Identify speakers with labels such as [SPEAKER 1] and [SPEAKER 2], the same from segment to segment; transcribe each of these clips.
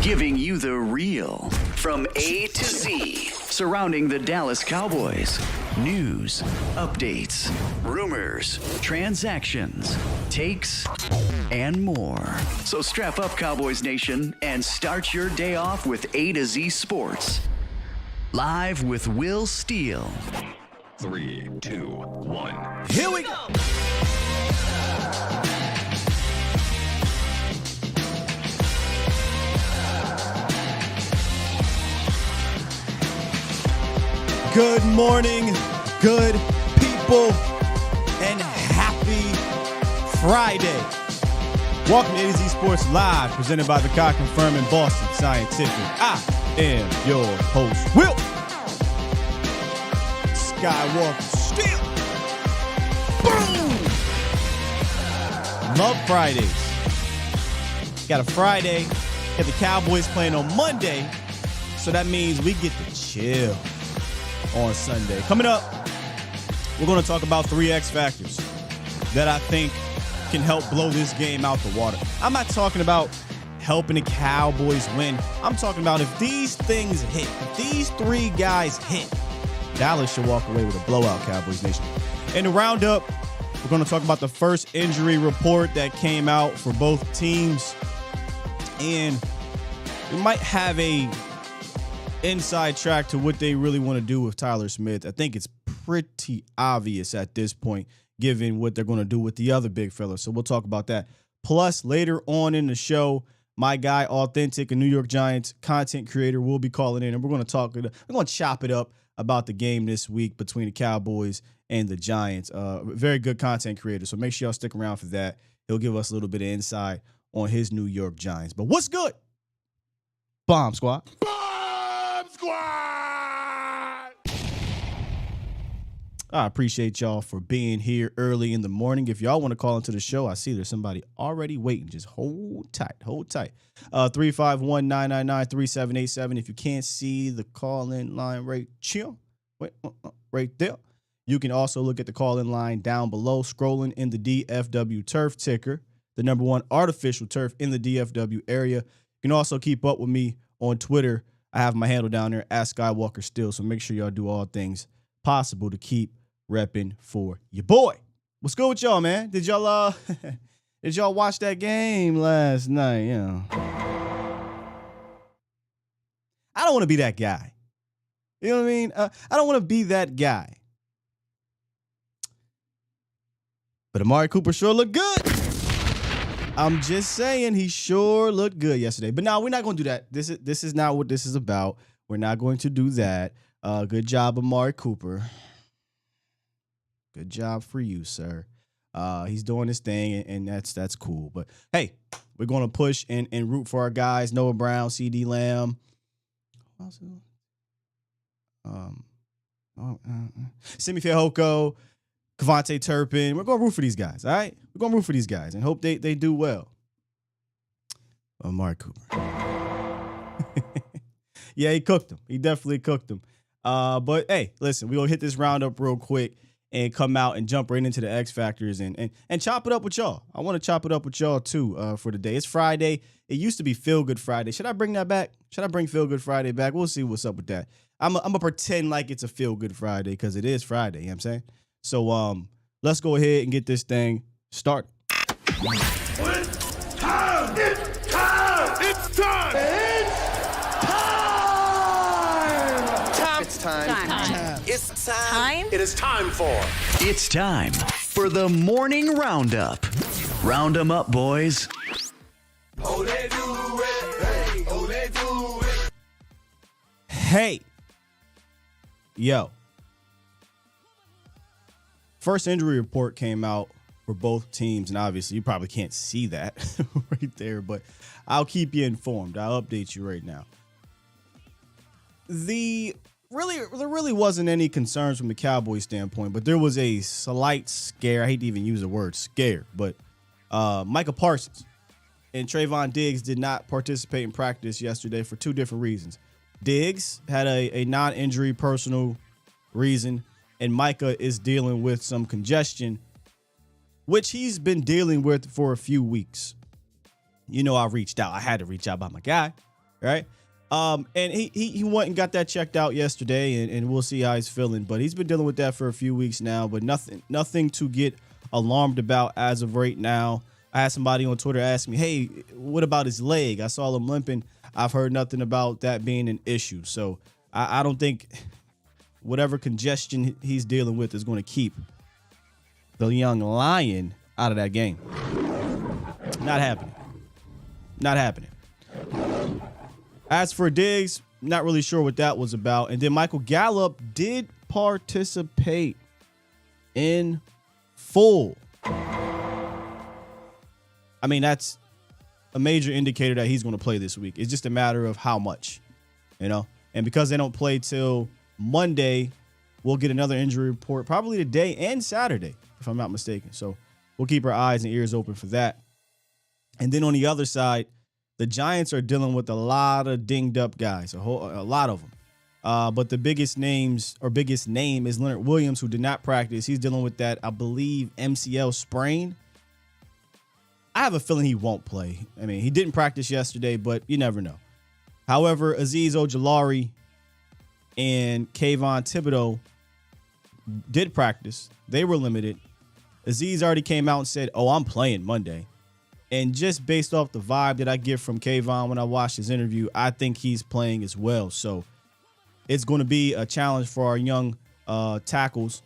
[SPEAKER 1] Giving you the real from A to Z surrounding the Dallas Cowboys. News, updates, rumors, transactions, takes, and more. So strap up, Cowboys Nation, and start your day off with A to Z Sports. Live with Will Steele.
[SPEAKER 2] 3, 2, 1.
[SPEAKER 3] Here we go. Good morning, good people, and happy Friday. Welcome to A to Z Sports Live, presented by the Cock and Firm in Boston Scientific. I am your host, Will Skywalker Steele. Boom! Love Fridays. Got a Friday, got the Cowboys playing on Monday, so that means we get to chill on Sunday. Coming up, we're going to talk about 3 X factors that I think can help blow this game out the water. I'm not talking about helping the Cowboys win. I'm talking about if these things hit, if these 3 guys hit, Dallas should walk away with a blowout, Cowboys Nation. In the roundup, we're going to talk about the first injury report that came out for both teams. And we might have a inside track to what they really want to do with Tyler Smith. I think it's pretty obvious at this point, given what they're going to do with the other big fella. So we'll talk about that. Plus, later on in the show, my guy, Authentic, a New York Giants content creator, will be calling in, and we're going to chop it up about the game this week between the Cowboys and the Giants. Very good content creator, so make sure y'all stick around for that. He'll give us a little bit of insight on his New York Giants. But what's good, Bomb Squad? I appreciate y'all for being here early in the morning. If y'all want to call into the show, I see there's somebody already waiting. Just hold tight, hold tight. 351-999-3787. If you can't see the call-in line right there, you can also look at the call-in line down below, scrolling in the DFW turf ticker, the number 1 artificial turf in the DFW area. You can also keep up with me on Twitter. I have my handle down there, @Skywalker Still. So make sure y'all do all things possible to keep repping for your boy. What's good with y'all, man? Did y'all watch that game last night? I don't want to be that guy. You know what I mean? I don't want to be that guy. But Amari Cooper sure looked good. I'm just saying, he sure looked good yesterday. But no, we're not going to do that. This is not what this is about. We're not going to do that. Good job, Amari Cooper. Good job for you, sir. He's doing his thing, and that's cool. But hey, we're going to push and root for our guys: Noah Brown, CD Lamb, Simi Fehoko, Kavontae Turpin. We're going to root for these guys, all right? We're going to root for these guys and hope they do well. Amari Cooper. Yeah, he cooked them. He definitely cooked them. But hey, listen, we're going to hit this roundup real quick and come out and jump right into the X factors and chop it up with y'all. I want to chop it up with y'all too for the day. It's Friday. It used to be Feel Good Friday. Should I bring that back? Should I bring Feel Good Friday back? We'll see what's up with that. I'm going to pretend like it's a Feel Good Friday because it is Friday, you know what I'm saying? So let's go ahead and get this thing started.
[SPEAKER 2] It's time! It's time! It's time!
[SPEAKER 4] It's time. It's time.
[SPEAKER 2] It is time for...
[SPEAKER 1] It's time for the morning roundup. Round 'em up, boys.
[SPEAKER 2] Oh, they do it. Hey, oh, they do it.
[SPEAKER 3] Hey. Yo. First injury report came out for both teams, and obviously you probably can't see that right there, but I'll keep you informed. I'll update you right now. There really wasn't any concerns from the Cowboys standpoint, but there was a slight scare. I hate to even use the word scare, but Micah Parsons and Trayvon Diggs did not participate in practice yesterday for 2 different reasons. Diggs had a non-injury personal reason, and Micah is dealing with some congestion, which he's been dealing with for a few weeks. You know, I reached out. I had to reach out about my guy. right? And he went and got that checked out yesterday, and we'll see how he's feeling. But he's been dealing with that for a few weeks now, but nothing to get alarmed about as of right now. I had somebody on Twitter ask me, hey, what about his leg? I saw him limping. I've heard nothing about that being an issue. So I don't think whatever congestion he's dealing with is going to keep the young Lion out of that game. Not happening. Not happening. As for Diggs, not really sure what that was about. And then Michael Gallup did participate in full. I mean, that's a major indicator that he's going to play this week. It's just a matter of how much, And because they don't play till Monday, we'll get another injury report probably today and Saturday, if I'm not mistaken. So we'll keep our eyes and ears open for that. And then on the other side, the Giants are dealing with a lot of dinged up guys, a lot of them. But the biggest name is Leonard Williams, who did not practice. He's dealing with that, I believe, MCL sprain. I have a feeling he won't play. I mean, he didn't practice yesterday, but you never know. However, Azeez Ojulari and Kayvon Thibodeau did practice. They were limited. Azeez already came out and said, I'm playing Monday. And just based off the vibe that I get from Kayvon when I watched his interview, I think he's playing as well. So it's going to be a challenge for our young tackles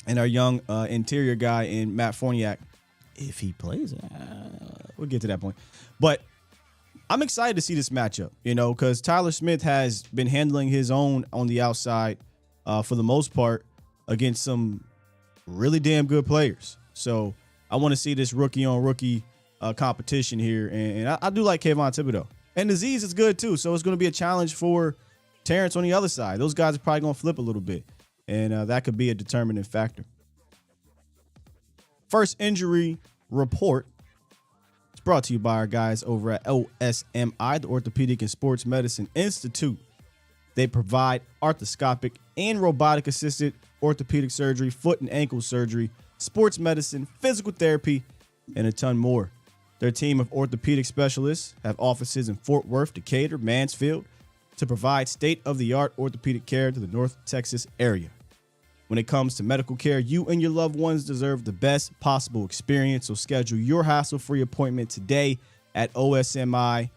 [SPEAKER 3] and our young interior guy in Matt Forniak. If he plays, we'll get to that point. But I'm excited to see this matchup, because Tyler Smith has been handling his own on the outside for the most part against some really damn good players. So I want to see this rookie-on-rookie competition here. And I do like Kayvon Thibodeau. And Azeez is good, too. So it's going to be a challenge for Terrence on the other side. Those guys are probably going to flip a little bit. And that could be a determining factor. First injury report is brought to you by our guys over at OSMI, the Orthopedic and Sports Medicine Institute. They provide arthroscopic and robotic assisted orthopedic surgery, foot and ankle surgery, sports medicine, physical therapy, and a ton more. Their team of orthopedic specialists have offices in Fort Worth, Decatur, Mansfield to provide state-of-the-art orthopedic care to the North Texas area. When it comes to medical care, you and your loved ones deserve the best possible experience. So schedule your hassle-free appointment today at osmifw.com.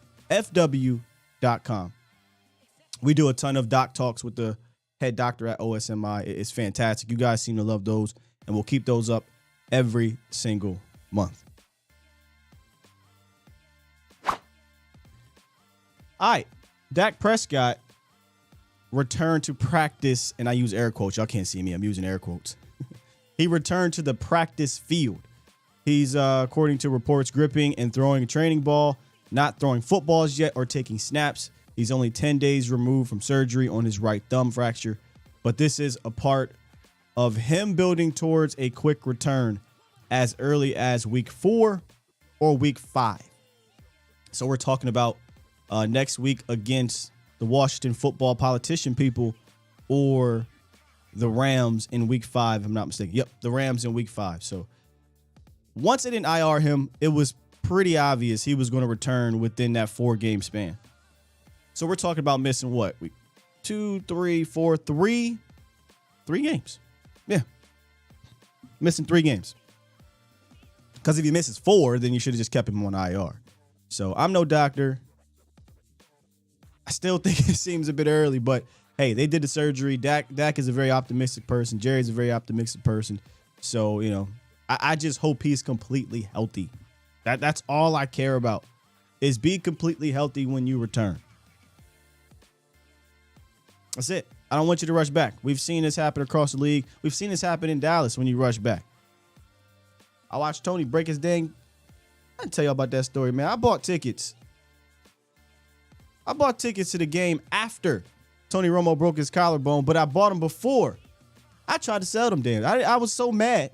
[SPEAKER 3] We do a ton of doc talks with the head doctor at OSMI. It's fantastic. You guys seem to love those, and we'll keep those up every single month. All right, Dak Prescott returned to practice, and I use air quotes. Y'all can't see me. I'm using air quotes. He returned to the practice field. He's, according to reports, gripping and throwing a training ball, not throwing footballs yet or taking snaps. He's only 10 days removed from surgery on his right thumb fracture, but this is a part of him building towards a quick return as early as week 4 or week 5. So we're talking about next week against the Washington football politician people or the Rams in week 5, if I'm not mistaken. Yep, the Rams in week 5. So once they didn't IR him, it was pretty obvious he was going to return within that 4-game span. So we're talking about missing what? Week 2, 3, 4, 3 games. Yeah. Missing 3 games. Because if he misses 4, then you should have just kept him on IR. So I'm no doctor. I still think it seems a bit early, but hey, they did the surgery. Dak is a very optimistic person. Jerry's a very optimistic person. So, I just hope he's completely healthy. That's all I care about, is be completely healthy when you return. That's it. I don't want you to rush back. We've seen this happen across the league. We've seen this happen in Dallas when you rush back. I watched Tony break his dang. I didn't tell you about that story, man. I bought tickets to the game after Tony Romo broke his collarbone, but I bought them before. I tried to sell them, damn. I was so mad.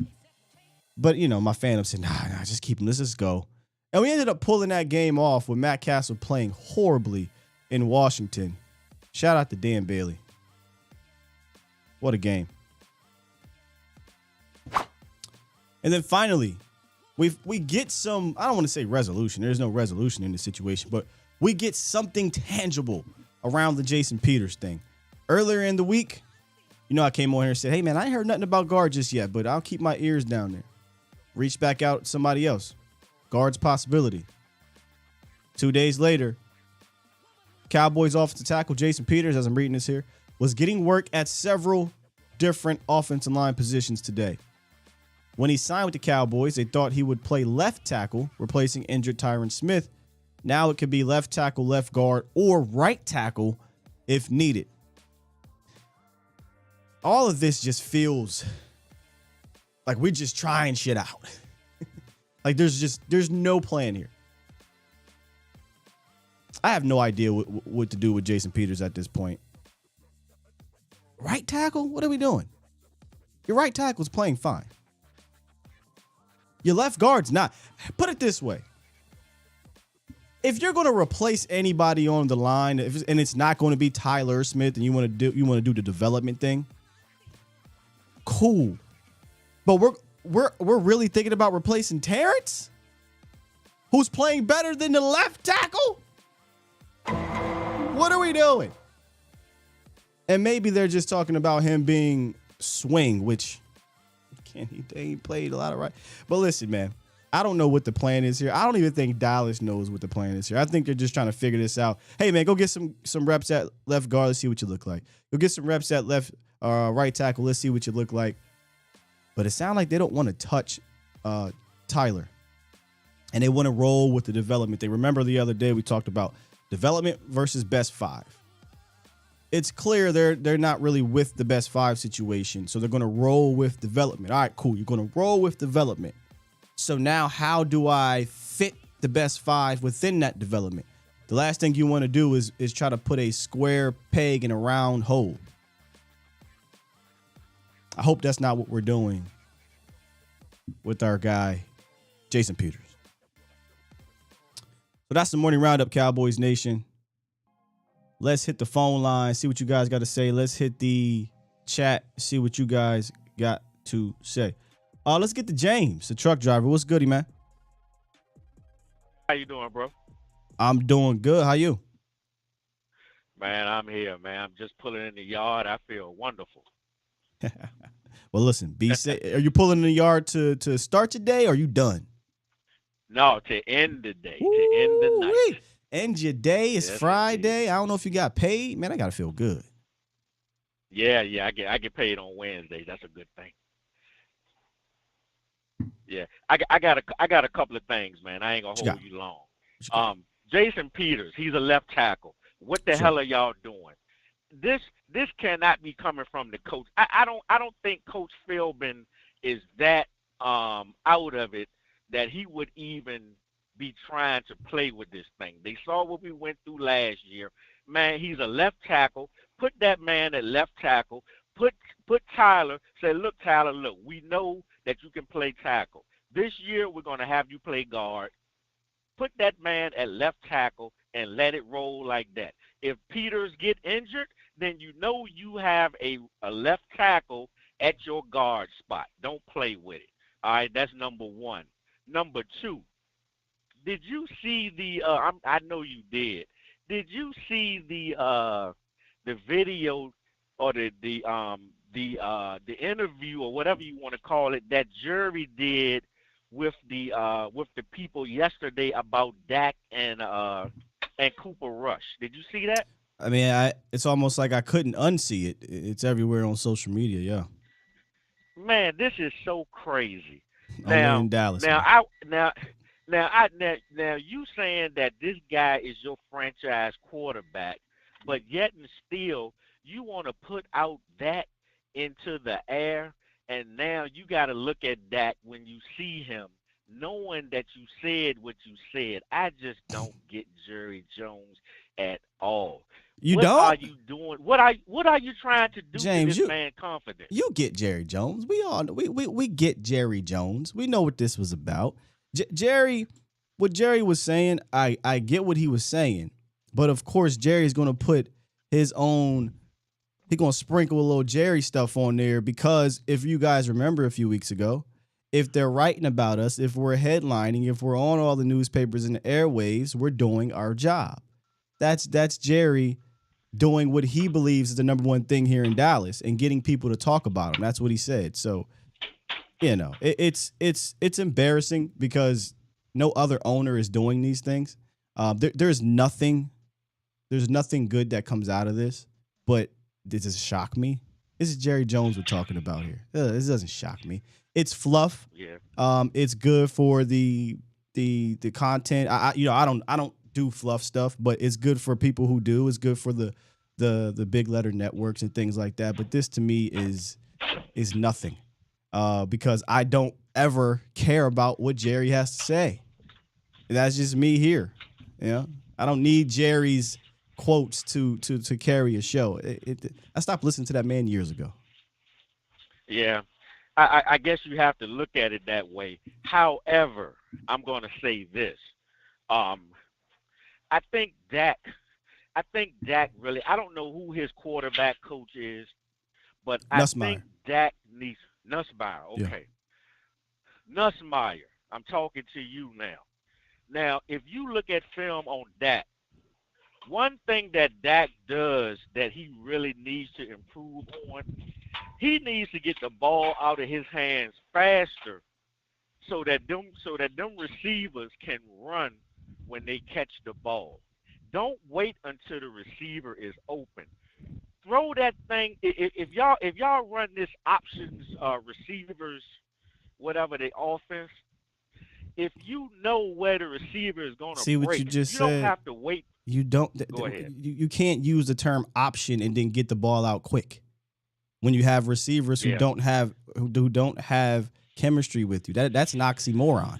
[SPEAKER 3] But, my fandom said, nah, just keep them. Let's just go. And we ended up pulling that game off with Matt Castle playing horribly in Washington. Shout out to Dan Bailey. What a game. And then finally, we get some, I don't want to say resolution. There's no resolution in this situation, but we get something tangible around the Jason Peters thing. Earlier in the week, I came on here and said, hey, man, I ain't heard nothing about guard just yet, but I'll keep my ears down there. Reach back out to somebody else. Guard's possibility. 2 days later, Cowboys offensive tackle Jason Peters, as I'm reading this here, was getting work at several different offensive line positions today. When he signed with the Cowboys, they thought he would play left tackle, replacing injured Tyron Smith. Now it could be left tackle, left guard, or right tackle if needed. All of this just feels like we're just trying shit out. Like there's no plan here. I have no idea what to do with Jason Peters at this point. Right tackle? What are we doing? Your right tackle's playing fine. Your left guard's not. Put it this way. If you're going to replace anybody on the line, and it's not going to be Tyler Smith, and you want to do the development thing, cool. But we're really thinking about replacing Terrence, who's playing better than the left tackle. What are we doing? And maybe they're just talking about him being swing, which he played a lot of right. But listen, man, I don't know what the plan is here. I don't even think Dallas knows what the plan is here. I think they're just trying to figure this out. Hey, man, go get some reps at left guard. Let's see what you look like. Go get some reps at left right tackle. Let's see what you look like. But it sounds like they don't want to touch Tyler. And they want to roll with the development. They remember the other day we talked about development versus best five. It's clear they're not really with the best five situation. So they're going to roll with development. All right, cool. You're going to roll with development. So now how do I fit the best five within that development? The last thing you want to do is try to put a square peg in a round hole. I hope that's not what we're doing with our guy, Jason Peters. So that's the morning roundup, Cowboys Nation. Let's hit the phone line, see what you guys got to say. Let's hit the chat, see what you guys got to say. Let's get to James, the truck driver. What's goody, man?
[SPEAKER 5] How you doing, bro?
[SPEAKER 3] I'm doing good. How you?
[SPEAKER 5] Man, I'm here, man. I'm just pulling in the yard. I feel wonderful.
[SPEAKER 3] Well, listen, be safe. Are you pulling in the yard to start your day, or are you done?
[SPEAKER 5] No, to end the day, to end the night.
[SPEAKER 3] End your day. It's
[SPEAKER 5] Yes,
[SPEAKER 3] Friday. I don't know if you got paid. Man, I got to feel good.
[SPEAKER 5] Yeah, I get paid on Wednesdays. That's a good thing. Yeah, I got a couple of things, man. I ain't gonna hold you long. Jason Peters, he's a left tackle. What the hell are y'all doing? This cannot be coming from the coach. I don't think Coach Philbin is that out of it that he would even be trying to play with this thing. They saw what we went through last year. Man, he's a left tackle. Put that man at left tackle. Put Tyler. Say, look, Tyler, look, we know that you can play tackle. This year we're going to have you play guard. Put that man at left tackle and let it roll like that. If Peters get injured, then you know you have a left tackle at your guard spot. Don't play with it. All right, that's number one. Number two, did you see the I know you did. Did you see the video or the interview or whatever you want to call it that Jerry did with the people yesterday about Dak and Cooper Rush? Did you see that?
[SPEAKER 3] I mean, it's almost like I couldn't unsee it. It's everywhere on social media. Yeah.
[SPEAKER 5] Man, this is so crazy.
[SPEAKER 3] Only in Dallas.
[SPEAKER 5] Now you saying that this guy is your franchise quarterback, but yet and still you want to put out Dak into the air, and now you got to look at Dak when you see him, knowing that you said what you said. I just don't get Jerry Jones at all. What are you doing? What are you trying to do
[SPEAKER 3] James,
[SPEAKER 5] to this man confidence?
[SPEAKER 3] You get Jerry Jones. We all we get Jerry Jones. We know what this was about. Jerry, what Jerry was saying, I get what he was saying. But of course, Jerry's going to put his own, he's going to sprinkle a little Jerry stuff on there, because if you guys remember a few weeks ago, if they're writing about us, if we're headlining, if we're on all the newspapers and the airwaves, we're doing our job. That's Jerry doing what he believes is the number one thing here in Dallas and getting people to talk about him. That's what he said. So, it's embarrassing because no other owner is doing these things. There's nothing good that comes out of this. But does this shock me? This is Jerry Jones we're talking about here. This doesn't shock me. It's fluff.
[SPEAKER 5] Yeah.
[SPEAKER 3] It's good for the content. I don't do fluff stuff, but it's good for people who do. It's good for the big letter networks and things like that. But this to me is nothing, because I don't ever care about what Jerry has to say. That's just me here. I don't need Jerry's quotes to carry a show. I stopped listening to that man years ago.
[SPEAKER 5] Yeah. I guess you have to look at it that way. However, I'm going to say this. I think Dak really, I don't know who his quarterback coach is, but I think Dak needs Nussmeier. Okay. Yeah. Nussmeier, I'm talking to you now. Now, if you look at film on Dak, one thing that Dak does that he really needs to improve on, he needs to get the ball out of his hands faster so that them receivers can run when they catch the ball. Don't wait until the receiver is open. Throw that thing. If y'all run this options receivers, whatever the offense, if you know where the receiver is going to break,
[SPEAKER 3] see what you just said.
[SPEAKER 5] You don't have to wait.
[SPEAKER 3] You don't.
[SPEAKER 5] Go ahead.
[SPEAKER 3] You can't use the term option and then get the ball out quick when you have receivers who don't have chemistry with you. That's an oxymoron.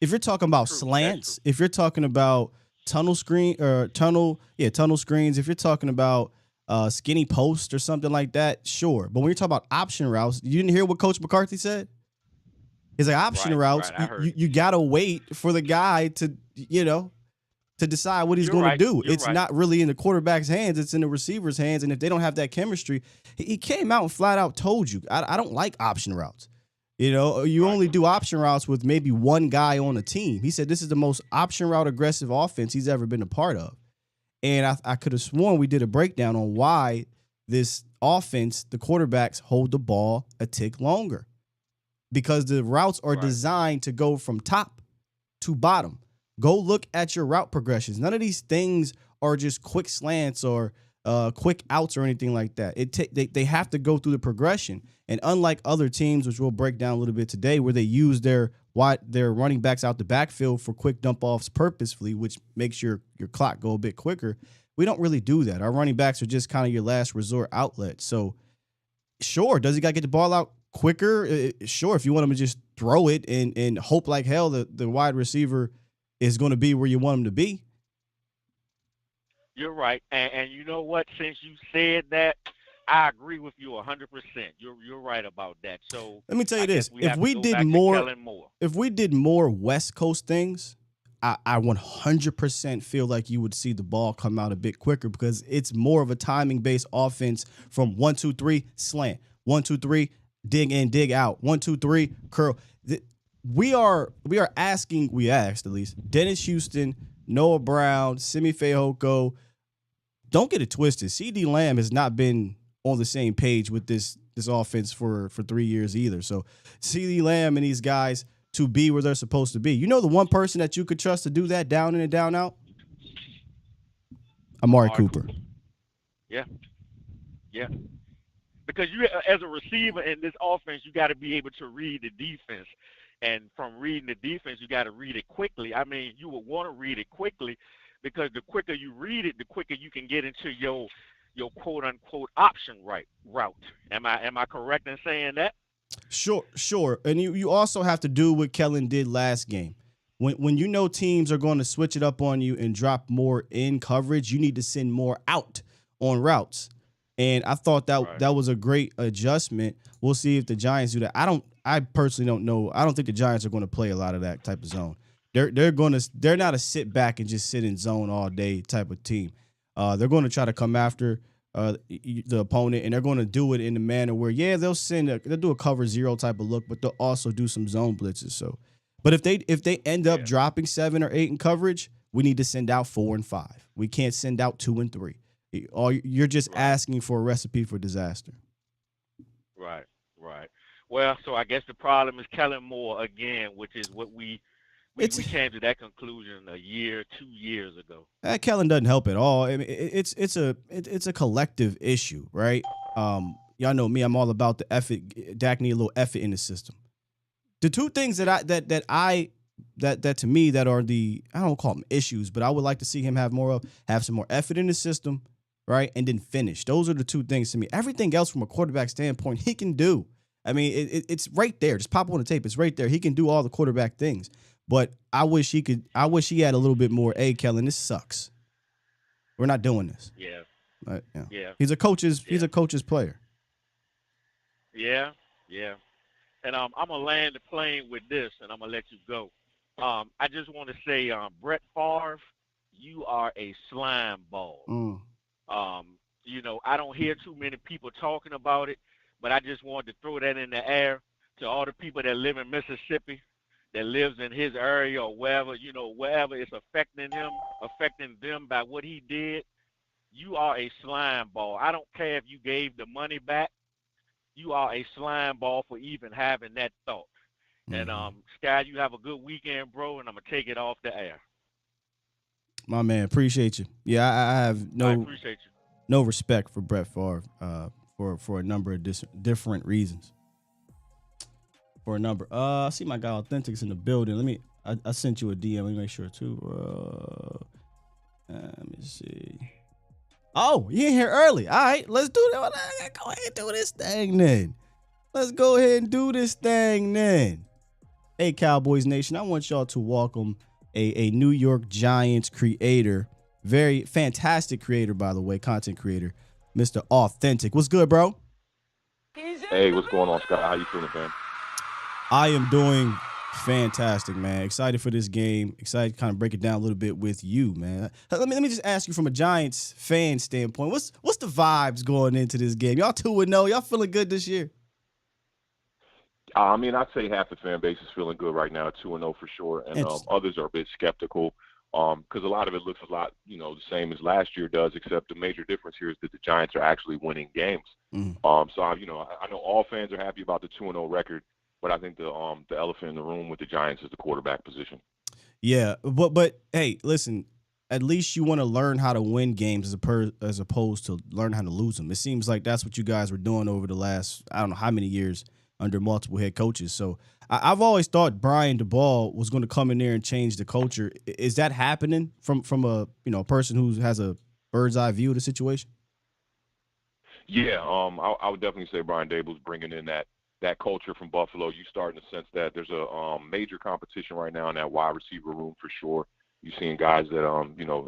[SPEAKER 3] If you're talking about slants, if you're talking about tunnel screens, if you're talking about skinny post or something like that, sure. But when you're talking about option routes, you didn't hear what Coach McCarthy said? He's like, option routes, you got to wait for the guy to decide what he's going to do. It's not really in the quarterback's hands. It's in the receiver's hands. And if they don't have that chemistry, he came out and flat out told you, I don't like option routes. You only do option routes with maybe one guy on a team. He said this is the most option route aggressive offense he's ever been a part of. And I could have sworn we did a breakdown on why this offense, the quarterbacks hold the ball a tick longer. Because the routes are designed to go from top to bottom. Go look at your route progressions. None of these things are just quick slants or quick outs or anything like that. They have to go through the progression. And unlike other teams, which we'll break down a little bit today, where they use their running backs out the backfield for quick dump offs purposefully, which makes your clock go a bit quicker, we don't really do that. Our running backs are just kind of your last resort outlet. So, sure, does he got to get the ball out quicker? Sure, if you want him to just throw it and hope like hell the wide receiver is going to be where you want him to be.
[SPEAKER 5] You're right. And you know what? Since you said that, I agree with you 100%. You're right about that. So
[SPEAKER 3] let me tell you this. If we did more West Coast things, I 100% feel like you would see the ball come out a bit quicker because it's more of a timing-based offense from 1, 2, 3, slant. 1, 2, 3, dig in, dig out. 1, 2, 3, curl. We asked at least, Dennis Houston, Noah Brown, Simi Fehoko. Don't get it twisted. CD Lamb has not been on the same page with this offense for 3 years either. So CD Lamb and these guys to be where they're supposed to be. You know the one person that you could trust to do that down in and down out? Amari Cooper.
[SPEAKER 5] Yeah. Because you, as a receiver in this offense, you got to be able to read the defense. And from reading the defense, you got to read it quickly. I mean, you would want to read it quickly because the quicker you read it, the quicker you can get into your quote unquote option route. Am I correct in saying that?
[SPEAKER 3] Sure. And you also have to do what Kellen did last game. When you know teams are going to switch it up on you and drop more in coverage, you need to send more out on routes. And I thought that was a great adjustment. We'll see if the Giants do that. I personally don't know. I don't think the Giants are going to play a lot of that type of zone. They're not a sit back and just sit in zone all day type of team. They're going to try to come after the opponent, and they're going to do it in a manner where they'll do a cover zero type of look, but they'll also do some zone blitzes. So, but if they end up dropping 7 or 8 in coverage, we need to send out 4 and 5. We can't send out 2 and 3. Or you're just asking for a recipe for disaster.
[SPEAKER 5] Right. Well, so I guess the problem is Kellen Moore again, which is what we came to that conclusion 2 years ago.
[SPEAKER 3] Kellen doesn't help at all. I mean, it's a collective issue, right? Y'all know me. I'm all about the effort. Dak need a little effort in the system. The two things that to me that are I don't call them issues, but I would like to see him have some more effort in the system, right? And then finish. Those are the two things to me. Everything else from a quarterback standpoint, he can do. I mean, it's right there. Just pop on the tape. It's right there. He can do all the quarterback things. But I wish he had a little bit more. Hey, Kellen, this sucks. We're not doing this.
[SPEAKER 5] Yeah.
[SPEAKER 3] Yeah. He's a coach's player.
[SPEAKER 5] Yeah. And I'm gonna land the plane with this, and I'm gonna let you go. I just want to say, Brett Favre, you are a slime ball. I don't hear too many people talking about it, but I just wanted to throw that in the air to all the people that live in Mississippi, that lives in his area or wherever it's affecting them by what he did. You are a slime ball. I don't care if you gave the money back. You are a slime ball for even having that thought. And Sky, you have a good weekend, bro, and I'm gonna take it off the air.
[SPEAKER 3] My man, appreciate you. Yeah, I have
[SPEAKER 5] I appreciate you.
[SPEAKER 3] No respect for Brett Favre for a number of different reasons. For a number. I see my guy Authentics in the building. I sent you a DM. Let me make sure too. Let me see. Oh, you in here early. All right, let's do that. Go ahead and do this thing then. Let's go ahead and do this thing then. Hey, Cowboys Nation, I want y'all to welcome a New York Giants creator, very fantastic creator, by the way, content creator, Mr. Authentic. What's good, bro?
[SPEAKER 6] Hey, what's going on, Scott? How you feeling, man?
[SPEAKER 3] I am doing fantastic, man. Excited for this game. Excited to kind of break it down a little bit with you, man. Let me just ask you from a Giants fan standpoint, what's the vibes going into this game? Y'all 2-0. Y'all feeling good this year?
[SPEAKER 6] I mean, I'd say half the fan base is feeling good right now, 2-0 for sure, and others are a bit skeptical because a lot of it looks a lot, the same as last year does, except the major difference here is that the Giants are actually winning games. So I know all fans are happy about the 2-0 record. But I think the elephant in the room with the Giants is the quarterback position. Yeah,
[SPEAKER 3] but hey, listen, at least you want to learn how to win games as opposed to learn how to lose them. It seems like that's what you guys were doing over the last, I don't know how many years under multiple head coaches. So I've always thought Brian DeBall was going to come in there and change the culture. Is that happening from a person who has a bird's eye view of the situation?
[SPEAKER 6] Yeah, I would definitely say Brian Dable's bringing in that culture from Buffalo. You start in the sense that there's a major competition right now in that wide receiver room for sure. You're seeing guys that,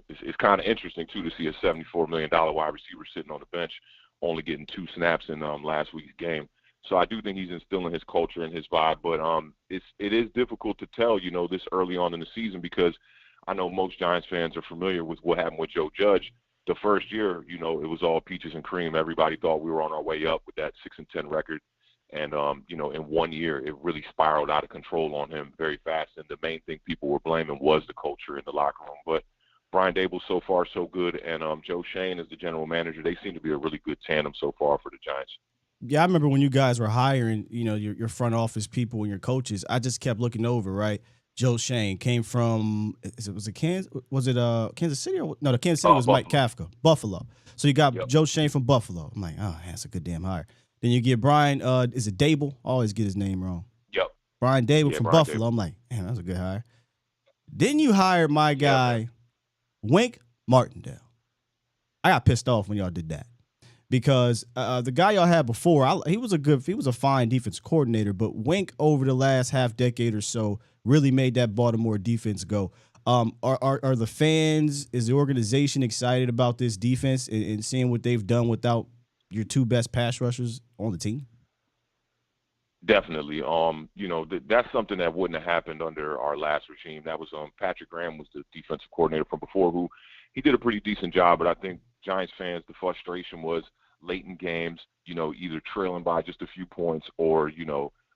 [SPEAKER 6] it's kind of interesting, too, to see a $74 million wide receiver sitting on the bench, only getting 2 snaps in last week's game. So I do think he's instilling his culture and his vibe. But it is difficult to tell, this early on in the season because I know most Giants fans are familiar with what happened with Joe Judge. The first year, it was all peaches and cream. Everybody thought we were on our way up with that 6-10 record. And, in 1 year, it really spiraled out of control on him very fast. And the main thing people were blaming was the culture in the locker room. But Brian Dable, so far, so good. And Joe Shane is the general manager. They seem to be a really good tandem so far for the Giants.
[SPEAKER 3] Yeah, I remember when you guys were hiring, your front office people and your coaches, I just kept looking over, right? Joe Shane came from, Kansas City? The Kansas City was
[SPEAKER 6] Buffalo.
[SPEAKER 3] Mike Kafka, Buffalo. So you got
[SPEAKER 6] Yep.
[SPEAKER 3] Joe Shane from Buffalo. I'm like, oh, that's a good damn hire. Then you get Brian, is it Dable? I always get his name wrong.
[SPEAKER 6] Yep.
[SPEAKER 3] Brian Dable from
[SPEAKER 6] Brian
[SPEAKER 3] Buffalo.
[SPEAKER 6] Dable.
[SPEAKER 3] I'm like, man, that's a good hire. Then you hired my guy, Wink Martindale. I got pissed off when y'all did that because the guy y'all had before, he was a fine defense coordinator, but Wink over the last half decade or so really made that Baltimore defense go. Are the fans, is the organization excited about this defense and seeing what they've done without your 2 best pass rushers on the team?
[SPEAKER 6] Definitely. That's something that wouldn't have happened under our last regime. That was Patrick Graham was the defensive coordinator from before, who he did a pretty decent job. But I think Giants fans, the frustration was late in games, either trailing by just a few points or,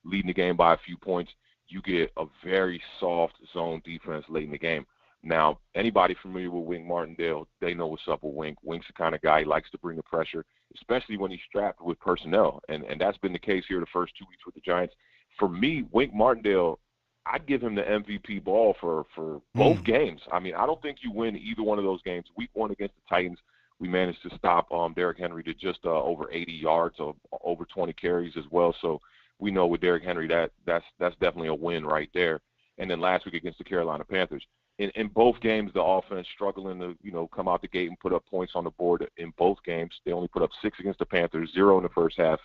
[SPEAKER 6] leading the game by a few points. You get a very soft zone defense late in the game. Now, anybody familiar with Wink Martindale, they know what's up with Wink. Wink's the kind of guy, he likes to bring the pressure, especially when he's strapped with personnel. And that's been the case here the first 2 weeks with the Giants. For me, Wink Martindale, I'd give him the MVP ball for both games. I mean, I don't think you win either one of those games. Week 1 against the Titans, we managed to stop Derrick Henry to just over 80 yards, or over 20 carries as well. So we know with Derrick Henry, that's definitely a win right there. And then last week against the Carolina Panthers, in both games, the offense struggling to come out the gate and put up points on the board. In both games, they only put up 6 against the Panthers, 0 in the first half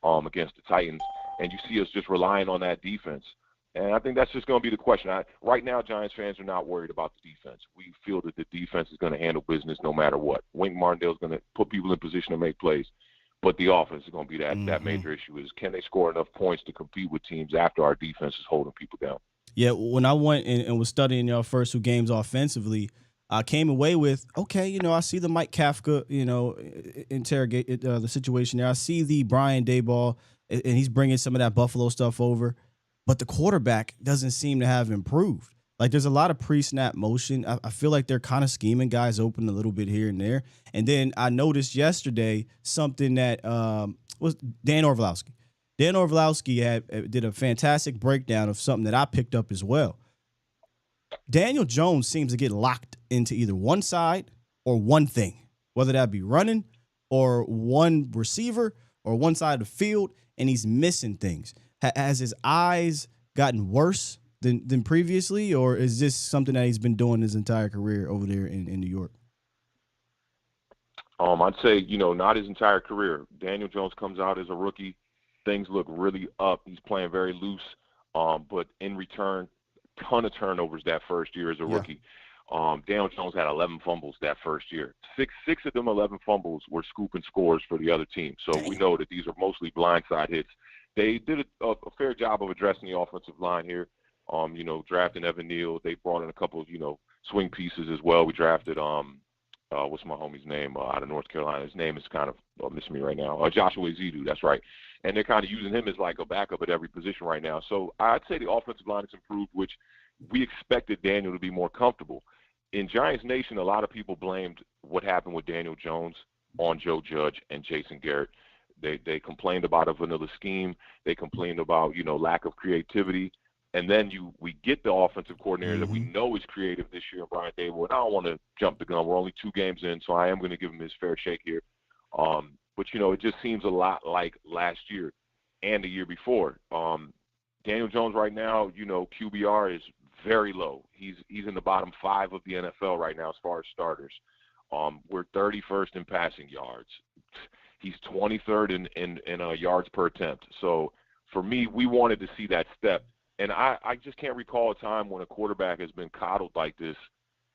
[SPEAKER 6] against the Titans. And you see us just relying on that defense. And I think that's just going to be the question. Right now, Giants fans are not worried about the defense. We feel that the defense is going to handle business no matter what. Wink Martindale is going to put people in position to make plays. But the offense is going to be that major issue is, can they score enough points to compete with teams after our defense is holding people down?
[SPEAKER 3] Yeah, when I went and was studying your first 2 games offensively, I came away with, okay, I see the Mike Kafka, interrogate the situation there. I see the Brian Daboll, and he's bringing some of that Buffalo stuff over. But the quarterback doesn't seem to have improved. Like, there's a lot of pre-snap motion. I feel like they're kind of scheming guys open a little bit here and there. And then I noticed yesterday something that was Dan Orlovsky. Dan Orlovsky did a fantastic breakdown of something that I picked up as well. Daniel Jones seems to get locked into either one side or one thing, whether that be running or one receiver or one side of the field, and he's missing things. Has his eyes gotten worse than previously, or is this something that he's been doing his entire career over there in New York?
[SPEAKER 6] I'd say, not his entire career. Daniel Jones comes out as a rookie. Things look really up. He's playing very loose, but in return, ton of turnovers that first year as a rookie. Daniel Jones had 11 fumbles that first year. Six of them 11 fumbles were scooping scores for the other team. So we know that these are mostly blindside hits. They did a fair job of addressing the offensive line here. Drafting Evan Neal. They brought in a couple of, swing pieces as well. We drafted, what's my homie's name out of North Carolina? His name is kind of missing me right now. Joshua Ezedu, that's right. And they're kind of using him as like a backup at every position right now. So I'd say the offensive line has improved, which we expected Daniel to be more comfortable. In Giants Nation, a lot of people blamed what happened with Daniel Jones on Joe Judge and Jason Garrett. They complained about a vanilla scheme. They complained about, lack of creativity. And then we get the offensive coordinator that we know is creative this year, Brian Daboll. And I don't want to jump the gun. We're only 2 games in, so I am going to give him his fair shake here. But, it just seems a lot like last year and the year before. Daniel Jones right now, QBR is very low. He's in the bottom 5 of the NFL right now as far as starters. We're 31st in passing yards. He's 23rd in yards per attempt. So for me, we wanted to see that step. And I just can't recall a time when a quarterback has been coddled like this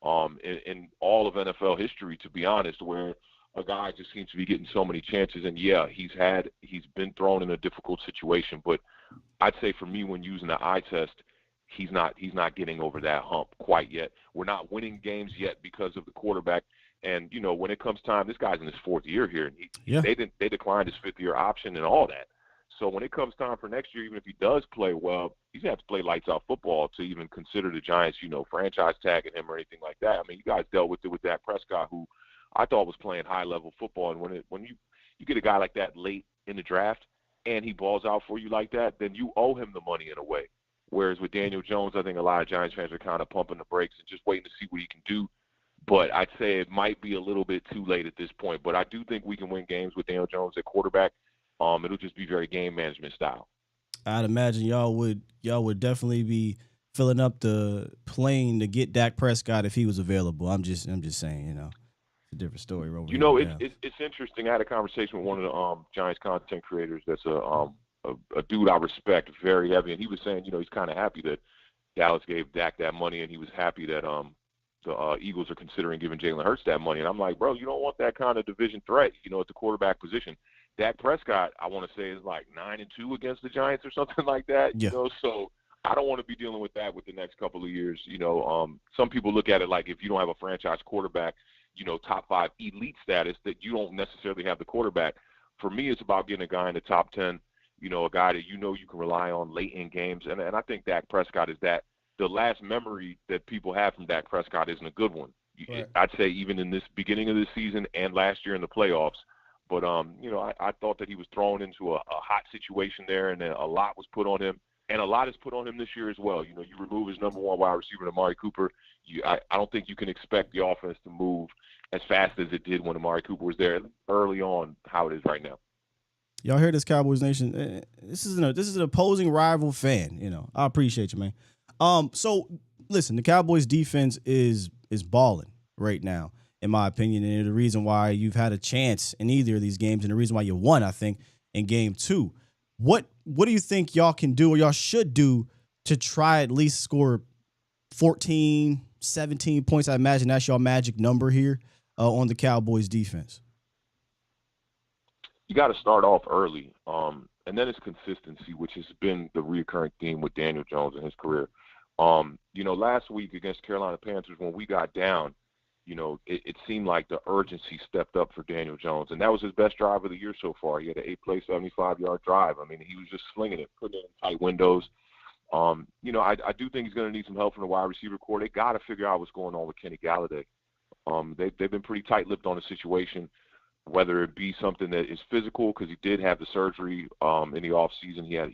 [SPEAKER 6] in all of NFL history, to be honest, where a guy just seems to be getting so many chances. And, yeah, he's been thrown in a difficult situation. But I'd say for me, when using the eye test, he's not getting over that hump quite yet. We're not winning games yet because of the quarterback. And, when it comes time, this guy's in his 4th year here. And they declined his 5th-year option and all that. So when it comes time for next year, even if he does play well, he's going to have to play lights-out football to even consider the Giants, franchise tagging him or anything like that. I mean, you guys dealt with it with Dak Prescott, who I thought was playing high-level football. And when you get a guy like that late in the draft and he balls out for you like that, then you owe him the money in a way. Whereas with Daniel Jones, I think a lot of Giants fans are kind of pumping the brakes and just waiting to see what he can do. But I'd say it might be a little bit too late at this point. But I do think we can win games with Daniel Jones at quarterback. It'll just be very game management style.
[SPEAKER 3] I'd imagine y'all would definitely be filling up the plane to get Dak Prescott if he was available. I'm just saying, it's a different story.
[SPEAKER 6] It's interesting. I had a conversation with one of the Giants content creators that's a dude I respect very heavy, and he was saying, he's kind of happy that Dallas gave Dak that money, and he was happy that the Eagles are considering giving Jalen Hurts that money. And I'm like, bro, you don't want that kind of division threat, at the quarterback position. Dak Prescott, I want to say, is like 9-2 against the Giants or something like that.
[SPEAKER 3] Yeah.
[SPEAKER 6] So I don't want to be dealing with that with the next couple of years. Some people look at it like if you don't have a franchise quarterback, top 5 elite status, that you don't necessarily have the quarterback. For me, it's about getting a guy in the top 10, a guy that you can rely on late in games. And I think Dak Prescott is that the last memory that people have from Dak Prescott isn't a good one.
[SPEAKER 3] Right.
[SPEAKER 6] I'd say even in this beginning of this season and last year in the playoffs. But, I thought that he was thrown into a hot situation there, and then a lot was put on him. And a lot is put on him this year as well. You remove his number one wide receiver, Amari Cooper. I don't think you can expect the offense to move as fast as it did when Amari Cooper was there early on, how it is right now.
[SPEAKER 3] Y'all hear this, Cowboys Nation? This is an opposing rival fan. I appreciate you, man. So listen, the Cowboys defense is balling right now, in my opinion, and the reason why you've had a chance in either of these games, and the reason why you won, I think, in game 2. What do you think y'all can do, or y'all should do, to try at least score 14, 17 points? I imagine that's your magic number here on the Cowboys defense.
[SPEAKER 6] You got to start off early, and then it's consistency, which has been the recurring theme with Daniel Jones in his career. Last week against Carolina Panthers, when we got down, it seemed like the urgency stepped up for Daniel Jones, and that was his best drive of the year so far. He had an 8-play, 75-yard drive. I mean, he was just slinging it, putting it in tight windows. I do think he's going to need some help from the wide receiver corps. They got to figure out what's going on with Kenny Galladay. They've been pretty tight-lipped on the situation, whether it be something that is physical, because he did have the surgery in the offseason. He had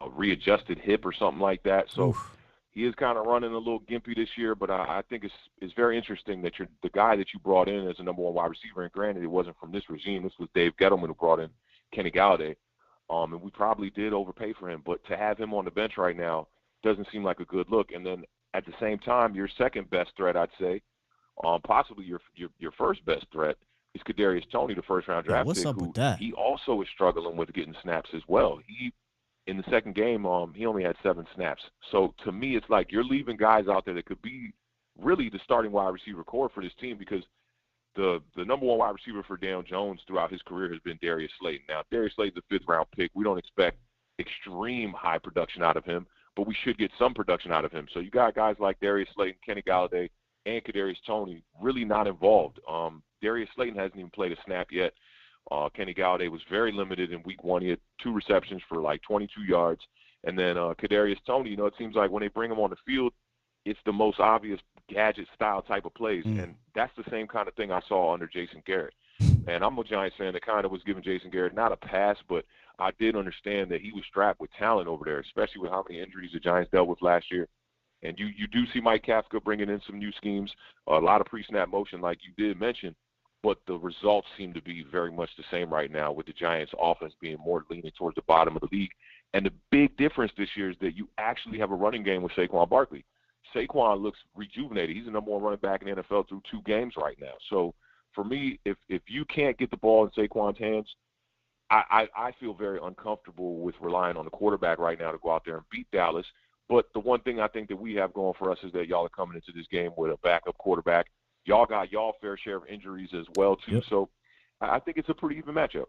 [SPEAKER 6] a readjusted hip or something like that. So
[SPEAKER 3] Oof.
[SPEAKER 6] He is kind of running a little gimpy this year, but I think it's very interesting that the guy that you brought in as a number one wide receiver, and granted it wasn't from this regime, this was Dave Gettleman who brought in Kenny Galladay, and we probably did overpay for him, but to have him on the bench right now doesn't seem like a good look. And then at the same time, your second best threat, I'd say, possibly your first best threat, is Kadarius Toney, the first-round draft
[SPEAKER 3] what's
[SPEAKER 6] pick,
[SPEAKER 3] up with that?
[SPEAKER 6] He also is struggling with getting snaps as well. In the second game, he only had 7 snaps. So to me, it's like you're leaving guys out there that could be really the starting wide receiver core for this team, because the number one wide receiver for Daniel Jones throughout his career has been Darius Slayton. Now, Darius Slayton's a 5th-round pick. We don't expect extreme high production out of him, but we should get some production out of him. So you got guys like Darius Slayton, Kenny Galladay, and Kadarius Toney really not involved. Darius Slayton hasn't even played a snap yet. Kenny Galladay was very limited in week 1. He had 2 receptions for like 22 yards. And then Kadarius Toney, it seems like when they bring him on the field, it's the most obvious gadget-style type of plays. And that's the same kind of thing I saw under Jason Garrett. And I'm a Giants fan that kind of was giving Jason Garrett not a pass, but I did understand that he was strapped with talent over there, especially with how many injuries the Giants dealt with last year. And you do see Mike Kafka bringing in some new schemes, a lot of pre-snap motion like you did mention. But the results seem to be very much the same right now, with the Giants' offense being more leaning towards the bottom of the league. And the big difference this year is that you actually have a running game with Saquon Barkley. Saquon looks rejuvenated. He's the number one running back in the NFL through 2 games right now. So for me, if you can't get the ball in Saquon's hands, I feel very uncomfortable with relying on the quarterback right now to go out there and beat Dallas. But the one thing I think that we have going for us is that y'all are coming into this game with a backup quarterback. Y'all got fair share of injuries as well, too. Yep. So I think it's a pretty even matchup.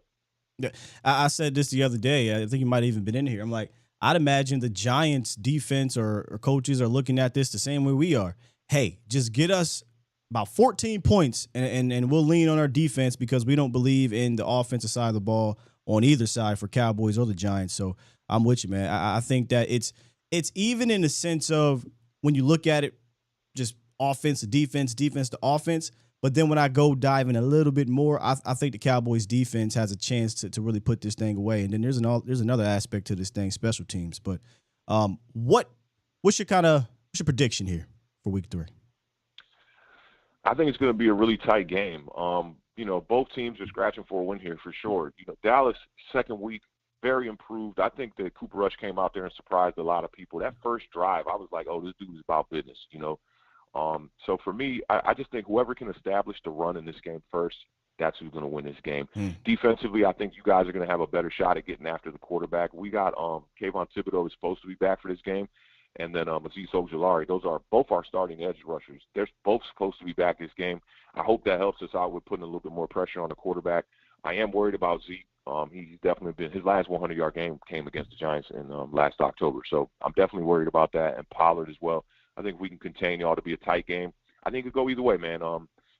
[SPEAKER 3] Yeah, I said this the other day. I think you might have even been in here. I'm like, I'd imagine the Giants defense or coaches are looking at this the same way we are. Hey, just get us about 14 points and we'll lean on our defense, because we don't believe in the offensive side of the ball on either side for Cowboys or the Giants. So I'm with you, man. I think that it's even in the sense of when you look at it, just offense to defense, defense to offense. But then when I go dive in a little bit more, I think the Cowboys defense has a chance to really put this thing away. And then there's another aspect to this thing, special teams. But what's your prediction here for week 3?
[SPEAKER 6] I think it's going to be a really tight game. Both teams are scratching for a win here for sure. Dallas, second week, very improved. I think that Cooper Rush came out there and surprised a lot of people. That first drive, I was like, oh, this dude is about business, So for me, I just think whoever can establish the run in this game first, that's who's going to win this game. Defensively, I think you guys are going to have a better shot at getting after the quarterback. We got Kayvon Thibodeau is supposed to be back for this game, and then Azeez Ojulari. Those are both our starting edge rushers. They're both supposed to be back this game. I hope that helps us out with putting a little bit more pressure on the quarterback. I am worried about Zeke. He's definitely been – his last 100-yard game came against the Giants in last October. So I'm definitely worried about that, and Pollard as well. I think we can contain y'all to be a tight game. I think it could go either way, man.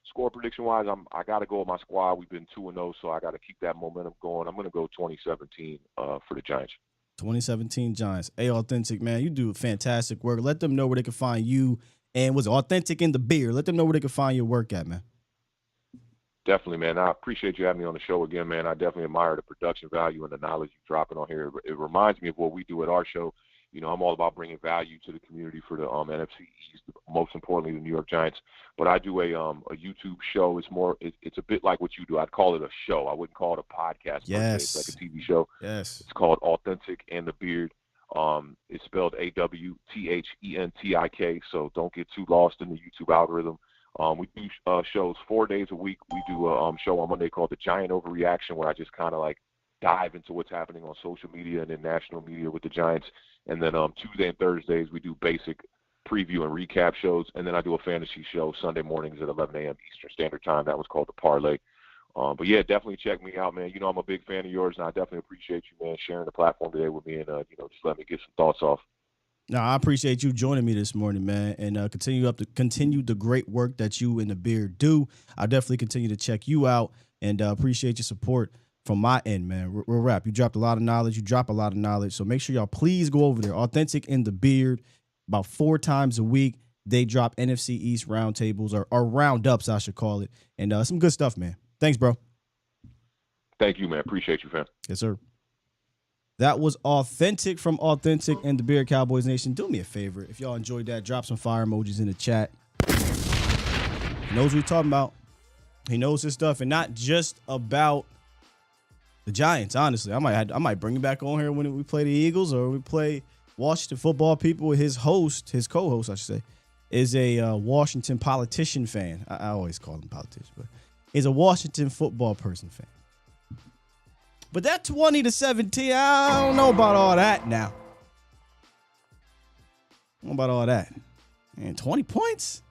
[SPEAKER 6] Score prediction-wise, I got to go with my squad. We've been 2-0, so I got to keep that momentum going. I'm going to go 2017 for the Giants.
[SPEAKER 3] 2017 Giants. Hey, Authentic, man, you do fantastic work. Let them know where they can find you. And was Authentic in the Beard. Let them know where they can find your work at, man.
[SPEAKER 6] Definitely, man. I appreciate you having me on the show again, man. I definitely admire the production value and the knowledge you're dropping on here. It reminds me of what we do at our show. You know, I'm all about bringing value to the community for the NFC East, most importantly the New York Giants. But I do a YouTube show. It's a bit like what you do. I'd call it a show. I wouldn't call it a podcast.
[SPEAKER 3] Yes.
[SPEAKER 6] It's like a TV show.
[SPEAKER 3] Yes.
[SPEAKER 6] It's called Authentic and the Beard. It's spelled AWTHENTIK. So don't get too lost in the YouTube algorithm. We do shows 4 days a week. We do a show on Monday called The Giant Overreaction, where I just kind of like dive into what's happening on social media and in national media with the Giants. And then Tuesday and Thursdays, we do basic preview and recap shows. And then I do a fantasy show Sunday mornings at 11 a.m. Eastern Standard Time. That one's called The Parlay. But, yeah, definitely check me out, man. You know I'm a big fan of yours, and I definitely appreciate you, man, sharing the platform today with me and, just let me get some thoughts off.
[SPEAKER 3] No, I appreciate you joining me this morning, man, and continue the great work that you and the Beard do. I'll definitely continue to check you out and appreciate your support from my end, man. Real rap. You dropped a lot of knowledge. You drop a lot of knowledge. So make sure y'all please go over there. Authentic and the Beard, about 4 times a week. They drop NFC East roundtables or roundups, I should call it. And some good stuff, man. Thanks, bro.
[SPEAKER 6] Thank you, man. Appreciate you, fam.
[SPEAKER 3] Yes, sir. That was Authentic from Authentic and the Beard Cowboys Nation. Do me a favor. If y'all enjoyed that, drop some fire emojis in the chat. He knows what we're talking about. He knows his stuff, and not just about the Giants, honestly. I might bring him back on here when we play the Eagles or we play Washington football people. His co-host, I should say, is a Washington politician fan. I always call him politician, but he's a Washington football person fan. But that 20-17, I don't know about all that now. I don't know about all that. Man, 20 points?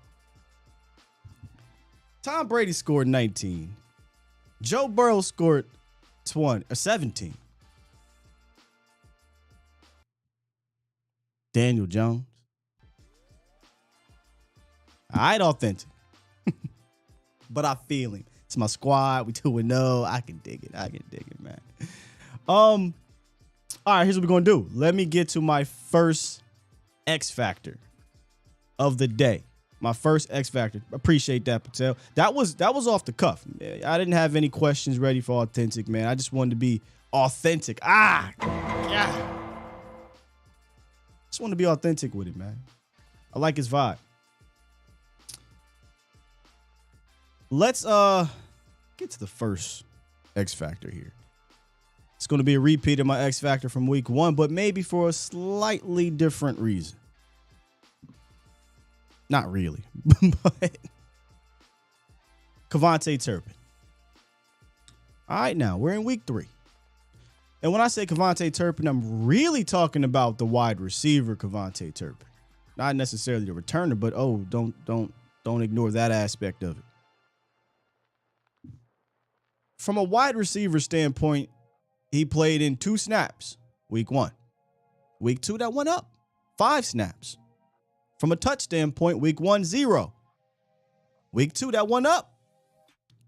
[SPEAKER 3] Tom Brady scored 19. Joe Burrow scored 17. Daniel Jones. All right, Authentic. But I feel him. It's my squad. We 2-0. I can dig it, man. All right, here's what we're gonna do. Let me get to my first X Factor of the day. My first X Factor. Appreciate that, Patel. That was off the cuff. I didn't have any questions ready for Authentic, man. I just wanted to be authentic. Yeah. Just want to be authentic with it, man. I like his vibe. Let's get to the first X Factor here. It's going to be a repeat of my X Factor from week 1, but maybe for a slightly different reason. Not really, but Kevontae Turpin. All right, now we're in week 3. And when I say Kevontae Turpin, I'm really talking about the wide receiver Kevontae Turpin. Not necessarily the returner, but don't ignore that aspect of it. From a wide receiver standpoint, he played in 2 snaps, week 1. Week 2, that went up, 5 snaps. From a touch standpoint, week 1, 0. Week 2, that went up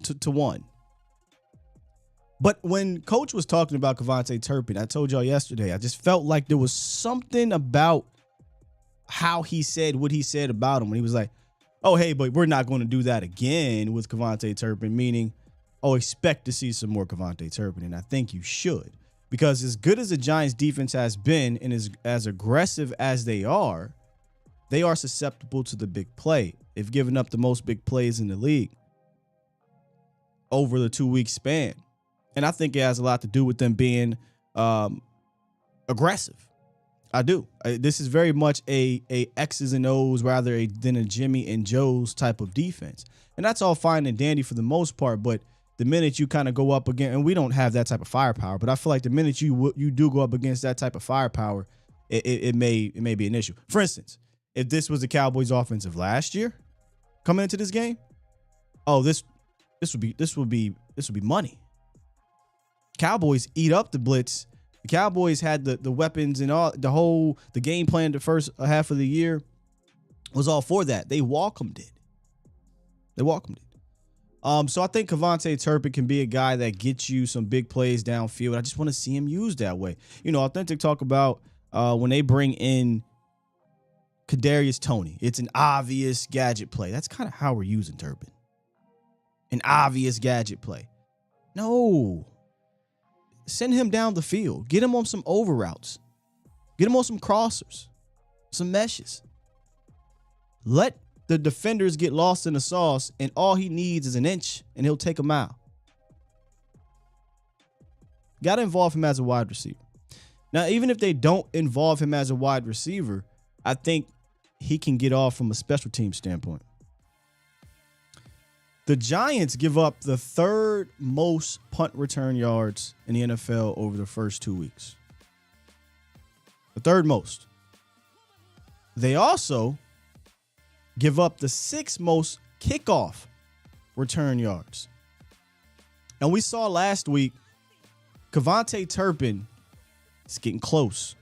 [SPEAKER 3] to 1. But when Coach was talking about Kevontae Turpin, I told y'all yesterday, I just felt like there was something about how he said what he said about him when he was like, oh, hey, but we're not going to do that again with Kevontae Turpin, meaning, oh, expect to see some more Kevontae Turpin, and I think you should. Because as good as the Giants' defense has been and as aggressive as they are susceptible to the big play. They've given up the most big plays in the league over the 2-week span. And I think it has a lot to do with them being aggressive. I do. This is very much a X's and O's rather than a Jimmy and Joe's type of defense. And that's all fine and dandy for the most part, but the minute you kind of go up against, and we don't have that type of firepower, but I feel like the minute you do go up against that type of firepower, it may be an issue. For instance, if this was the Cowboys' offensive last year coming into this game, oh, this would be money. Cowboys eat up the blitz. The Cowboys had the weapons and all the game plan. The first half of the year was all for that. They welcomed it. So I think Kevontae Turpin can be a guy that gets you some big plays downfield. I just want to see him used that way. Authentic talk about when they bring in Kadarius Toney. It's an obvious gadget play. That's kind of how we're using Turpin. An obvious gadget play. No. Send him down the field. Get him on some over routes. Get him on some crossers, some meshes. Let the defenders get lost in the sauce, and all he needs is an inch, and he'll take a mile. Got to involve him as a wide receiver. Now, even if they don't involve him as a wide receiver, I think he can get off from a special team standpoint. The Giants give up the third most punt return yards in the NFL over the first 2 weeks. The third most. They also give up the sixth most kickoff return yards. And we saw last week, Kevontae Turpin is getting close.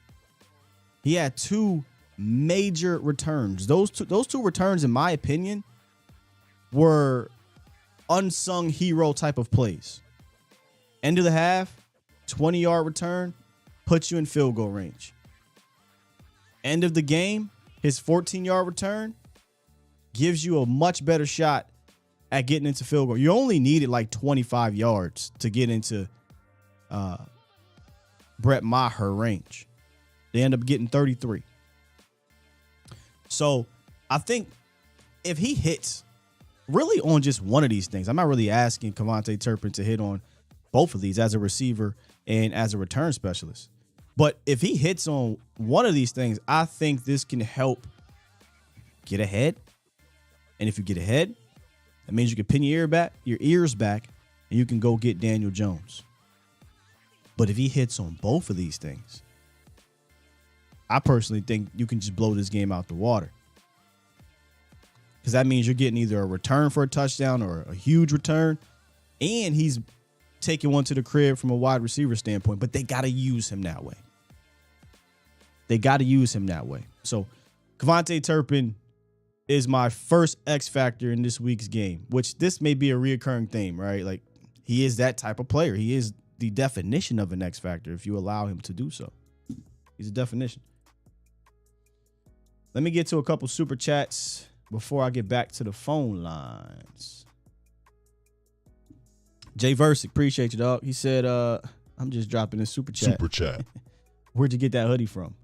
[SPEAKER 3] He had two major returns. Those two returns, in my opinion, were unsung hero type of plays. End of the half, 20-yard return, puts you in field goal range. End of the game, his 14-yard return gives you a much better shot at getting into field goal. You only needed like 25 yards to get into Brett Maher range. They end up getting 33. So I think if he hits really on just one of these things, I'm not really asking Kevontae Turpin to hit on both of these as a receiver and as a return specialist. But if he hits on one of these things, I think this can help get ahead. And if you get ahead, that means you can pin your ears back, and you can go get Daniel Jones. But if he hits on both of these things, I personally think you can just blow this game out the water. Because that means you're getting either a return for a touchdown or a huge return, and he's taking one to the crib from a wide receiver standpoint, but they got to use him that way. So Kevontae Turpin is my first X factor in this week's game, which this may be a reoccurring theme, right? Like, he is that type of player. He is the definition of an X factor if you allow him to do so. He's a definition. Let me get to a couple super chats before I get back to the phone lines. Jay Versick, appreciate you, dog. He said, I'm just dropping this super chat.
[SPEAKER 7] Super chat.
[SPEAKER 3] Where'd you get that hoodie from?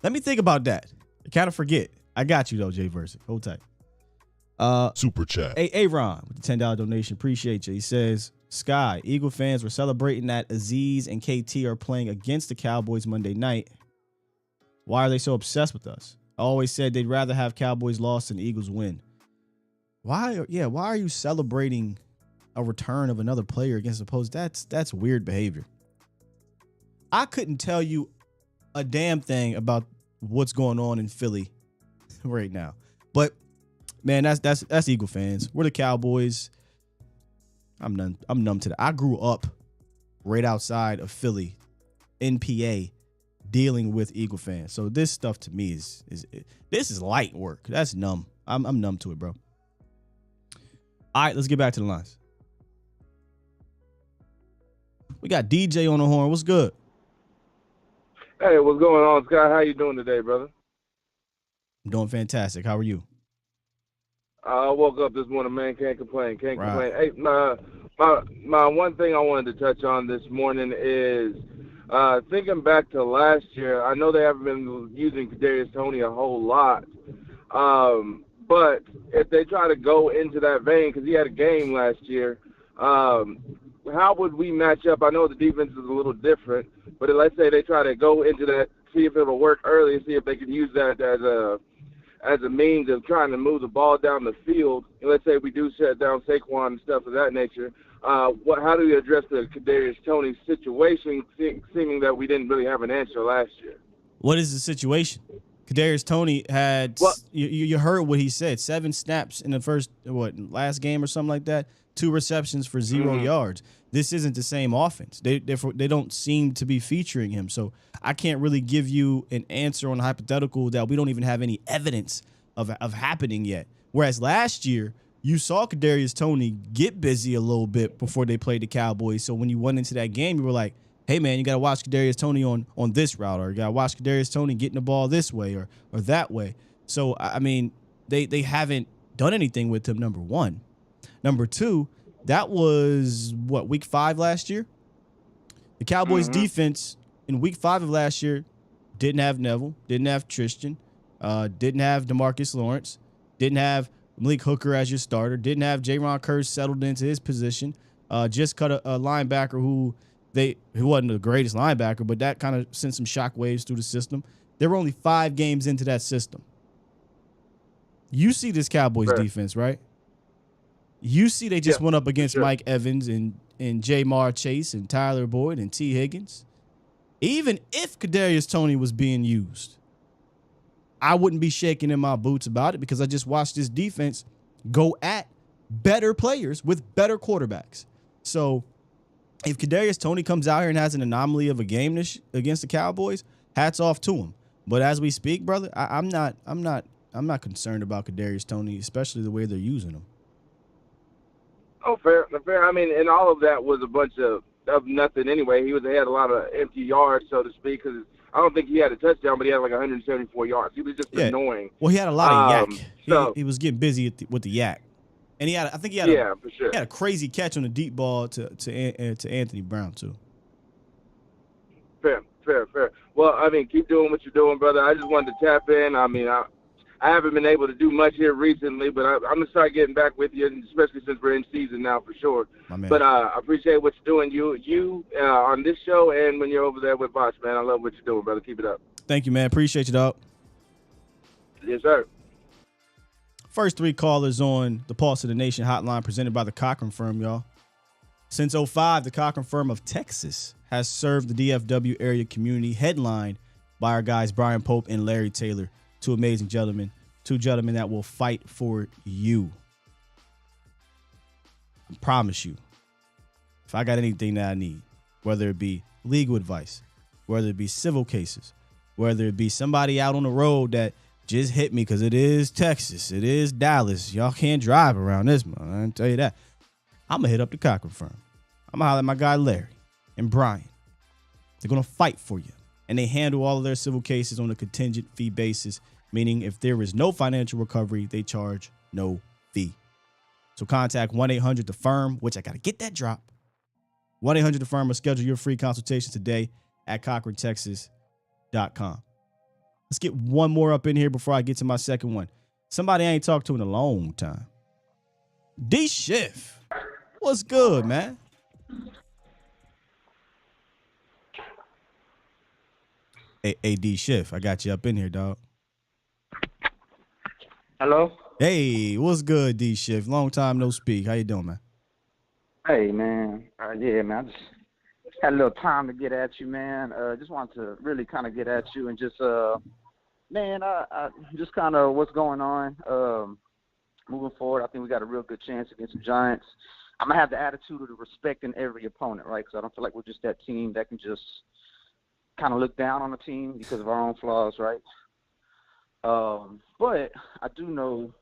[SPEAKER 3] Let me think about that. I kind of forget. I got you, though, Jay Versick. Hold tight.
[SPEAKER 7] Super chat.
[SPEAKER 3] Hey, Ron, with the $10 donation. Appreciate you. He says, Sky, Eagle fans were celebrating that Aziz and KT are playing against the Cowboys Monday night. Why are they so obsessed with us? I always said they'd rather have Cowboys loss than Eagles win. Why are you celebrating a return of another player against opposed? That's weird behavior. I couldn't tell you a damn thing about what's going on in Philly right now. But man, that's Eagle fans. We're the Cowboys. I'm numb to that. I grew up right outside of Philly, NPA, dealing with Eagle fans. So this stuff to me is light work. That's numb. I'm numb to it, bro. All right, let's get back to the lines. We got DJ on the horn. What's good?
[SPEAKER 8] Hey, what's going on, Scott? How you doing today, brother?
[SPEAKER 3] I'm doing fantastic. How are you?
[SPEAKER 8] I woke up this morning, man. Can't complain. Complain. Hey, my one thing I wanted to touch on this morning is thinking back to last year. I know they haven't been using Kadarius Toney a whole lot, but if they try to go into that vein, because he had a game last year, how would we match up? I know the defense is a little different, but let's say they try to go into that, see if it'll work early, see if they can use that as a means of trying to move the ball down the field. And let's say we do shut down Saquon and stuff of that nature. How do we address the Kadarius Toney situation, seeming that we didn't really have an answer last year?
[SPEAKER 3] What is the situation? Kadarius Toney had, you heard what he said, 7 snaps in the last game or something like that, 2 receptions for 0 yards. This isn't the same offense. They don't seem to be featuring him. So I can't really give you an answer on a hypothetical that we don't even have any evidence of happening yet. Whereas last year, you saw Kadarius Toney get busy a little bit before they played the Cowboys. So when you went into that game, you were like, hey, man, you got to watch Kadarius Toney on this route, or you got to watch Kadarius Toney getting the ball this way or that way. So, I mean, they haven't done anything with him, number one. Number two, that was, week 5 last year? The Cowboys defense in week 5 of last year didn't have Neville, didn't have Tristan, didn't have DeMarcus Lawrence, didn't have Malik Hooker as your starter, didn't have Jaron Kearse settled into his position, just cut a linebacker who wasn't the greatest linebacker, but that kind of sent some shockwaves through the system. There were only 5 games into that system. You see this Cowboys defense, right? You see they just went up against Mike Evans and Jamar Chase and Tyler Boyd and T. Higgins. Even if Kadarius Toney was being used, I wouldn't be shaking in my boots about it because I just watched this defense go at better players with better quarterbacks. So if Kadarius Toney comes out here and has an anomaly of a game against the Cowboys, hats off to him. But as we speak, brother, I'm not concerned about Kadarius Toney, especially the way they're using him.
[SPEAKER 8] Oh, fair. I mean, and all of that was a bunch of nothing anyway. He had a lot of empty yards, so to speak, because I don't think he had a touchdown, but he had like 174 yards. He was just annoying.
[SPEAKER 3] Well, he had a lot of yak. He was getting busy with the yak, and he had for sure. He had a crazy catch on the deep ball to Anthony Brown too.
[SPEAKER 8] Fair. Well, I mean, keep doing what you're doing, brother. I just wanted to tap in. I mean, I haven't been able to do much here recently, but I'm going to start getting back with you, especially since we're in season now for sure. But I appreciate what you're doing, you on this show and when you're over there with Bosch, man. I love what you're doing, brother. Keep it up.
[SPEAKER 3] Thank you, man. Appreciate you, dog.
[SPEAKER 8] Yes, sir.
[SPEAKER 3] First 3 callers on the Pulse of the Nation hotline presented by the Cochran Firm, y'all. Since 2005, the Cochran Firm of Texas has served the DFW area community, headlined by our guys Brian Pope and Larry Taylor. 2 amazing gentlemen, 2 gentlemen that will fight for you. I promise you, if I got anything that I need, whether it be legal advice, whether it be civil cases, whether it be somebody out on the road that just hit me because it is Texas, it is Dallas, y'all can't drive around this, man. I can tell you that. I'm going to hit up the Cochran Firm. I'm going to holler at my guy Larry and Brian. They're going to fight for you. And they handle all of their civil cases on a contingent fee basis, meaning if there is no financial recovery, they charge no fee. So contact 1-800-THE-FIRM, which I got to get that drop. 1-800-THE-FIRM or schedule your free consultation today at CochranTexas.com. Let's get one more up in here before I get to my second one. Somebody I ain't talked to in a long time. D Schiff. What's good, man? Hey, D Schiff, I got you up in here, dog.
[SPEAKER 9] Hello?
[SPEAKER 3] Hey, what's good, D Schiff? Long time no speak. How you doing, man?
[SPEAKER 9] Hey, man. Yeah, man. I just had a little time to get at you, man. Just wanted to really kind of get at you and just, man, I just kind of what's going on. Moving forward, I think we got a real good chance against the Giants. I'm going to have the attitude of respecting every opponent, right? Because I don't feel like we're just that team that can just kind of look down on the team because of our own flaws, right? But I do know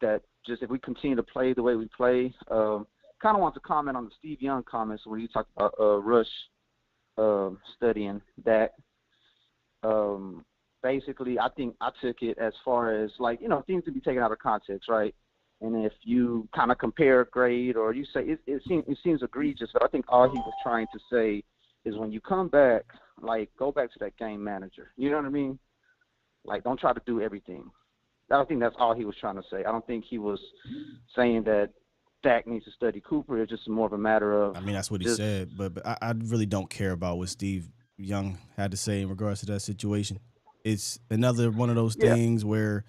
[SPEAKER 9] that just if we continue to play the way we play, kind of want to comment on the Steve Young comments when you talked about Rush studying that. Basically, I think I took it as far as, like, you know, things to be taken out of context, right? And if you kind of compare a grade or you say it seems egregious, but I think all he was trying to say is when you come back, like, go back to that game manager. You know what I mean? Like, don't try to do everything. I think that's all he was trying to say. I don't think he was saying that Dak needs to study Cooper. It's just more of a matter of.
[SPEAKER 3] I mean, that's what he said, but I really don't care about what Steve Young had to say in regards to that situation. It's another one of those things where,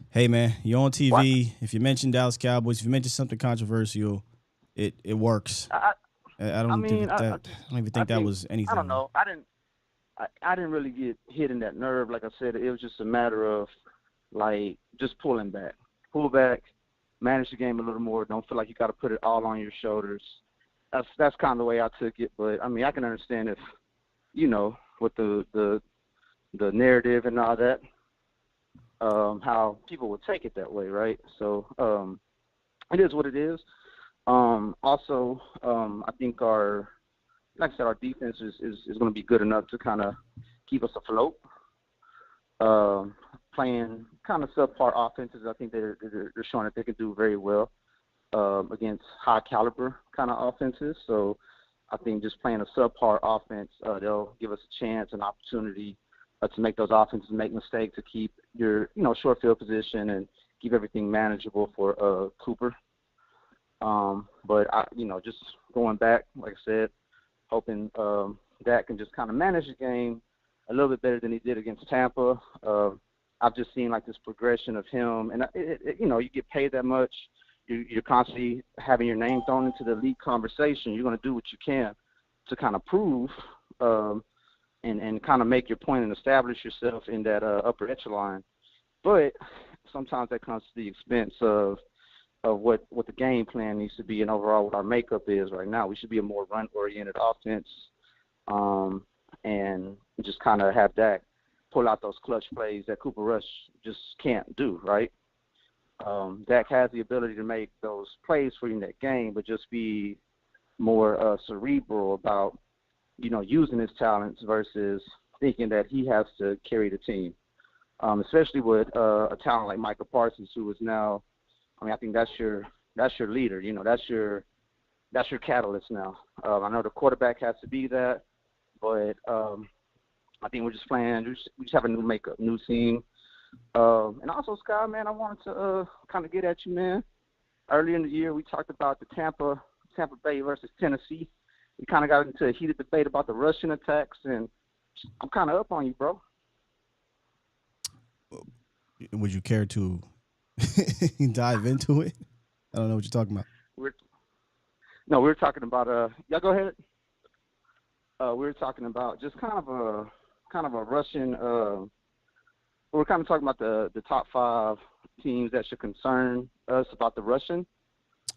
[SPEAKER 3] hey, man, you're on TV. What? If you mention Dallas Cowboys, if you mention something controversial, it works. I don't even think that was anything.
[SPEAKER 9] I don't know. I didn't really get hit in that nerve. Like I said, it was just a matter of, like, just pulling back. Pull back, manage the game a little more. Don't feel like you got to put it all on your shoulders. That's kind of the way I took it. But, I mean, I can understand if, you know, with the the narrative and all that, how people would take it that way, right? So it is what it is. Also, I think like I said, our defense is going to be good enough to kind of keep us afloat. Playing kind of subpar offenses, I think they're showing that they can do very well against high caliber kind of offenses. So I think just playing a subpar offense, they'll give us a chance, an opportunity to make those offenses make mistakes, to keep your short field position and keep everything manageable for Cooper. But just going back, like I said, hoping Dak can just kind of manage the game a little bit better than he did against Tampa. I've just seen like this progression of him, and you get paid that much. You're constantly having your name thrown into the league conversation. You're going to do what you can to kind of prove and kind of make your point and establish yourself in that upper echelon. But sometimes that comes to the expense of what the game plan needs to be and overall what our makeup is right now. We should be a more run-oriented offense and just kind of have Dak pull out those clutch plays that Cooper Rush just can't do, right? Dak has the ability to make those plays for you in that game, but just be more cerebral about, using his talents versus thinking that he has to carry the team, especially with a talent like Micah Parsons, who is now, I think that's your leader. That's your catalyst now. I know the quarterback has to be that, but I think we're just playing. We just have a new makeup, new team. And also, Scott, man, I wanted to kind of get at you, man. Earlier in the year, we talked about the Tampa Bay versus Tennessee. We kind of got into a heated debate about the rushing attacks, and I'm kind of up on you, bro.
[SPEAKER 3] Would you care to dive into it? I don't know what you're talking about.
[SPEAKER 9] We were talking about yeah, go ahead. We were talking about just kind of a rushing. We're kind of talking about the top 5 teams that should concern us about the rushing.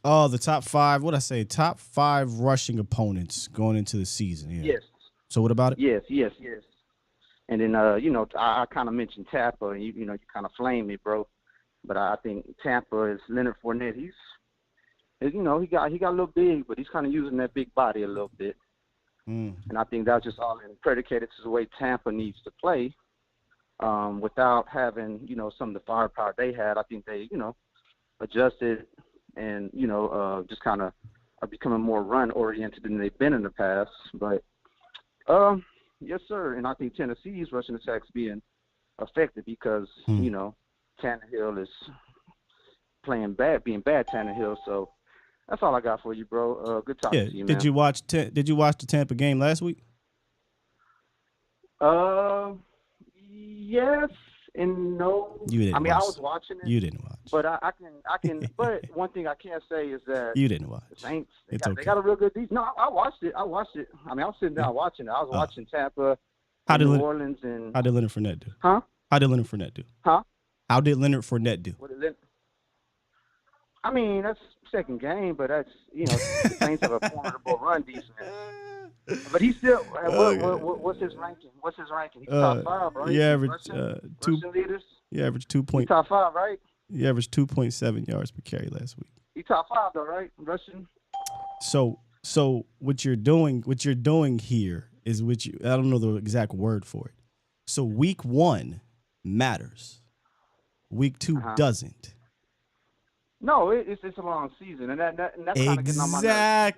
[SPEAKER 3] Oh, the top 5. What I say? Top 5 rushing opponents going into the season. Yeah.
[SPEAKER 9] Yes.
[SPEAKER 3] So what about it?
[SPEAKER 9] Yes. And then I kind of mentioned Tampa, and you kind of flamed me, bro. But I think Tampa is Leonard Fournette. He got a little big, but he's kind of using that big body a little bit. And I think that's just all predicated to the way Tampa needs to play. Without having, some of the firepower they had, I think they, adjusted and, just kind of are becoming more run-oriented than they've been in the past. But, yes, sir. And I think Tennessee's rushing attacks being affected because, Tannehill is being bad Tannehill. So that's all I got for you, bro. Good talking to you, man.
[SPEAKER 3] Did you watch the Tampa game last week?
[SPEAKER 9] Yes and no.
[SPEAKER 3] You didn't watch.
[SPEAKER 9] I was watching it.
[SPEAKER 3] You didn't watch.
[SPEAKER 9] But I can. But one thing I can say is that
[SPEAKER 3] you didn't watch.
[SPEAKER 9] The Saints, they
[SPEAKER 3] okay.
[SPEAKER 9] got a real good defense. No, I watched it. I was sitting down watching it. I was watching Tampa, New Orleans, and
[SPEAKER 3] how did Leonard Fournette do?
[SPEAKER 9] Huh?
[SPEAKER 3] How did Leonard Fournette do?
[SPEAKER 9] Huh?
[SPEAKER 3] How did Leonard Fournette do?
[SPEAKER 9] That's second game, but that's the Saints have a formidable run defense. But he's still. What's his ranking? He's top 5, right?
[SPEAKER 3] He averaged
[SPEAKER 9] Russian leaders.
[SPEAKER 3] He averaged 2 point.
[SPEAKER 9] He's top 5, right?
[SPEAKER 3] He averaged 2.7 yards per carry last week.
[SPEAKER 9] He's top 5 though, right? Russian.
[SPEAKER 3] So what you're doing here is I don't know the exact word for it. So week 1 matters. Week 2 doesn't.
[SPEAKER 9] No, it's a long season, and that's kind of getting on my
[SPEAKER 3] nerves.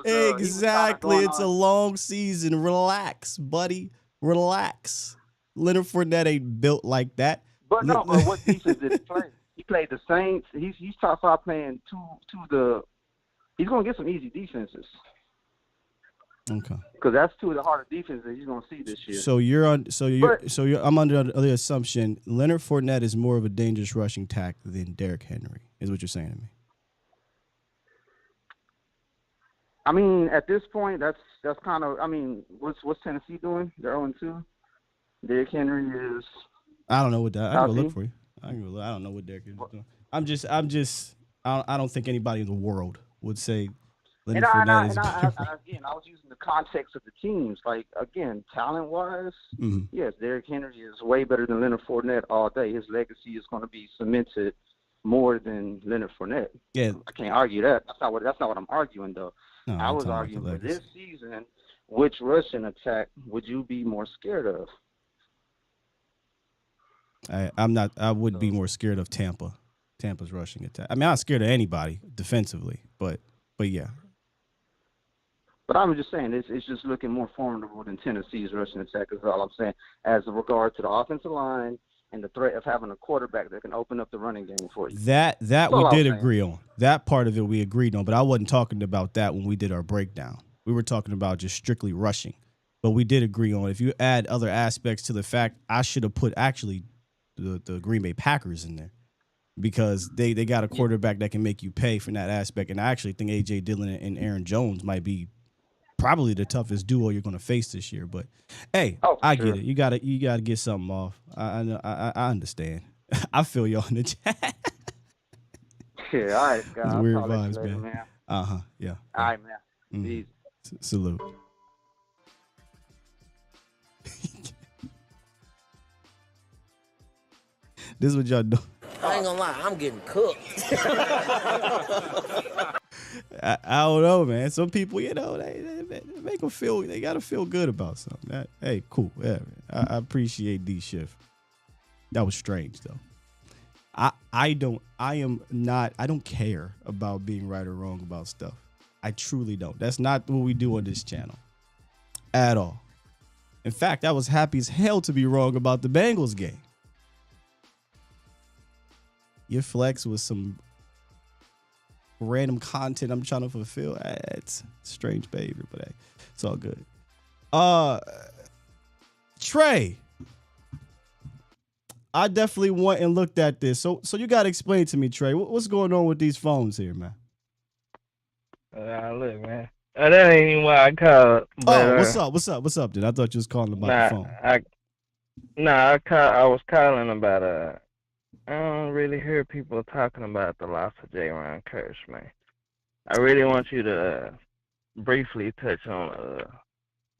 [SPEAKER 3] Exactly. It's a long season. Relax, buddy. Relax. Leonard Fournette ain't built like that.
[SPEAKER 9] But what defense did he play? He played the Saints. He's top 5 playing he's going to get some easy defenses.
[SPEAKER 3] Okay.
[SPEAKER 9] Because that's 2 of the harder defenses that he's going to see this year.
[SPEAKER 3] I'm under the assumption Leonard Fournette is more of a dangerous rushing tack than Derrick Henry, is what you're saying to me.
[SPEAKER 9] At this point, that's kind of. What's Tennessee doing? They're 0-2. Derrick Henry is.
[SPEAKER 3] I don't know what that. I can go look for you. I don't know what Derrick is doing. I don't think anybody in the world would say. Leonard Fournette is.
[SPEAKER 9] Again, I was using the context of the teams. Like again, talent-wise, yes, Derrick Henry is way better than Leonard Fournette all day. His legacy is going to be cemented more than Leonard Fournette.
[SPEAKER 3] Yeah.
[SPEAKER 9] I can't argue that. That's not what I'm arguing though.
[SPEAKER 3] No,
[SPEAKER 9] I was arguing for this season, which rushing attack would you be more scared of?
[SPEAKER 3] I would be more scared of Tampa. Tampa's rushing attack. I mean, I'm not scared of anybody defensively, but yeah.
[SPEAKER 9] But I'm just saying it's just looking more formidable than Tennessee's rushing attack is all I'm saying, as a regard to the offensive line and the threat of having a quarterback that can open up the running game for you.
[SPEAKER 3] That we did agree on. That part of it we agreed on, but I wasn't talking about that when we did our breakdown. We were talking about just strictly rushing. But we did agree on, if you add other aspects to the fact, I should have put actually the Green Bay Packers in there, because they got a quarterback that can make you pay for that aspect. And I actually think A.J. Dillon and Aaron Jones might be probably the toughest duo you're going to face this year. But hey, I get it. You gotta get something off. I understand. I feel y'all in the chat.
[SPEAKER 9] Yeah, all right, guys.
[SPEAKER 3] Weird vibes, man. Yeah.
[SPEAKER 9] All right, man.
[SPEAKER 3] Mm-hmm. Salute. This is what y'all do.
[SPEAKER 4] I ain't gonna lie, I'm getting cooked.
[SPEAKER 3] I don't know, man. Some people, they make them feel, they gotta feel good about something. Hey, cool. Yeah, man. I appreciate D Shift. That was strange though. I don't care about being right or wrong about stuff. I truly don't. That's not what we do on this channel at all. In fact, I was happy as hell to be wrong about the Bengals game. Your flex was some random content I'm trying to fulfill. It's strange behavior, but hey, it's all good. Trey, I definitely went and looked at this. So you got to explain to me, Trey, what's going on with these phones here, man?
[SPEAKER 10] Look, man. That ain't even why I called. But,
[SPEAKER 3] what's up, dude? I thought you was calling about the phone.
[SPEAKER 10] I was calling about I don't really hear people talking about the loss of J-Ron Curse, man. I really want you to briefly touch on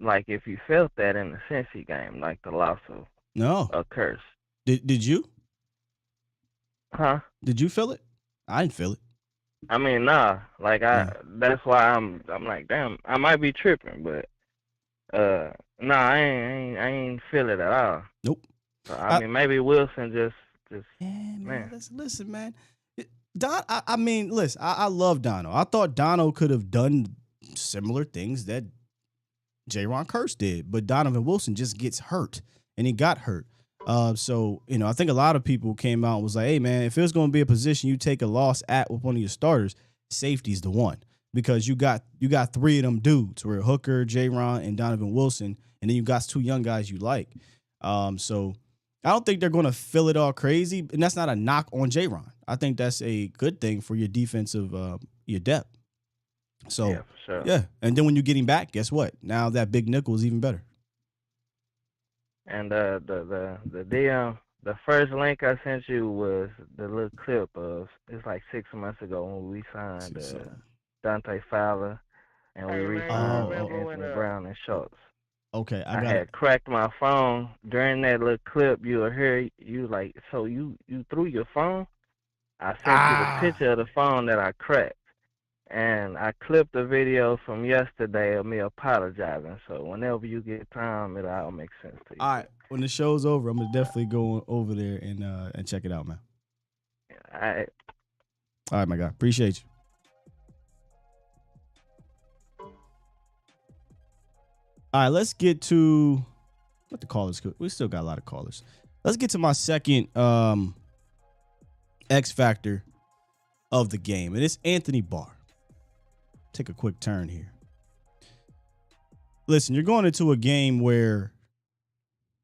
[SPEAKER 10] like if you felt that in the Cincy game, like the loss of a Curse.
[SPEAKER 3] Did you?
[SPEAKER 10] Huh?
[SPEAKER 3] Did you feel it? I didn't feel it.
[SPEAKER 10] I mean, nah. Like that's why I'm like, damn, I might be tripping, but nah, I ain't feel it at all.
[SPEAKER 3] Nope.
[SPEAKER 10] So, I mean, maybe Wilson just
[SPEAKER 3] man. Listen, man. Listen, I love Dono. I thought Dono could have done similar things that J-Ron Curse did, but Donovan Wilson just gets hurt, and he got hurt. So, I think a lot of people came out and was like, hey, man, if it's going to be a position you take a loss at with one of your starters, safety's the one, because you got three of them dudes, where Hooker, J-Ron, and Donovan Wilson, and then you got two young guys you like. So I don't think they're going to fill it all crazy, and that's not a knock on J-Ron. I think that's a good thing for your defensive, your depth. So,
[SPEAKER 10] yeah, for sure.
[SPEAKER 3] Yeah, and then when you get him back, guess what? Now that big nickel is even better.
[SPEAKER 10] And the DM, the first link I sent you was the little clip of, it's like 6 months ago when we signed Dante Fowler, and we re-signed Anthony Brown and Schultz.
[SPEAKER 3] Okay,
[SPEAKER 10] I had cracked my phone during that little clip. You were here. You like, so you threw your phone? I sent you the picture of the phone that I cracked, and I clipped the video from yesterday of me apologizing. So whenever you get time, it all makes sense to you.
[SPEAKER 3] All right, when the show's over, I'm gonna definitely go over there and check it out, man.
[SPEAKER 10] All
[SPEAKER 3] right, my guy. Appreciate you. All right, let's get to what the callers. We still got a lot of callers. Let's get to my second X factor of the game, and it's Anthony Barr. Take a quick turn here. Listen, you're going into a game where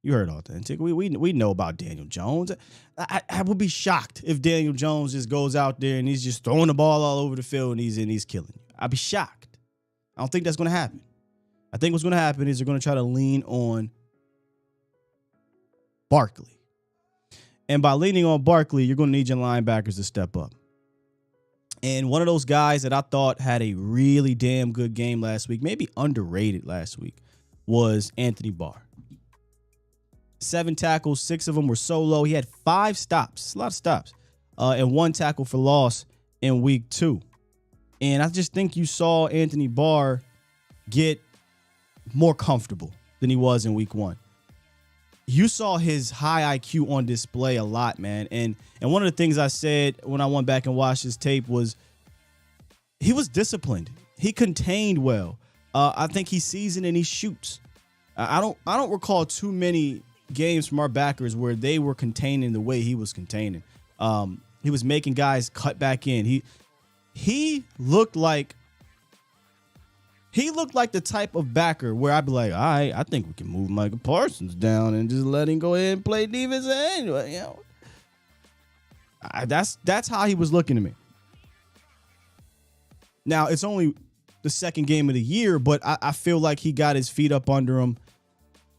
[SPEAKER 3] you heard authentic. We know about Daniel Jones. I would be shocked if Daniel Jones just goes out there and he's just throwing the ball all over the field and he's killing you. I'd be shocked. I don't think that's going to happen. I think what's going to happen is they're going to try to lean on Barkley. And by leaning on Barkley, you're going to need your linebackers to step up. And one of those guys that I thought had a really damn good game last week, maybe underrated last week, was Anthony Barr. 7 tackles, 6 of them were solo. He had 5 stops. It's a lot of stops. and 1 tackle for loss in week 2. And I just think you saw Anthony Barr get more comfortable than he was in week 1. You saw his high IQ on display a lot, man. And one of the things I said when I went back and watched his tape was he was disciplined. He contained well. I think he's seasoned and he shoots. I don't recall too many games from our backers where they were containing the way he was containing. He was making guys cut back in. He looked like the type of backer where I'd be like, all right, I think we can move Michael Parsons down and just let him go ahead and play defense anyway. You know, that's how he was looking to me. Now, it's only the second game of the year, but I feel like he got his feet up under him,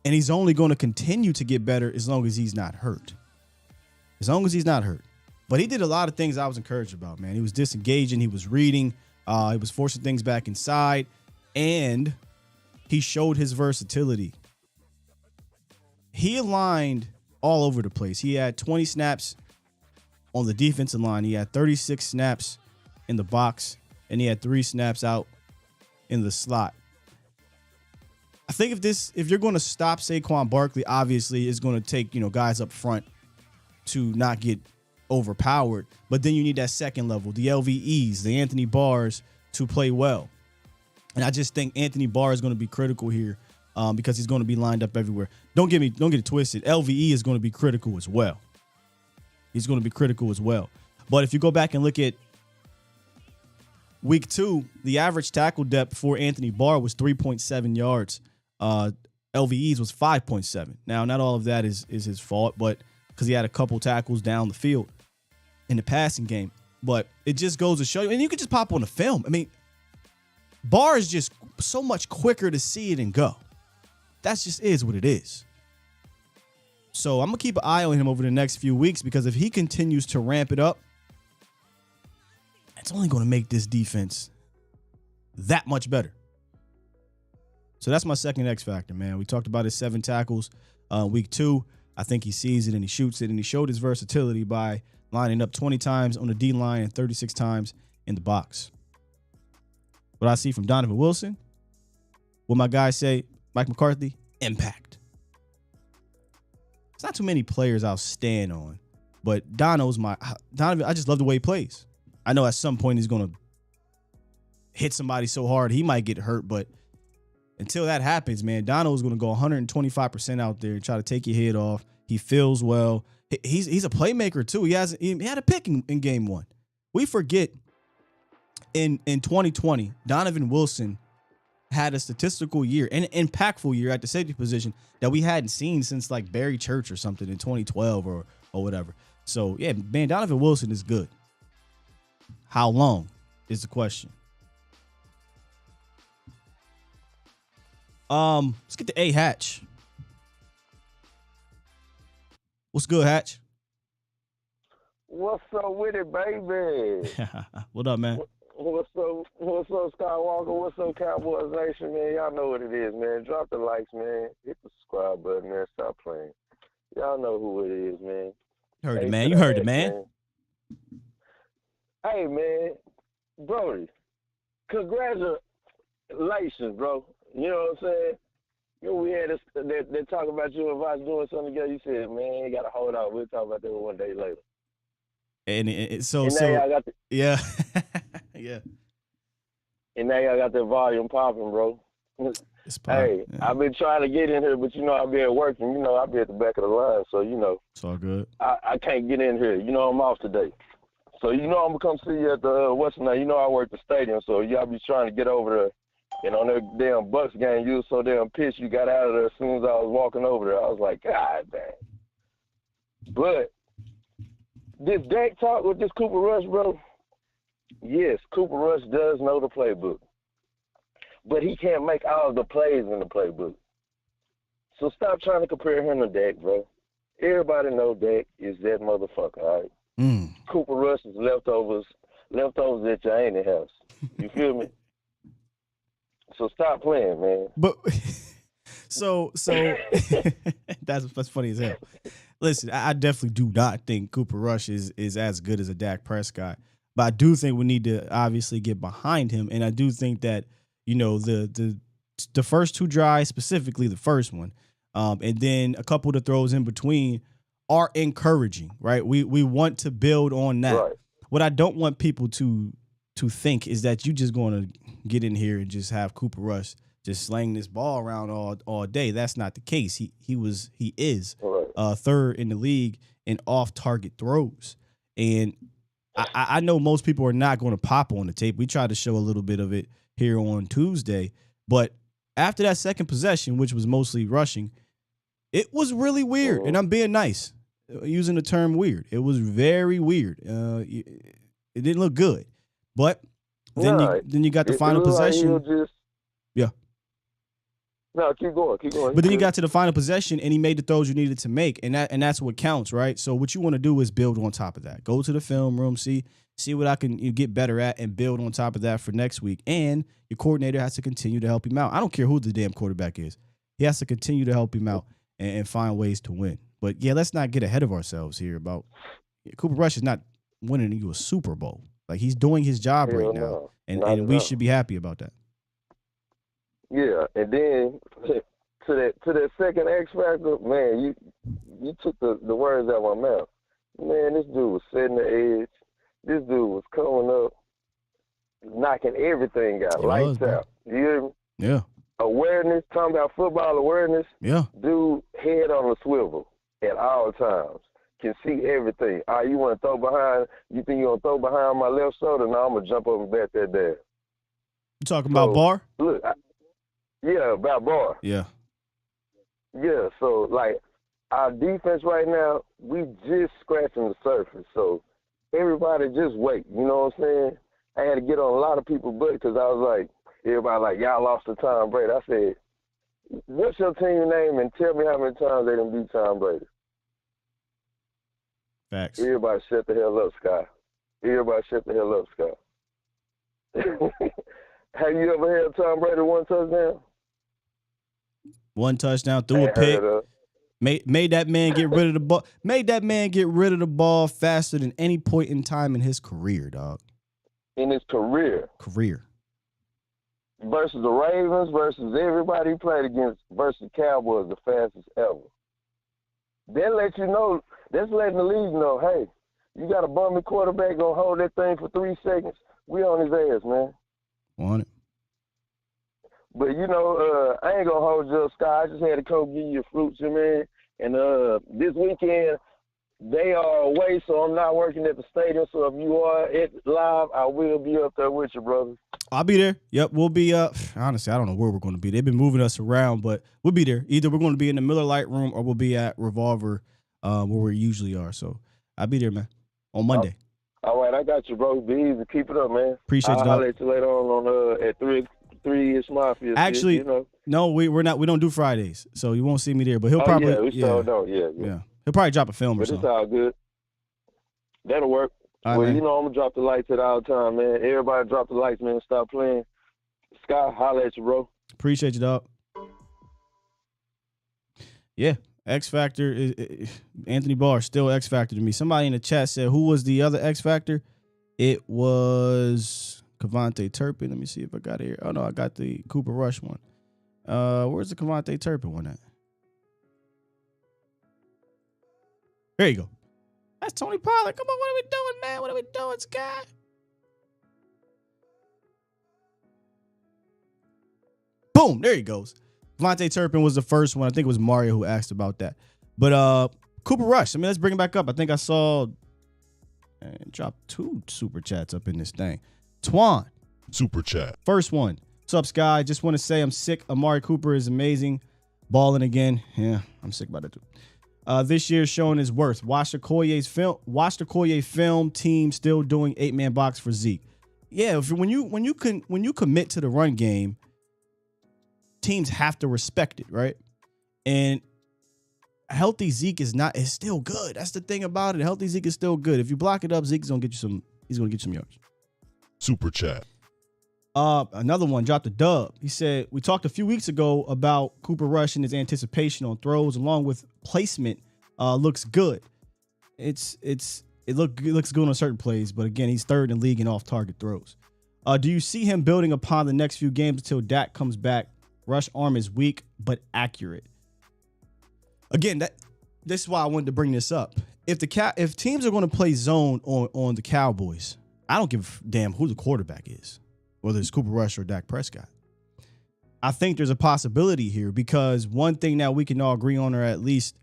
[SPEAKER 3] and he's only going to continue to get better as long as he's not hurt. As long as he's not hurt. But he did a lot of things I was encouraged about, man. He was disengaging. He was reading. He was forcing things back inside. And he showed his versatility. He aligned all over the place. He had 20 snaps on the defensive line. He had 36 snaps in the box. And he had 3 snaps out in the slot. I think if you're going to stop Saquon Barkley, obviously it's going to take, guys up front to not get overpowered. But then you need that second level, the LVEs, the Anthony Barrs, to play well. And I just think Anthony Barr is going to be critical here because he's going to be lined up everywhere. Don't get it twisted. LVE is going to be critical as well. He's going to be critical as well. But if you go back and look at week 2, the average tackle depth for Anthony Barr was 3.7 yards. LVE's was 5.7. Now, not all of that is his fault, but because he had a couple tackles down the field in the passing game. But it just goes to show you, and you can just pop on the film. I mean, Barr is just so much quicker to see it and go. That just is what it is. So I'm going to keep an eye on him over the next few weeks because if he continues to ramp it up, it's only going to make this defense that much better. So that's my second X factor, man. We talked about his 7 tackles week 2. I think he sees it and he shoots it, and he showed his versatility by lining up 20 times on the D line and 36 times in the box. What I see from Donovan Wilson, what my guys say, Mike McCarthy, impact. It's not too many players I'll stand on, but Donovan, I just love the way he plays. I know at some point he's going to hit somebody so hard he might get hurt, but until that happens, man, Dono's going to go 125% out there and try to take your head off. He feels well. He's a playmaker too. He had a pick in game 1. We forget in 2020, Donovan Wilson had a statistical year, an impactful year at the safety position that we hadn't seen since like Barry Church or something in 2012 or whatever. So yeah, man, Donovan Wilson is good. How long is the question? Let's get to A Hatch. What's good, Hatch?
[SPEAKER 11] What's up with it, baby?
[SPEAKER 3] What up, man?
[SPEAKER 11] What's up, Skywalker? What's up, Cowboys Nation, man? Y'all know what it is, man. Drop the likes, man. Hit the subscribe button, man. Stop playing. Y'all know who it is, man.
[SPEAKER 3] Heard it, man. You heard it, man.
[SPEAKER 11] Hey, man. Brody, congratulations, bro. You know what I'm saying? You know, we had this, they talk about you and Vox doing something together. You said, man, you got to hold on. We'll talk about that one day later.
[SPEAKER 3] And so
[SPEAKER 11] y'all got
[SPEAKER 3] yeah. Yeah.
[SPEAKER 11] And now y'all got that volume popping, bro.
[SPEAKER 3] It's popping.
[SPEAKER 11] Hey, yeah. I've been trying to get in here, but, I've been working. I'll be at the back of the line. So,
[SPEAKER 3] It's all good.
[SPEAKER 11] I can't get in here. I'm off today. So, I'm going to come see you at the, I work the stadium. So, y'all be trying to get over there. And on that damn Bucks game, you was so damn pissed you got out of there as soon as I was walking over there. I was like, God damn. But this Dak talk with this Cooper Rush, bro, yes, Cooper Rush does know the playbook. But he can't make all the plays in the playbook. So stop trying to compare him to Dak, bro. Everybody know Dak is that motherfucker, all right? Cooper Rush is leftovers at your auntie house. You feel me? So stop playing, man.
[SPEAKER 3] But so that's funny as hell. Listen, I definitely do not think Cooper Rush is as good as a Dak Prescott, but I do think we need to obviously get behind him, and I do think that the first two drives, specifically the first one, and then a couple of the throws in between are encouraging, right? We want to build on that.
[SPEAKER 11] Right.
[SPEAKER 3] What I don't want people to think is that you just going to get in here and just have Cooper Rush just slang this ball around all day. That's not the case. He is third in the league in off-target throws. And I know most people are not going to pop on the tape. We tried to show a little bit of it here on Tuesday. But after that second possession, which was mostly rushing, it was really weird. And I'm being nice, using the term weird. It was very weird. It didn't look good. But then you got the final possession. Yeah.
[SPEAKER 11] No, keep going.
[SPEAKER 3] But then you got to the final possession, and he made the throws you needed to make, and that's what counts, right? So what you want to do is build on top of that. Go to the film room, see what I can get better at, and build on top of that for next week. And your coordinator has to continue to help him out. I don't care who the damn quarterback is. He has to continue to help him out and find ways to win. But, yeah, let's not get ahead of ourselves here about Cooper Rush is not winning you a Super Bowl. Like, he's doing his job right now, and we should be happy about that.
[SPEAKER 11] Yeah, and then to that second X factor, man, you took the words out of my mouth. Man, this dude was setting the edge. This dude was coming up, knocking everything out, lights out. You hear me?
[SPEAKER 3] Yeah.
[SPEAKER 11] Awareness, talking about football awareness.
[SPEAKER 3] Yeah.
[SPEAKER 11] Dude, head on a swivel at all times. Can see everything. You want to throw behind? You think you're going to throw behind my left shoulder? No, I'm going to jump up and bat that down.
[SPEAKER 3] You talking about Barr?
[SPEAKER 11] Look, yeah, about Barr.
[SPEAKER 3] Yeah.
[SPEAKER 11] Yeah, so, like, our defense right now, we just scratching the surface. So, everybody just wait. You know what I'm saying? I had to get on a lot of people's butt because I was like, everybody like, y'all lost to Tom Brady. I said, what's your team name and tell me how many times they done beat Tom Brady.
[SPEAKER 3] Facts.
[SPEAKER 11] Everybody shut the hell up, Sky. Everybody shut the hell up, Sky. Have you ever had Tom Brady one touchdown?
[SPEAKER 3] One touchdown, threw a pick. Made that man get rid of the ball. Made that man get rid of the ball faster than any point in time in his career, dog.
[SPEAKER 11] In his career. Versus the Ravens, versus everybody he played against, versus Cowboys, the fastest ever. Then let you know, that's letting the league know, hey, you got a bummy quarterback gonna hold that thing for 3 seconds. We on his ass, man.
[SPEAKER 3] Want it.
[SPEAKER 11] But, you know, I ain't going to hold you up, Sky. I just had to come give you your fruits, man. And this weekend, they are away, so I'm not working at the stadium. So if you are at live, I will be up there with you, brother.
[SPEAKER 3] I'll be there. Yep, we'll be honestly, I don't know where we're going to be. They've been moving us around, but we'll be there. Either we're going to be in the Miller Lite room or we'll be at Revolver where we usually are. So I'll be there, man, on Monday.
[SPEAKER 11] All right, I got you, bro. Be easy. Keep it up, man.
[SPEAKER 3] Appreciate you, dog.
[SPEAKER 11] I'll let you later on at 3-ish Mafia.
[SPEAKER 3] Actually,
[SPEAKER 11] you know.
[SPEAKER 3] No, we're not. We don't do Fridays, so you won't see me there. But he'll probably,
[SPEAKER 11] still don't. Yeah.
[SPEAKER 3] He'll probably drop a film or something.
[SPEAKER 11] But it's all good. That'll work.
[SPEAKER 3] All right,
[SPEAKER 11] well,
[SPEAKER 3] man.
[SPEAKER 11] you know I'm gonna drop the lights at all time, man. Everybody drop the lights, man. Stop playing. Sky, holla at you, bro.
[SPEAKER 3] Appreciate you, dog. Yeah, X Factor is Anthony Barr, still X Factor to me. Somebody in the chat said, who was the other X Factor? It was Kevontae Turpin. Let me see if I got it here. Oh, no, I got the Cooper Rush one. Where's the Kevontae Turpin one at? There you go. That's Tony Pollard. Come on, what are we doing, man? What are we doing, Sky? Boom, there he goes. Kevontae Turpin was the first one. I think it was Mario who asked about that. But Cooper Rush, I mean, let's bring him back up. I think I saw dropped 2 super chats up in this thing. Twan.
[SPEAKER 7] Super chat.
[SPEAKER 3] First one. What's up, Sky? Just want to say I'm sick. Amari Cooper is amazing. Balling again. Yeah, I'm sick about it too. This year's showing his worth. Watch the Collier film team still doing 8-man box for Zeke. Yeah, when you commit to the run game, teams have to respect it, right? And healthy Zeke is still good. That's the thing about it. Healthy Zeke is still good. If you block it up, Zeke's gonna get you some yards.
[SPEAKER 7] Super chat.
[SPEAKER 3] Another one dropped a dub. He said, we talked a few weeks ago about Cooper Rush and his anticipation on throws along with placement looks good. It looks good on certain plays, but again, he's third in the league in off-target throws. Do you see him building upon the next few games until Dak comes back? Rush arm is weak but accurate. Again, this is why I wanted to bring this up. If teams are going to play zone on the Cowboys, I don't give a damn who the quarterback is, whether it's Cooper Rush or Dak Prescott. I think there's a possibility here because one thing that we can all agree on, or at least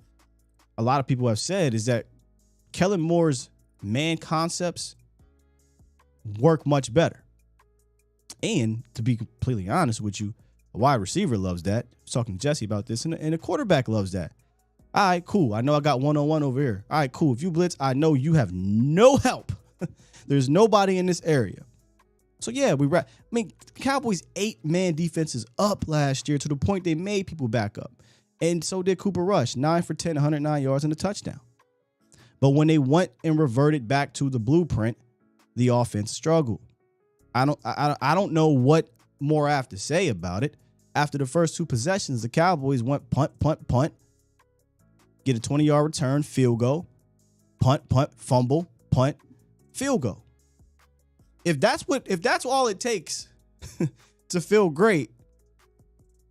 [SPEAKER 3] a lot of people have said, is that Kellen Moore's man concepts work much better. And to be completely honest with you, a wide receiver loves that. I was talking to Jesse about this, and a quarterback loves that. All right, cool. I know I got one-on-one over here. All right, cool. If you blitz, I know you have no help. There's nobody in this area. So, yeah, Cowboys 8-man defenses up last year to the point they made people back up. And so did Cooper Rush, 9 for 10, 109 yards and a touchdown. But when they went and reverted back to the blueprint, the offense struggled. I don't know what more I have to say about it. After the first 2 possessions, the Cowboys went punt, punt, punt, get a 20-yard return, field goal, punt, punt, fumble, punt, field goal. If that's all it takes to feel great,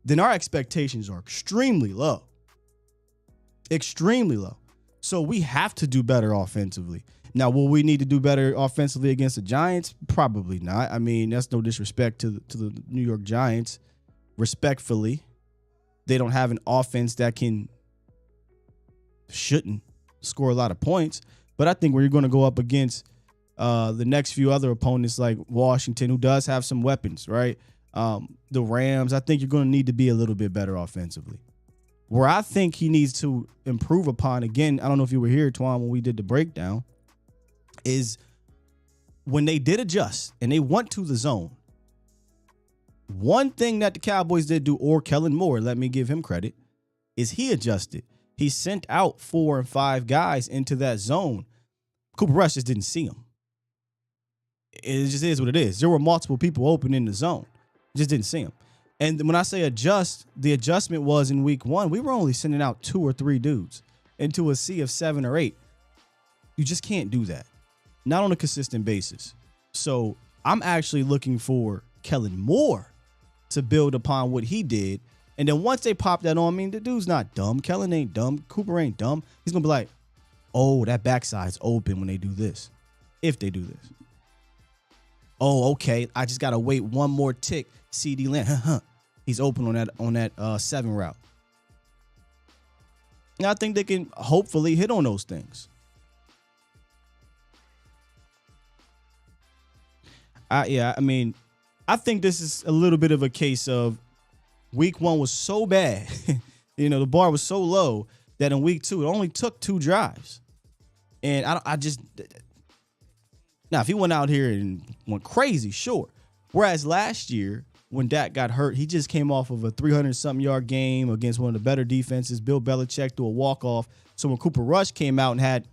[SPEAKER 3] then our expectations are extremely low. Extremely low. So we have to do better offensively. Now, will we need to do better offensively against the Giants? Probably not. I mean, that's no disrespect to the New York Giants. Respectfully, they don't have an offense that shouldn't score a lot of points. But I think when you're going to go up against the next few other opponents like Washington, who does have some weapons, right? The Rams, I think you're going to need to be a little bit better offensively. Where I think he needs to improve upon, again, I don't know if you were here, Twan, when we did the breakdown, is when they did adjust and they went to the zone. One thing that the Cowboys did do, or Kellen Moore, let me give him credit, is he adjusted. He sent out 4 and 5 guys into that zone. Cooper Rush just didn't see them. It just is what it is. There were multiple people open in the zone. Just didn't see them. And when I say adjust, the adjustment was in week 1, we were only sending out 2 or 3 dudes into a sea of 7 or 8. You just can't do that. Not on a consistent basis. So I'm actually looking for Kellen Moore to build upon what he did. And then once they pop that on, I mean, the dude's not dumb. Kellen ain't dumb. Cooper ain't dumb. He's going to be like, oh, that backside's open when they do this. If they do this. Oh, okay. I just got to wait one more tick. CD Lamb, he's open on that 7 route. And I think they can hopefully hit on those things. I think this is a little bit of a case of week 1 was so bad. The bar was so low that in week 2, it only took 2 drives. And now, if he went out here and went crazy, sure. Whereas last year, when Dak got hurt, he just came off of a 300-something yard game against one of the better defenses. Bill Belichick threw a walk-off. So when Cooper Rush came out and had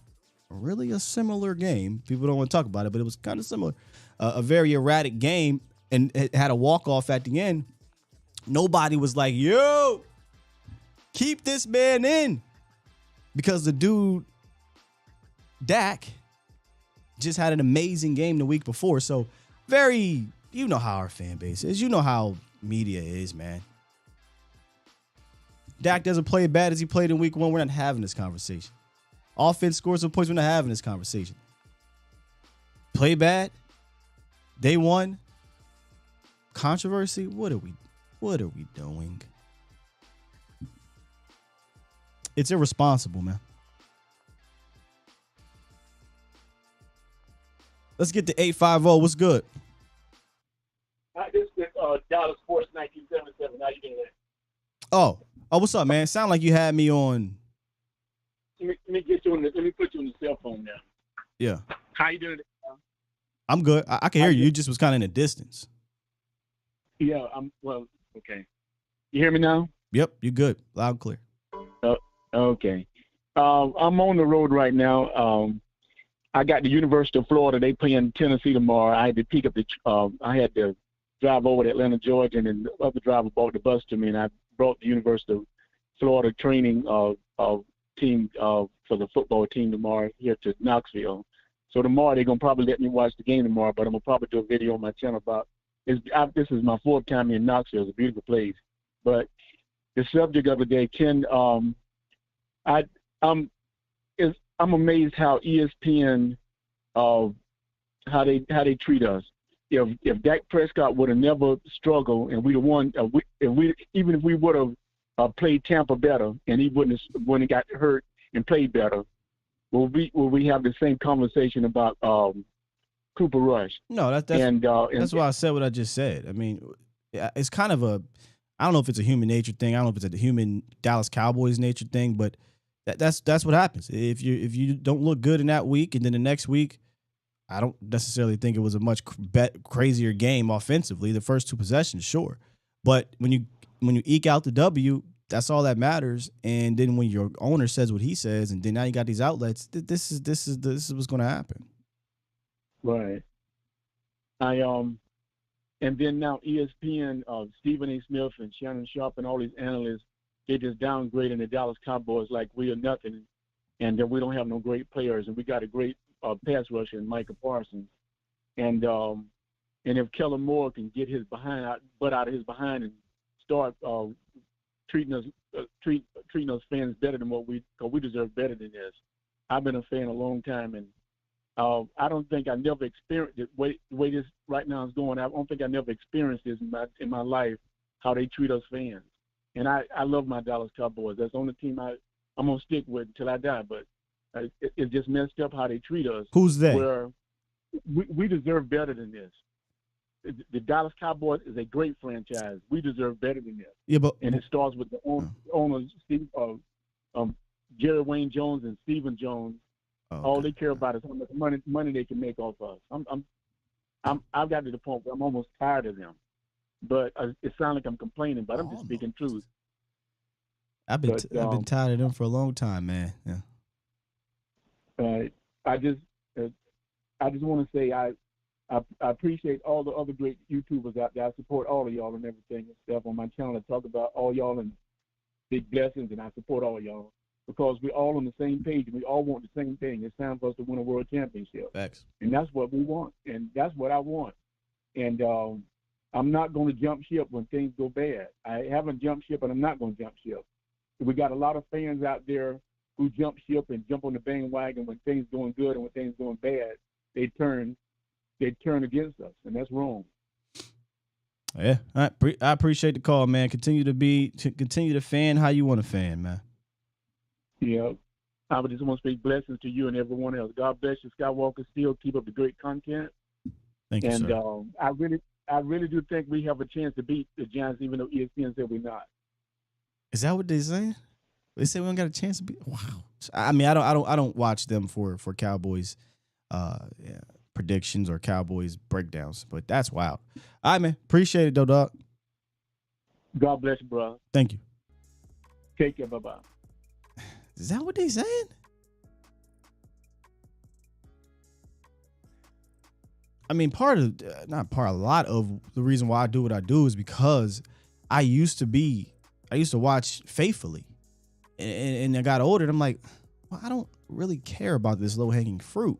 [SPEAKER 3] really a similar game, people don't want to talk about it, but it was kind of similar, a very erratic game, and it had a walk-off at the end, nobody was like, yo, keep this man in. Because the dude, Dak, just had an amazing game the week before. So very, you know how our fan base is. You know how media is, man. Dak doesn't play bad as he played in week 1. We're not having this conversation. Offense scores some points. We're not having this conversation. Play bad. Day 1. Controversy. What are we doing? It's irresponsible, man. Let's get to 850. What's good?
[SPEAKER 12] This is Dallas Sports 1977. How you doing?
[SPEAKER 3] Oh, what's up, man? Sound like you had me on.
[SPEAKER 12] Let me get you on. Let me put you on the cell phone now.
[SPEAKER 3] Yeah.
[SPEAKER 12] How you doing?
[SPEAKER 3] I'm good. I can hear you. You just was kind of in the distance.
[SPEAKER 12] Yeah. Okay. You hear me now?
[SPEAKER 3] Yep. You good. Loud and clear.
[SPEAKER 12] Okay. I'm on the road right now. I got the University of Florida. They playing Tennessee tomorrow. I had to pick up I had to drive over to Atlanta, Georgia, and then the other driver brought the bus to me, and I brought the University of Florida training team for the football team tomorrow here to Knoxville. So tomorrow they're gonna probably let me watch the game tomorrow, but I'm gonna probably do a video on my channel about this is my 4th time in Knoxville. It's a beautiful place. But the subject of the day, Ken, I'm amazed how ESPN how they treat us. If Dak Prescott would have never struggled and we'd have won, even if we would have played Tampa better and he wouldn't have got hurt and played better, will we have the same conversation about Cooper Rush?
[SPEAKER 3] No, that's why I said what I just said. I mean, it's kind of I don't know if it's a human nature thing. I don't know if it's a human Dallas Cowboys nature thing, but that's what happens. If you don't look good in that week and then the next week, I don't necessarily think it was a much crazier game offensively. The first 2 possessions, sure, but when you eke out the W, that's all that matters. And then when your owner says what he says, and then now you got these outlets, this is what's going to happen.
[SPEAKER 12] Right. And then now ESPN, Stephen A. Smith and Shannon Sharp and all these analysts, they just downgrading the Dallas Cowboys like we are nothing, and that we don't have no great players, and we got a great pass rusher in Micah Parsons, and if Kellen Moore can get his butt out of his behind and start treating us fans better than because we deserve better than this. I've been a fan a long time, and I don't think I never experienced it the way this right now is going. I don't think I never experienced this in my life, how they treat us fans. And I love my Dallas Cowboys. That's the only team I'm gonna stick with until I die. But it's just messed up how they treat us.
[SPEAKER 3] Who's they?
[SPEAKER 12] Where we deserve better than this. The Dallas Cowboys is a great franchise. We deserve better than this.
[SPEAKER 3] Yeah,
[SPEAKER 12] and it starts with the owners, Jerry Wayne Jones and Stephen Jones. Okay. All they care about is how much money they can make off us. I've got to the point where I'm almost tired of them. But it sounds like I'm complaining, but I'm just speaking truth.
[SPEAKER 3] I've been tired of them for a long time, man. Yeah.
[SPEAKER 12] I just want to say I appreciate all the other great YouTubers out there. I support all of y'all and everything and stuff on my channel. I talk about all y'all and big blessings, and I support all y'all because we're all on the same page and we all want the same thing. It's time for us to win a world championship.
[SPEAKER 3] Thanks.
[SPEAKER 12] And that's what we want, and that's what I want. And I'm not going to jump ship when things go bad. I haven't jumped ship, and I'm not going to jump ship. We got a lot of fans out there who jump ship and jump on the bandwagon when things going good, and when things going bad, they turn against us, and that's wrong.
[SPEAKER 3] Yeah, I appreciate the call, man. Continue to fan how you want to fan, man.
[SPEAKER 12] Yeah, I would just want to speak blessings to you and everyone else. God bless you, Skywalker. Still keep up the great content.
[SPEAKER 3] Thank you,
[SPEAKER 12] and
[SPEAKER 3] sir.
[SPEAKER 12] I really do think we have a chance to beat the Giants, even though ESPN said we're not.
[SPEAKER 3] Is that what they're saying? They say we don't got a chance to beat. Wow. I mean, I don't watch them for Cowboys predictions or Cowboys breakdowns, but that's wild. All right, man. Appreciate it, though, dog.
[SPEAKER 12] God bless you, bro.
[SPEAKER 3] Thank you.
[SPEAKER 12] Take care. Bye-bye.
[SPEAKER 3] Is that what they saying? I mean, a lot of the reason why I do what I do is because I used to watch faithfully, and I got older, and I'm like, well, I don't really care about this low hanging fruit.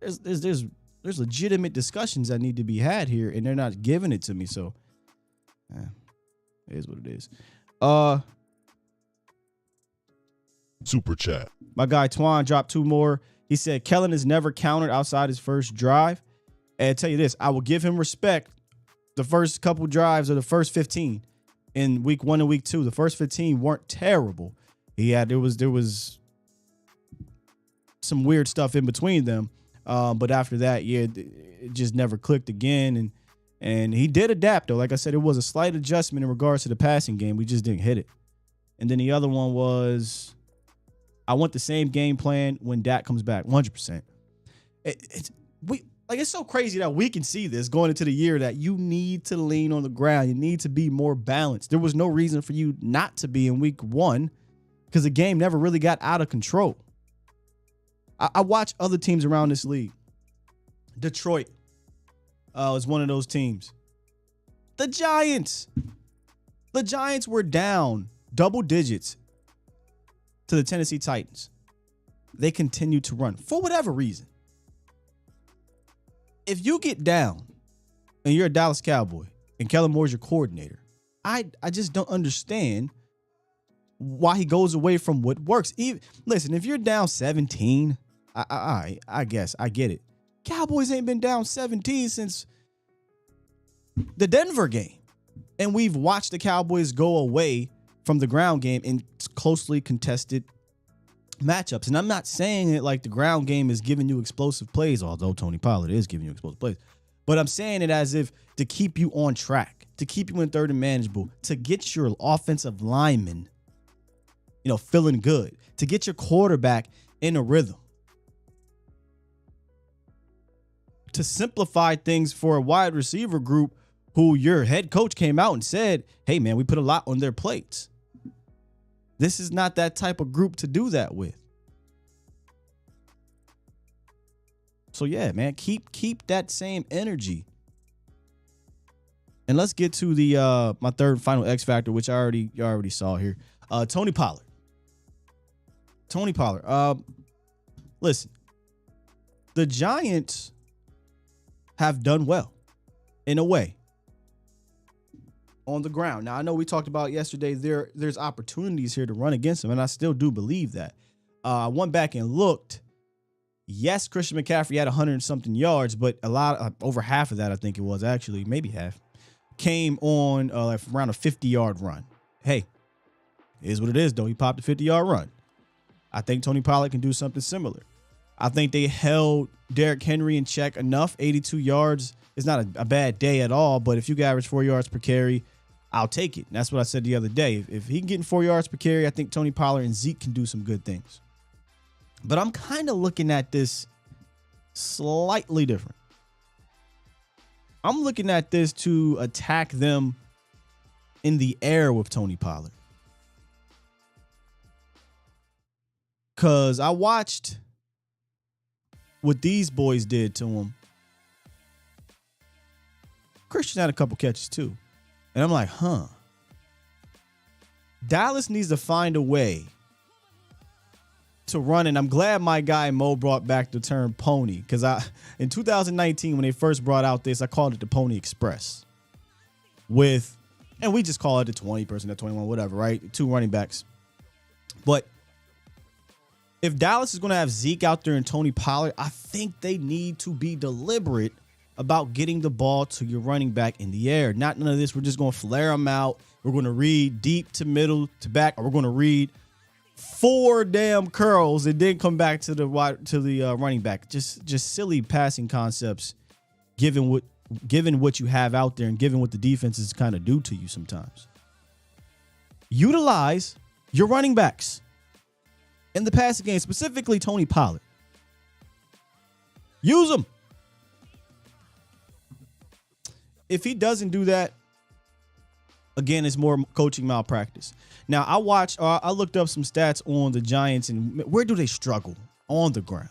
[SPEAKER 3] There's legitimate discussions that need to be had here, and they're not giving it to me. So, it is what it is.
[SPEAKER 7] Super chat.
[SPEAKER 3] My guy Twan dropped 2 more. He said Kellen is never countered outside his first drive. And I tell you this, I will give him respect. The first couple drives or the first 15 in week 1 and week 2, the first 15 weren't terrible. There was some weird stuff in between them. But after that, it just never clicked again. And he did adapt, though. Like I said, it was a slight adjustment in regards to the passing game. We just didn't hit it. And then the other one was, I want the same game plan when Dak comes back, 100%. It's so crazy that we can see this going into the year that you need to lean on the ground. You need to be more balanced. There was no reason for you not to be in week 1 because the game never really got out of control. I watch other teams around this league. Detroit is one of those teams. The Giants were down double digits to the Tennessee Titans. they continue to run for whatever reason. If you get down and you're a Dallas Cowboy and Kellen Moore's your coordinator, I just don't understand why he goes away from what works. Listen, if you're down 17, I guess I get it. Cowboys ain't been down 17 since the Denver game. And we've watched the Cowboys go away from the ground game in closely contested matchups. And I'm not saying it like the ground game is giving you explosive plays, although Tony Pollard is giving you explosive plays. But I'm saying it as if to keep you on track, to keep you in third and manageable, to get your offensive linemen, feeling good, to get your quarterback in a rhythm, to simplify things for a wide receiver group who your head coach came out and said, hey, man, we put a lot on their plates. This is not that type of group to do that with. So, yeah, man, keep that same energy. And let's get to the my third and final X factor, which you already saw here. Tony Pollard. Listen, the Giants have done well in a way on the ground. Now, I know we talked about yesterday there's opportunities here to run against them, and I still do believe that. I went back and looked. Yes, Christian McCaffrey had 100-something yards, but over half of that, I think it was actually, maybe half, came on around a 50-yard run. Hey, it is what it is, though. He popped a 50-yard run. I think Tony Pollard can do something similar. I think they held Derrick Henry in check enough. 82 yards is not a bad day at all, but if you can average 4 yards per carry, I'll take it. And that's what I said the other day. If he can get 4 yards per carry, I think Tony Pollard and Zeke can do some good things. But I'm kind of looking at this slightly different. I'm looking at this to attack them in the air with Tony Pollard. Because I watched what these boys did to him. Christian had a couple catches too. And I'm like, Dallas needs to find a way to run. And I'm glad my guy Mo brought back the term pony. Because in 2019, when they first brought out this, I called it the Pony Express. And we just call it the 20 person, the 21, whatever, right? 2 running backs. But if Dallas is going to have Zeke out there and Tony Pollard, I think they need to be deliberate about getting the ball to your running back in the air. Not none of this. We're just going to flare them out. We're going to read deep to middle to back, or we're going to read 4 damn curls and then come back to the running back. Just silly passing concepts, given what you have out there and given what the defenses kind of do to you sometimes. Utilize your running backs in the passing game, specifically Tony Pollard. Use them. If he doesn't do that, again, it's more coaching malpractice. Now, I looked up some stats on the Giants and where do they struggle on the ground.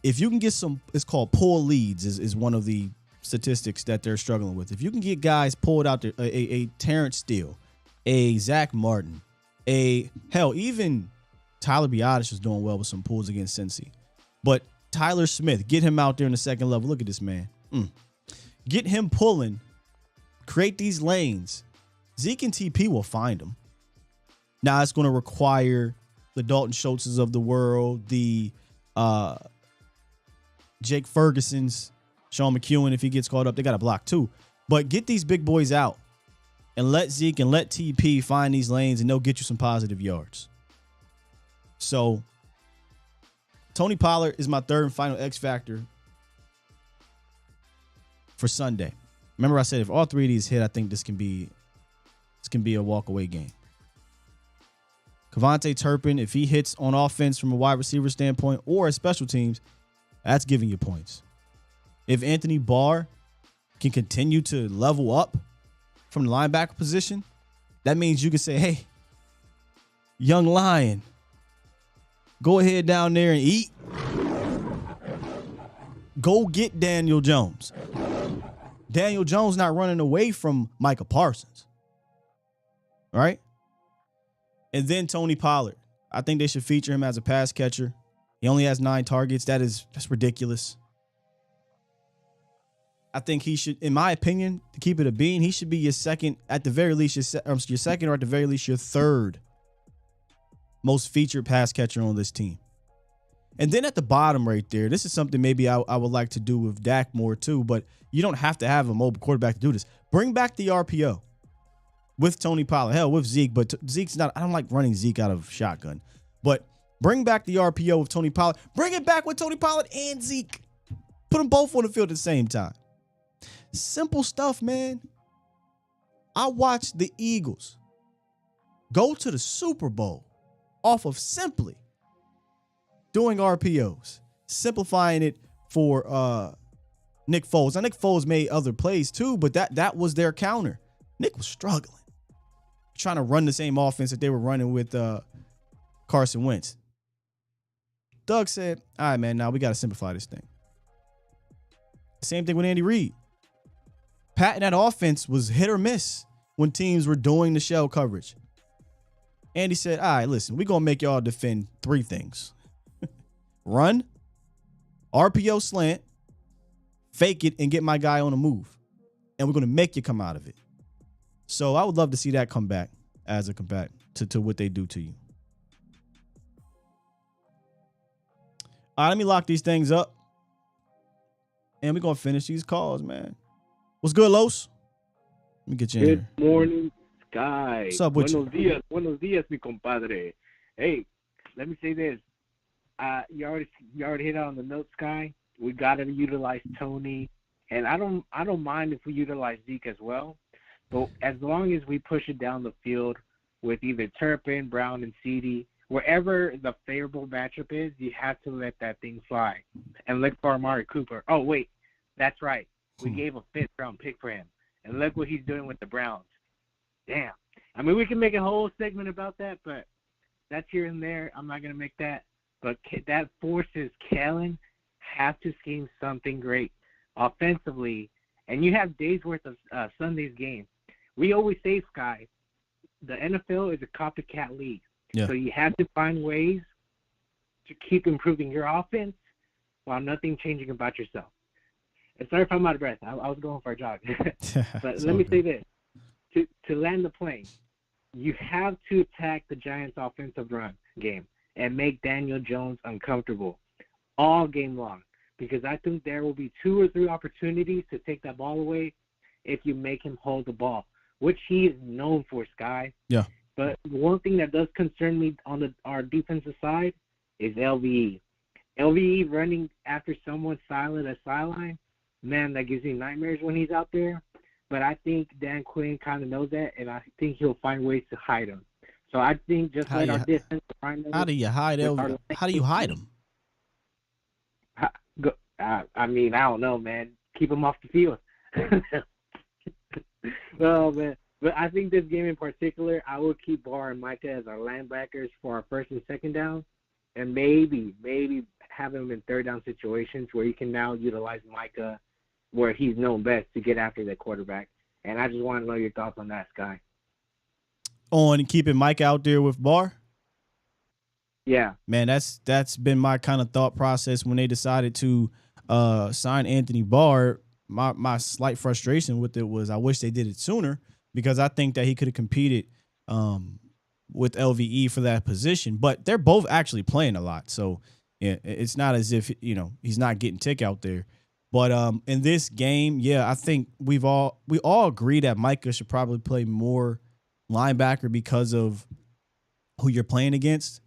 [SPEAKER 3] If you can get it's called pull leads is one of the statistics that they're struggling with. If you can get guys pulled out there, a Terrence Steele, a Zach Martin, even Tyler Biadasz was doing well with some pulls against Cincy. But Tyler Smith, get him out there in the second level. Look at this man. Get him pulling. Create these lanes. Zeke and TP will find them. Now it's going to require the Dalton Schultzes of the world, the Jake Ferguson's, Sean McEwen, if he gets caught up, they got to block too. But get these big boys out and let Zeke and let TP find these lanes, and they'll get you some positive yards. So Tony Pollard is my third and final X factor for Sunday. Remember I said if all 3 of these hit, I think this can be a walk-away game. Kevontae Turpin, if he hits on offense from a wide receiver standpoint or as special teams, that's giving you points. If Anthony Barr can continue to level up from the linebacker position, that means you can say, hey, young lion, go ahead down there and eat. Go get Daniel Jones. Daniel Jones not running away from Micah Parsons. Right? And then Tony Pollard. I think they should feature him as a pass catcher. He only has 9 targets. That's ridiculous. I think he should, in my opinion, to keep it a bean, he should be your second, at the very least, your second or at the very least your third most featured pass catcher on this team. And then at the bottom right there, this is something maybe I would like to do with Dak more too, but you don't have to have a mobile quarterback to do this. Bring back the RPO with Tony Pollard. Hell, with Zeke, but Zeke's not, I don't like running Zeke out of shotgun. But bring back the RPO with Tony Pollard. Bring it back with Tony Pollard and Zeke. Put them both on the field at the same time. Simple stuff, man. I watched the Eagles go to the Super Bowl off of simply doing RPOs, simplifying it for Nick Foles. Now, Nick Foles made other plays too, but that was their counter. Nick was struggling, trying to run the same offense that they were running with Carson Wentz. Doug said, all right, man, now we got to simplify this thing. Same thing with Andy Reid. Patting that offense was hit or miss when teams were doing the shell coverage. Andy said, all right, listen, we're going to make y'all defend 3 things. Run, RPO slant, fake it, and get my guy on the move. And we're going to make you come out of it. So I would love to see that come back as a combat to what they do to you. All right, let me lock these things up. And we're going to finish these calls, man. What's good, Los? Let me get you in here.
[SPEAKER 13] Good morning, Sky.
[SPEAKER 3] What's up with you?
[SPEAKER 13] Buenos dias, mi compadre. Hey, let me say this. You already hit on the note, Sky. We got to utilize Tony, and I don't mind if we utilize Zeke as well. But as long as we push it down the field with either Turpin, Brown, and CD, wherever the favorable matchup is, you have to let that thing fly. And look for Amari Cooper. Oh, wait, that's right. We gave a 5th-round pick for him. And look what he's doing with the Browns. Damn. I mean, we can make a whole segment about that, but that's here and there. I'm not going to make that. But that forces Kellen have to scheme something great offensively. And you have days worth of Sunday's game. We always say, Sky, the NFL is a copycat league. Yeah. So you have to find ways to keep improving your offense while nothing changing about yourself. And sorry if I'm out of breath. I was going for a jog. But let me say this. To land the plane, you have to attack the Giants' offensive run game and make Daniel Jones uncomfortable all game long, because I think there will be 2 or 3 opportunities to take that ball away if you make him hold the ball, which he is known for, Sky.
[SPEAKER 3] Yeah.
[SPEAKER 13] But one thing that does concern me on our defensive side is LVE. LVE running after someone silent a sideline, man, that gives me nightmares when he's out there. But I think Dan Quinn kind of knows that, and I think he'll find ways to hide him. So I think just let our defense find them.
[SPEAKER 3] How do you hide LVE? How do you hide him?
[SPEAKER 13] I mean, I don't know, man. Keep him off the field. Oh, man. But I think this game in particular, I will keep Barr and Micah as our linebackers for our 1st and 2nd down, and maybe have him in 3rd down situations where you can now utilize Micah where he's known best to get after the quarterback. And I just want to know your thoughts on that, Sky.
[SPEAKER 3] On keeping Mike out there with Barr?
[SPEAKER 13] Yeah.
[SPEAKER 3] Man, that's been my kind of thought process when they decided to sign Anthony Barr. My slight frustration with it was I wish they did it sooner, because I think that he could have competed with LVE for that position. But they're both actually playing a lot. So yeah, it's not as if, he's not getting tick out there. But in this game, yeah, I think we all agree that Micah should probably play more linebacker because of who you're playing against.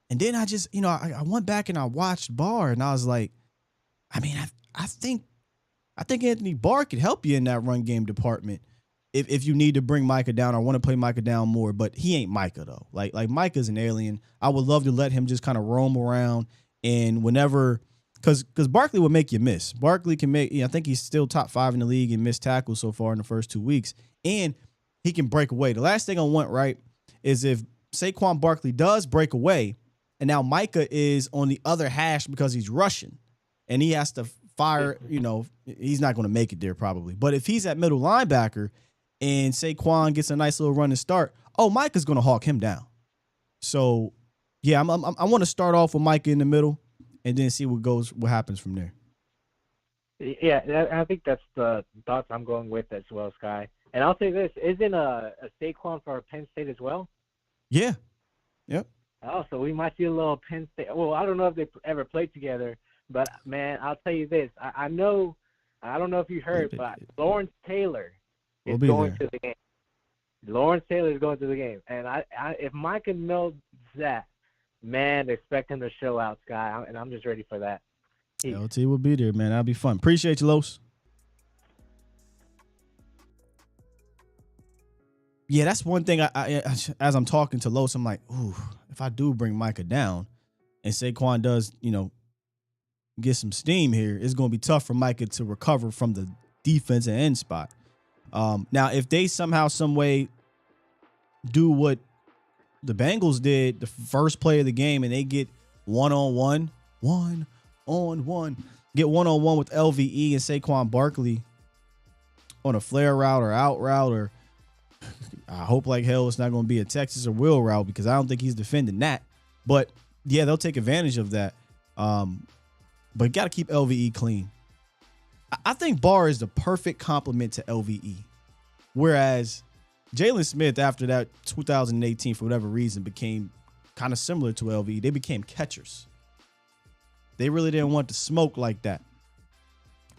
[SPEAKER 3] And then I just, I went back and I watched Barr, and I was like, I mean, I think Anthony Barr could help you in that run game department if you need to bring Micah down or want to play Micah down more. But he ain't Micah though. Like Micah's an alien. I would love to let him just kind of roam around, and whenever. Because Barkley will make you miss. Barkley can make, I think he's still top 5 in the league in missed tackles so far in the first 2 weeks. And he can break away. The last thing I want, right, is if Saquon Barkley does break away, and now Micah is on the other hash because he's rushing, and he has to fire, he's not going to make it there probably. But if he's at middle linebacker and Saquon gets a nice little run and start, Micah's going to hawk him down. So Yeah, I want to start off with Micah in the middle, and then see what happens from there.
[SPEAKER 13] Yeah, I think that's the thoughts I'm going with as well, Sky. And I'll say this: isn't a Saquon for Penn State as well?
[SPEAKER 3] Yeah. Yep.
[SPEAKER 13] Oh, so we might see a little Penn State. Well, I don't know if they ever played together, but man, I'll tell you this: I know, I don't know if you heard, but Lawrence Taylor is going to the game. Lawrence Taylor is going to the game, and I if Micah knows that, man, expect him to show out, Sky, and I'm just ready for that.
[SPEAKER 3] LT will be there, man. That'll be fun. Appreciate you, Los. Yeah, that's one thing. I as I'm talking to Los, I'm like, ooh, if I do bring Micah down, and Saquon does, get some steam here, it's going to be tough for Micah to recover from the defense and end spot. Now, if they somehow, some way do what the Bengals did the first play of the game, and they get one-on-one with LVE and Saquon Barkley on a flare route or out route, or I hope like hell it's not going to be a Texas or Will route, because I don't think he's defending that. But yeah, they'll take advantage of that. But you got to keep LVE clean. I think Barr is the perfect complement to LVE. Whereas Jalen Smith, after that 2018, for whatever reason, became kind of similar to LVE. They became catchers. They really didn't want to smoke like that.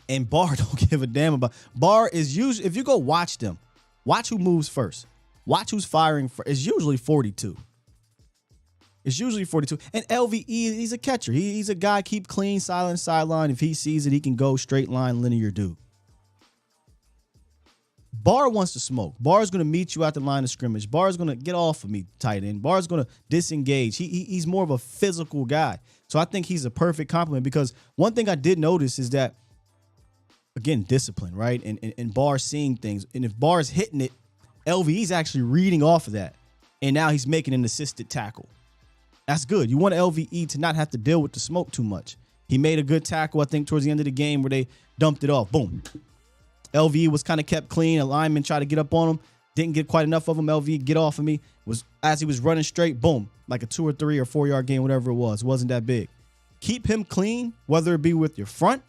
[SPEAKER 3] And Barr don't give a damn about. Barr is usually, if you go watch them, watch who moves first. Watch who's firing first. It's usually 42. It's usually 42. And LVE, he's a catcher. He's a guy, keep clean, silent sideline. If he sees it, he can go straight line, linear dude. Barr wants to smoke. Barr's going to meet you at the line of scrimmage. Barr's going to get off of me, tight end. Barr's going to disengage. He's more of a physical guy. So I think he's a perfect complement, because one thing I did notice is that, again, discipline, right? And Barr seeing things. And if Barr's hitting it, LVE's actually reading off of that. And now he's making an assisted tackle. That's good. You want LVE to not have to deal with the smoke too much. He made a good tackle, I think, towards the end of the game where they dumped it off. Boom. LVE was kind of kept clean. A lineman tried to get up on him. Didn't get quite enough of him. LVE, get off of me. Was as he was running straight, boom, like a 2 or 3 or 4 yard gain, whatever it was. It wasn't that big. Keep him clean, whether it be with your front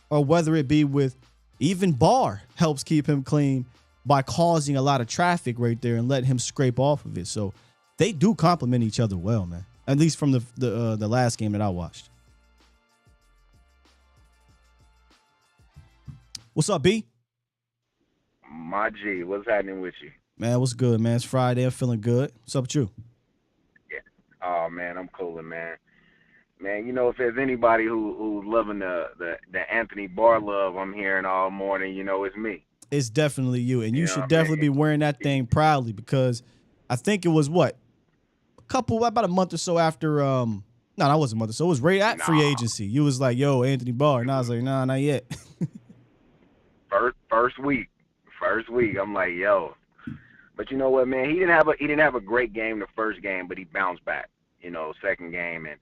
[SPEAKER 3] or whether it be with, even Barr helps keep him clean by causing a lot of traffic right there and letting him scrape off of it. So they do complement each other well, man. At least from the last game that I watched. What's up, B?
[SPEAKER 14] My G, what's happening with you?
[SPEAKER 3] Man, what's good, man? It's Friday. I'm feeling good. What's up with you?
[SPEAKER 14] Yeah. Oh man, I'm cooling, man. Man, if there's anybody who's loving the Anthony Barr love I'm hearing all morning, it's me.
[SPEAKER 3] It's definitely you, and you should definitely be wearing that thing proudly, because I think it was about a month or so after. No, that wasn't a month or so. It was right at free agency. You was like, "Yo, Anthony Barr," and I was like, "Nah, not yet."
[SPEAKER 14] First week, I'm like, "Yo," but you know what, man? He didn't have a great game the first game, but he bounced back. Second game, and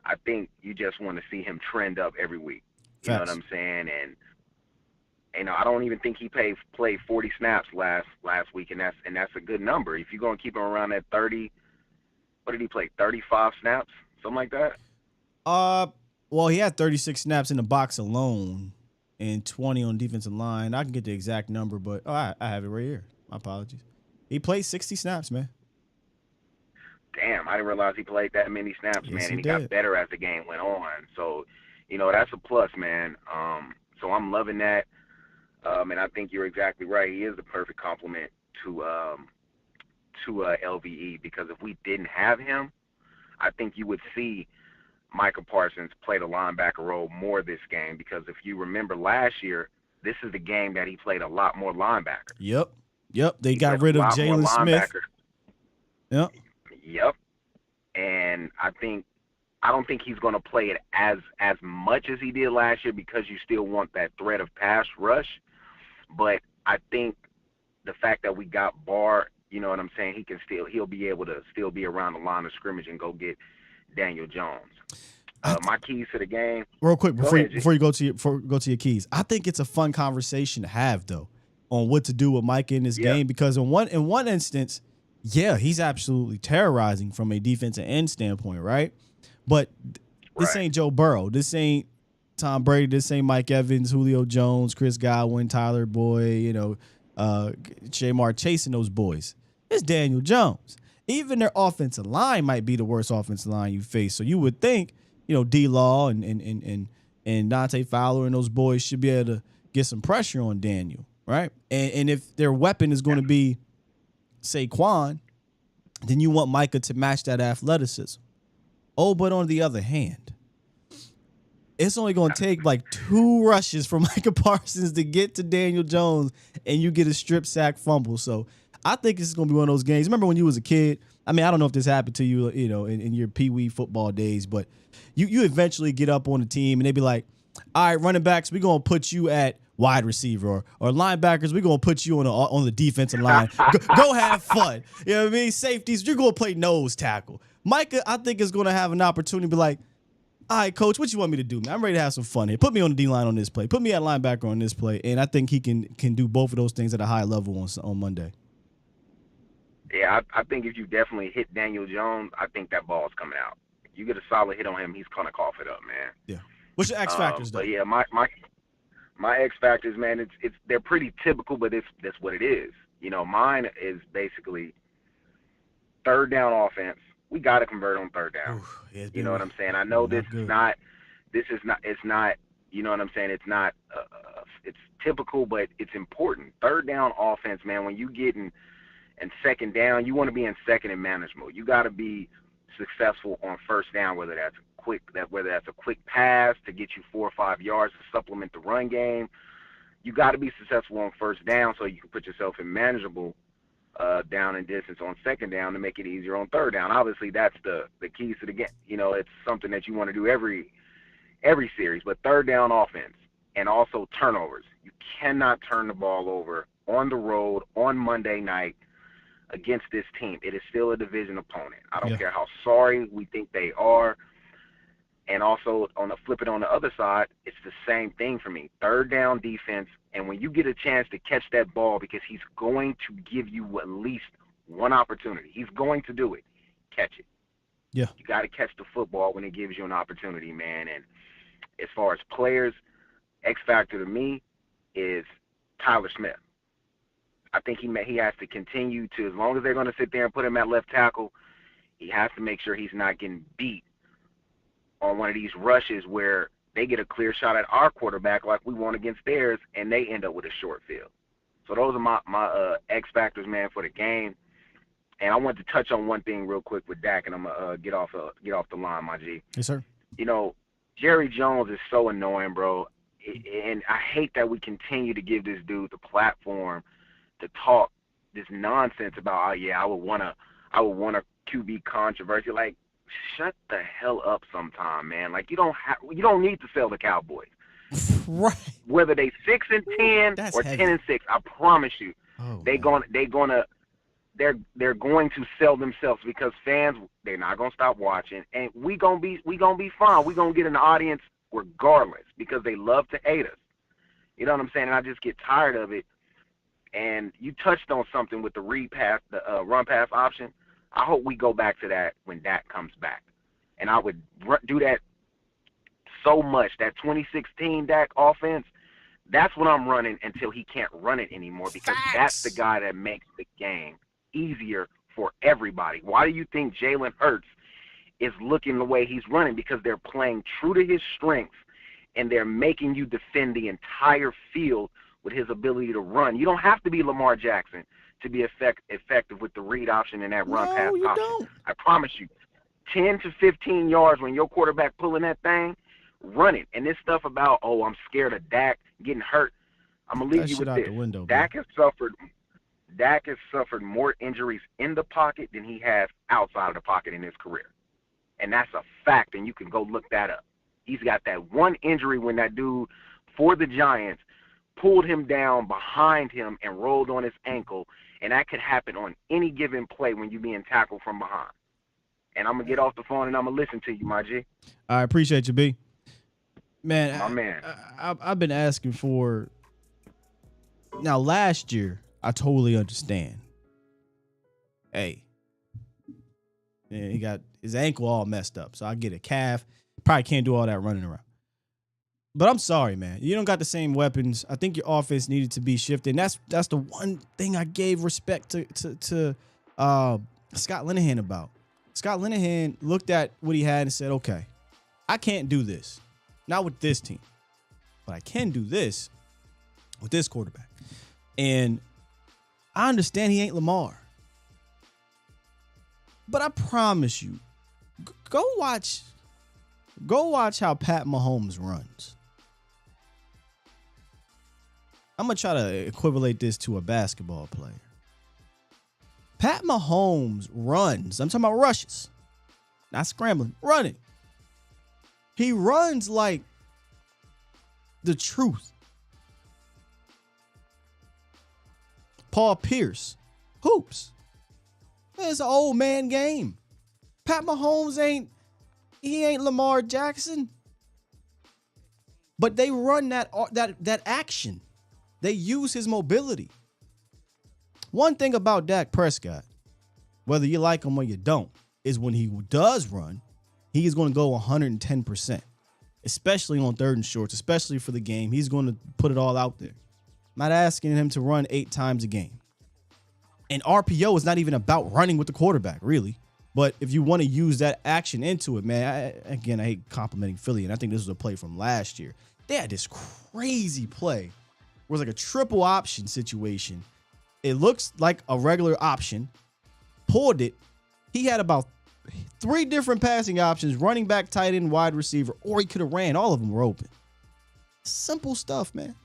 [SPEAKER 14] I think you just want to see him trend up every week. You know what I'm saying? And I don't even think he played 40 snaps last week, and that's a good number. If you're gonna keep him around that 30. What did he play? 35 snaps? Something like that?
[SPEAKER 3] Well, he had 36 snaps in the box alone and 20 on defensive line. I can get the exact number, but I have it right here. My apologies. He played 60 snaps, man.
[SPEAKER 14] Damn, I didn't realize he played that many snaps, man. And he got better as the game went on. So, that's a plus, man. So I'm loving that. And I think you're exactly right. He is the perfect complement to LVE, because if we didn't have him, I think you would see Micah Parsons play the linebacker role more this game, because if you remember last year, this is the game that he played a lot more linebacker.
[SPEAKER 3] Yep. They got rid of Jalen Smith.
[SPEAKER 14] Yep. And I don't think he's going to play it as much as he did last year, because you still want that threat of pass rush. But I think the fact that we got Barr, you know what I'm saying, he'll be able to still be around the line of scrimmage and go get Daniel Jones. My keys to the game.
[SPEAKER 3] Real quick, before you go to your keys, I think it's a fun conversation to have, though, on what to do with Mike in this game, because in one instance, Yeah, he's absolutely terrorizing from a defensive end standpoint, right? But this ain't Joe Burrow. This ain't Tom Brady. This ain't Mike Evans, Julio Jones, Chris Godwin, Tyler Boyd, Jamar chasing those boys. It's Daniel Jones. Even their offensive line might be the worst offensive line you face. So you would think, D-Law and Dante Fowler and those boys should be able to get some pressure on Daniel, right? And if their weapon is going to be Saquon, then you want Micah to match that athleticism. Oh, but on the other hand, it's only going to take like 2 rushes for Micah Parsons to get to Daniel Jones, and you get a strip sack fumble. So I think this is going to be one of those games. Remember when you was a kid? I mean, I don't know if this happened to you, in your pee-wee football days, but you eventually get up on the team, and they be like, all right, running backs, we're going to put you at wide receiver, or linebackers, we're going to put you on the defensive line. Go have fun. You know what I mean? Safeties, you're going to play nose tackle. Micah, I think, is going to have an opportunity to be like, all right, coach, what you want me to do, man? I'm ready to have some fun here. Put me on the D-line on this play. Put me at linebacker on this play. And I think he can do both of those things at a high level on Monday.
[SPEAKER 14] Yeah, I think if you definitely hit Daniel Jones, I think that ball's coming out. If you get a solid hit on him, he's going to cough it up, man.
[SPEAKER 3] Yeah. What's your X factors, though?
[SPEAKER 14] But yeah, my X factors, man, they're pretty typical, but that's what it is. Mine is basically third down offense. We got to convert on third down.
[SPEAKER 3] Yeah,
[SPEAKER 14] you know what I'm saying? I know it's not, you know what I'm saying? It's not, it's typical, but it's important. Third down offense, man, when you get in second down, you want to be in second and manageable. You got to be successful on first down, whether that's a quick pass to get you 4 or 5 yards to supplement the run game. You got to be successful on first down so you can put yourself in manageable down and distance on second down to make it easier on third down. Obviously, that's the keys to the game. It's something that you want to do every series. But third down offense and also turnovers. You cannot turn the ball over on the road on Monday night against this team. It is still a division opponent. I don't care how sorry we think they are. And also, flip it on the other side, it's the same thing for me. Third down defense, and when you get a chance to catch that ball, because he's going to give you at least one opportunity. He's going to do it. Catch it.
[SPEAKER 3] Yeah.
[SPEAKER 14] You got to catch the football when it gives you an opportunity, man. And as far as players, X factor to me is Tyler Smith. I think he has to continue to, as long as they're going to sit there and put him at left tackle, he has to make sure he's not getting beat on one of these rushes where they get a clear shot at our quarterback like we won against theirs, and they end up with a short field. So those are my X factors, man, for the game. And I want to touch on one thing real quick with Dak, and I'm gonna get off the line, my G.
[SPEAKER 3] Yes, sir.
[SPEAKER 14] Jerry Jones is so annoying, bro, and I hate that we continue to give this dude the platform to talk this nonsense about, I would want a QB controversy. Like, shut the hell up sometime, man. Like, you don't need to sell the Cowboys.
[SPEAKER 3] Right.
[SPEAKER 14] Whether they 6-10 or 10-6, I promise you, they're going to sell themselves, because fans, they're not going to stop watching, and we gonna be fine. We gonna get an audience regardless, because they love to hate us. You know what I'm saying? And I just get tired of it. And you touched on something with the run pass option. I hope we go back to that when Dak comes back. And I would do that so much. That 2016 Dak offense, that's what I'm running until he can't run it anymore, because that's the guy that makes the game easier for everybody. Why do you think Jalen Hurts is looking the way he's running? Because they're playing true to his strengths, and they're making you defend the entire field with his ability to run. You don't have to be Lamar Jackson to be effective with the read option and that run pass option. Don't. I promise you, 10 to 15 yards when your quarterback pulling that thing, run it. And this stuff about, I'm scared of Dak getting hurt, I'm going to leave you with this. Dak has suffered more injuries in the pocket than he has outside of the pocket in his career. And that's a fact, and you can go look that up. He's got that one injury when that dude for the Giants pulled him down behind him and rolled on his ankle, and that could happen on any given play when you're being tackled from behind. And I'm going to get off the phone, and I'm going to listen to you, my G.
[SPEAKER 3] I appreciate you, B. Man,
[SPEAKER 14] my man.
[SPEAKER 3] I've been asking for – now, last year, I totally understand. hey, yeah, he got his ankle all messed up. So I get a calf. Probably can't do all that running around. But I'm sorry, man. You don't got the same weapons. I think your offense needed to be shifted. And that's the one thing I gave respect to Scott Linehan about. Scott Linehan looked at what he had and said, okay, I can't do this. Not with this team. But I can do this with this quarterback. And I understand he ain't Lamar. But I promise you, go watch how Pat Mahomes runs. I'm going to try to equivalent this to a basketball player. Pat Mahomes runs. I'm talking about rushes. Not scrambling. Running. He runs like the truth. Paul Pierce. Hoops. It's an old man game. Pat Mahomes ain't Lamar Jackson. But they run that action. They use his mobility. One thing about Dak Prescott, whether you like him or you don't, is when he does run, he is going to go 110%, especially on third and shorts, especially for the game. He's going to put it all out there. I'm not asking him to run 8 times a game. And RPO is not even about running with the quarterback, really. But if you want to use that action into it, man, I hate complimenting Philly, and I think this was a play from last year. They had this crazy play. It was like a triple option situation. It looks like a regular option. Pulled it. He had about 3 different passing options, running back, tight end, wide receiver, or he could have ran. All of them were open. Simple stuff, man.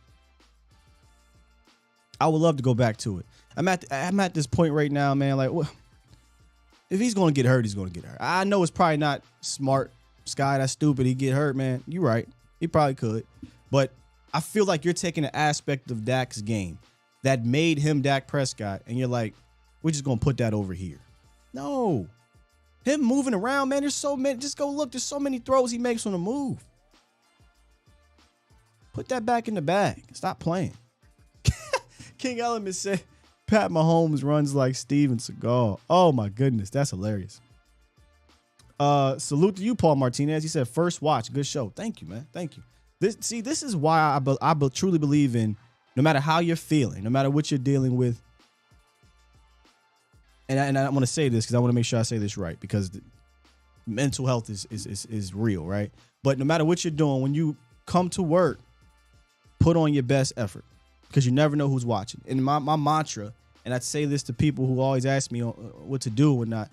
[SPEAKER 3] I would love to go back to it. I'm at this point right now, man. Like, well, if he's going to get hurt, he's going to get hurt. I know it's probably not smart. Sky, that's stupid. He get hurt, man. You're right. He probably could. But I feel like you're taking an aspect of Dak's game that made him Dak Prescott, and you're like, we're just going to put that over here. No. Him moving around, man, there's so many. Just go look. There's so many throws he makes on the move. Put that back in the bag. Stop playing. King Element said, Pat Mahomes runs like Steven Seagal. Oh, my goodness. That's hilarious. Salute to you, Paul Martinez. He said, first watch. Good show. Thank you, man. Thank you. This is why I truly believe in, no matter how you're feeling, no matter what you're dealing with. And I want to say this because I want to make sure I say this right, because mental health is real, right? But no matter what you're doing, when you come to work, put on your best effort, because you never know who's watching. And my mantra, and I say this to people who always ask me what to do or not,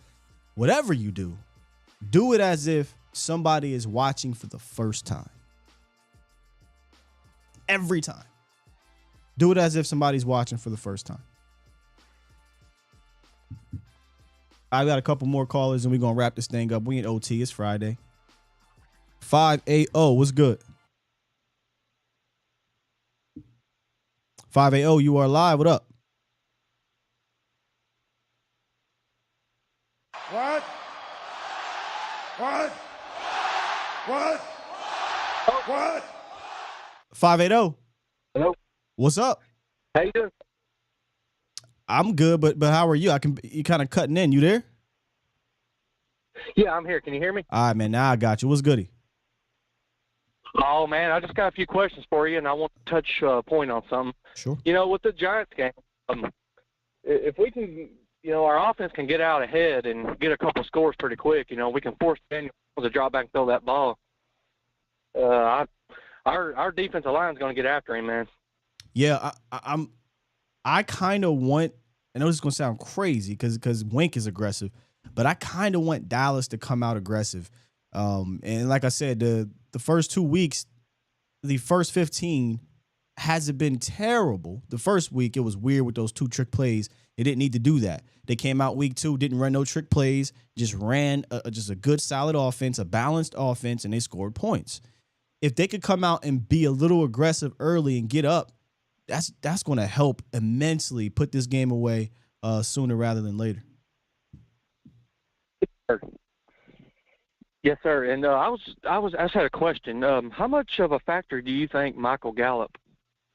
[SPEAKER 3] whatever you do it as if somebody is watching for the first time. Every time. Do it as if somebody's watching for the first time. I got a couple more callers and we're going to wrap this thing up. We in OT. It's Friday. 580. What's good? 580, you are live. What up?
[SPEAKER 2] What? What? What? What?
[SPEAKER 3] 580.
[SPEAKER 15] Hello.
[SPEAKER 3] What's up?
[SPEAKER 15] How you doing?
[SPEAKER 3] I'm good, but how are you? You kind of cutting in. You there?
[SPEAKER 15] Yeah, I'm here. Can you hear me?
[SPEAKER 3] All right, man. Now I got you. What's goody?
[SPEAKER 15] Oh, man, I just got a few questions for you, and I want to touch point on something.
[SPEAKER 3] Sure.
[SPEAKER 15] You know, with the Giants game, if we can, our offense can get out ahead and get a couple scores pretty quick, we can force Daniel to drop back and throw that ball. Our defensive line is going to get after him, man.
[SPEAKER 3] Yeah, I kind of want, I know this is going to sound crazy because Wink is aggressive, but I kind of want Dallas to come out aggressive. And like I said, the first 2 weeks, the first 15 hasn't been terrible. The first week, it was weird with those 2 trick plays. They didn't need to do that. They came out week 2, didn't run no trick plays, just ran just a good, solid offense, a balanced offense, and they scored points. If they could come out and be a little aggressive early and get up, that's going to help immensely put this game away sooner rather than later.
[SPEAKER 15] Yes, sir. And I just had a question. How much of a factor do you think Michael Gallup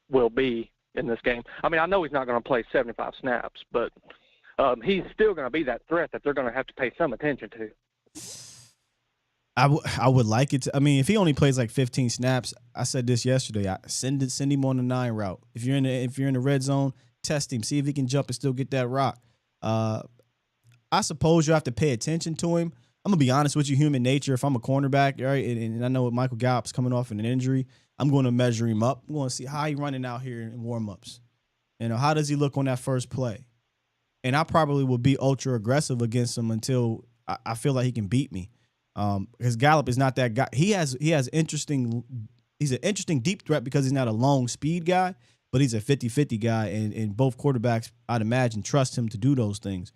[SPEAKER 15] will be in this game? I mean, I know he's not going to play 75 snaps, but he's still going to be that threat that they're going to have to pay some attention to.
[SPEAKER 3] I would like it to. I mean, if he only plays like 15 snaps, I said this yesterday. Send him on the 9 route. If you're in the red zone, test him, see if he can jump and still get that rock. I suppose you have to pay attention to him. I'm gonna be honest with you, human nature. If I'm a cornerback, right, and I know Michael Gallup's coming off an injury, I'm going to measure him up. I'm going to see how he running out here in warmups. You know, how does he look on that first play? And I probably will be ultra aggressive against him until I feel like he can beat me. Because Gallup is not that guy. He's an interesting deep threat because he's not a long speed guy, but he's a 50-50 guy, and both quarterbacks, I'd imagine, trust him to do those things.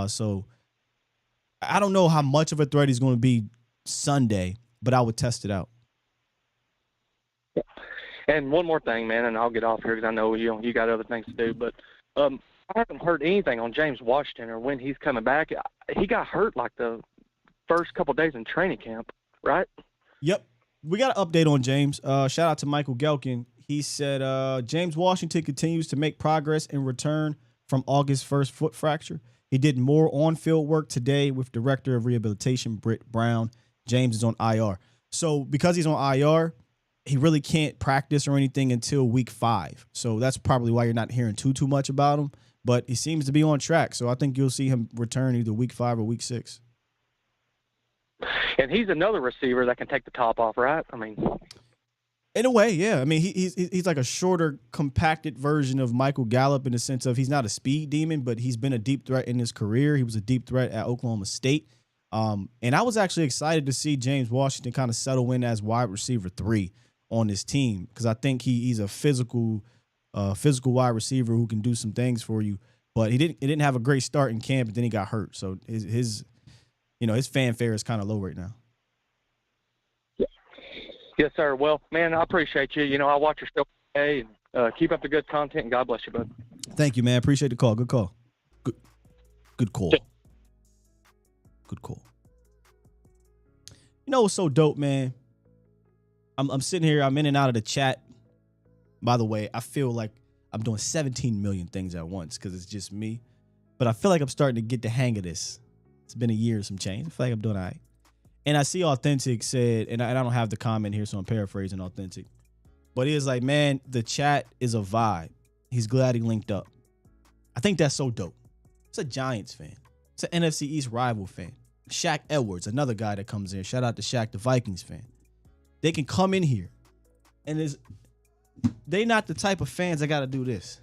[SPEAKER 3] So I don't know how much of a threat he's going to be Sunday, but I would test it out.
[SPEAKER 15] And one more thing, man, and I'll get off here because I know you got other things to do, but I haven't heard anything on James Washington or when he's coming back. He got hurt like the first couple of days in training camp, right?
[SPEAKER 3] Yep. We got an update on James. Shout out to Michael Gelkin. He said James Washington continues to make progress in return from August 1st foot fracture. He did more on-field work today with Director of Rehabilitation, Britt Brown. James is on IR. So because he's on IR, he really can't practice or anything until week 5. So that's probably why you're not hearing too much about him. But he seems to be on track. So I think you'll see him return either week 5 or week 6.
[SPEAKER 15] And he's another receiver that can take the top off, right? I mean,
[SPEAKER 3] in a way, yeah. I mean, he's like a shorter, compacted version of Michael Gallup in the sense of he's not a speed demon, but he's been a deep threat in his career. He was a deep threat at Oklahoma State. And I was actually excited to see James Washington kind of settle in as wide receiver 3 on this team because I think he's a physical wide receiver who can do some things for you. But he didn't have a great start in camp, and then he got hurt. So his fanfare is kind of low right now.
[SPEAKER 15] Yes, sir. Well, man, I appreciate you. I watch your show today, and keep up the good content, and God bless you, bud.
[SPEAKER 3] Thank you, man. Appreciate the call. Good call. Good call. Good call. You know what's so dope, man? I'm sitting here. I'm in and out of the chat. By the way, I feel like I'm doing 17 million things at once because it's just me. But I feel like I'm starting to get the hang of this. It's been a year or some change. I feel like I'm doing all right. And I see Authentic said, and I don't have the comment here, so I'm paraphrasing Authentic. But he is like, man, the chat is a vibe. He's glad he linked up. I think that's so dope. It's a Giants fan. It's an NFC East rival fan. Shaq Edwards, another guy that comes in. Shout out to Shaq, the Vikings fan. They can come in here, and they not the type of fans that got to do this.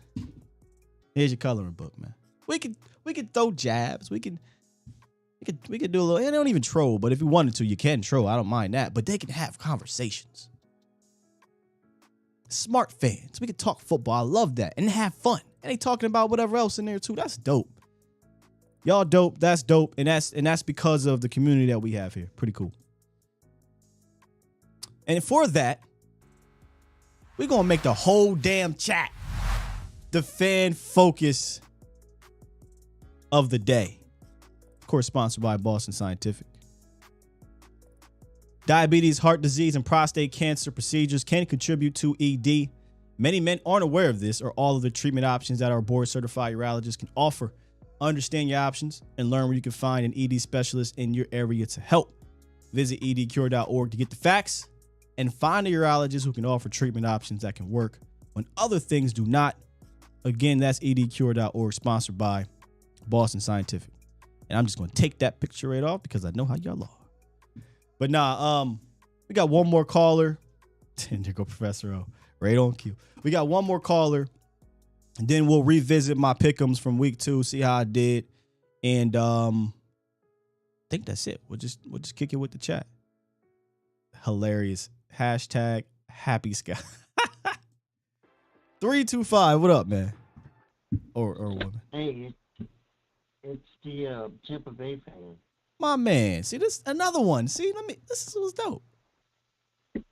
[SPEAKER 3] Here's your coloring book, man. We could throw jabs. We could do a little. And they don't even troll, but if you wanted to, you can troll. I don't mind that. But they can have conversations. Smart fans. We can talk football. I love that. And have fun. And they talking about whatever else in there too. That's dope. Y'all dope. That's dope. And that's because of the community that we have here. Pretty cool. And for that, we're going to make the whole damn chat the fan focus of the day. Of course, sponsored by Boston Scientific. Diabetes, heart disease, and prostate cancer procedures can contribute to ED. Many men aren't aware of this or all of the treatment options that our board-certified urologists can offer. Understand your options and learn where you can find an ED specialist in your area to help. Visit edcure.org to get the facts and find a urologist who can offer treatment options that can work when other things do not. Again, that's edcure.org, sponsored by Boston Scientific. And I'm just going to take that picture right off because I know how y'all are. But we got one more caller. And there go Professor O. Right on cue. We got one more caller. And then we'll revisit my pick'ems from week 2, see how I did. And I think that's it. We'll just kick it with the chat. Hilarious. Hashtag happy sky. 325. What up, man? Or woman.
[SPEAKER 16] Hey, it's the Tampa Bay fan.
[SPEAKER 3] My man. See, this another one. See, this was dope.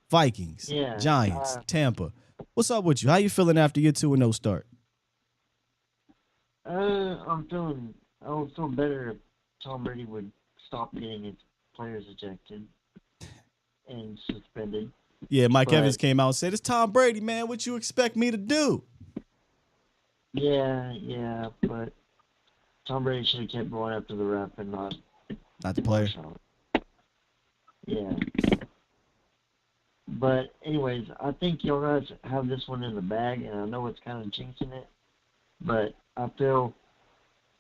[SPEAKER 3] Vikings,
[SPEAKER 16] yeah,
[SPEAKER 3] Giants, Tampa. What's up with you? How you feeling after your 2-0 start?
[SPEAKER 16] I was feeling better if Tom Brady would stop getting his players ejected and suspended.
[SPEAKER 3] Yeah, Mike Evans came out and said, "It's Tom Brady, man. What you expect me to do?"
[SPEAKER 16] Yeah, but Tom Brady should have kept going after the ref and not
[SPEAKER 3] the player.
[SPEAKER 16] Yeah. But anyways, I think y'all guys have this one in the bag, and I know it's kind of jinxing it, but I feel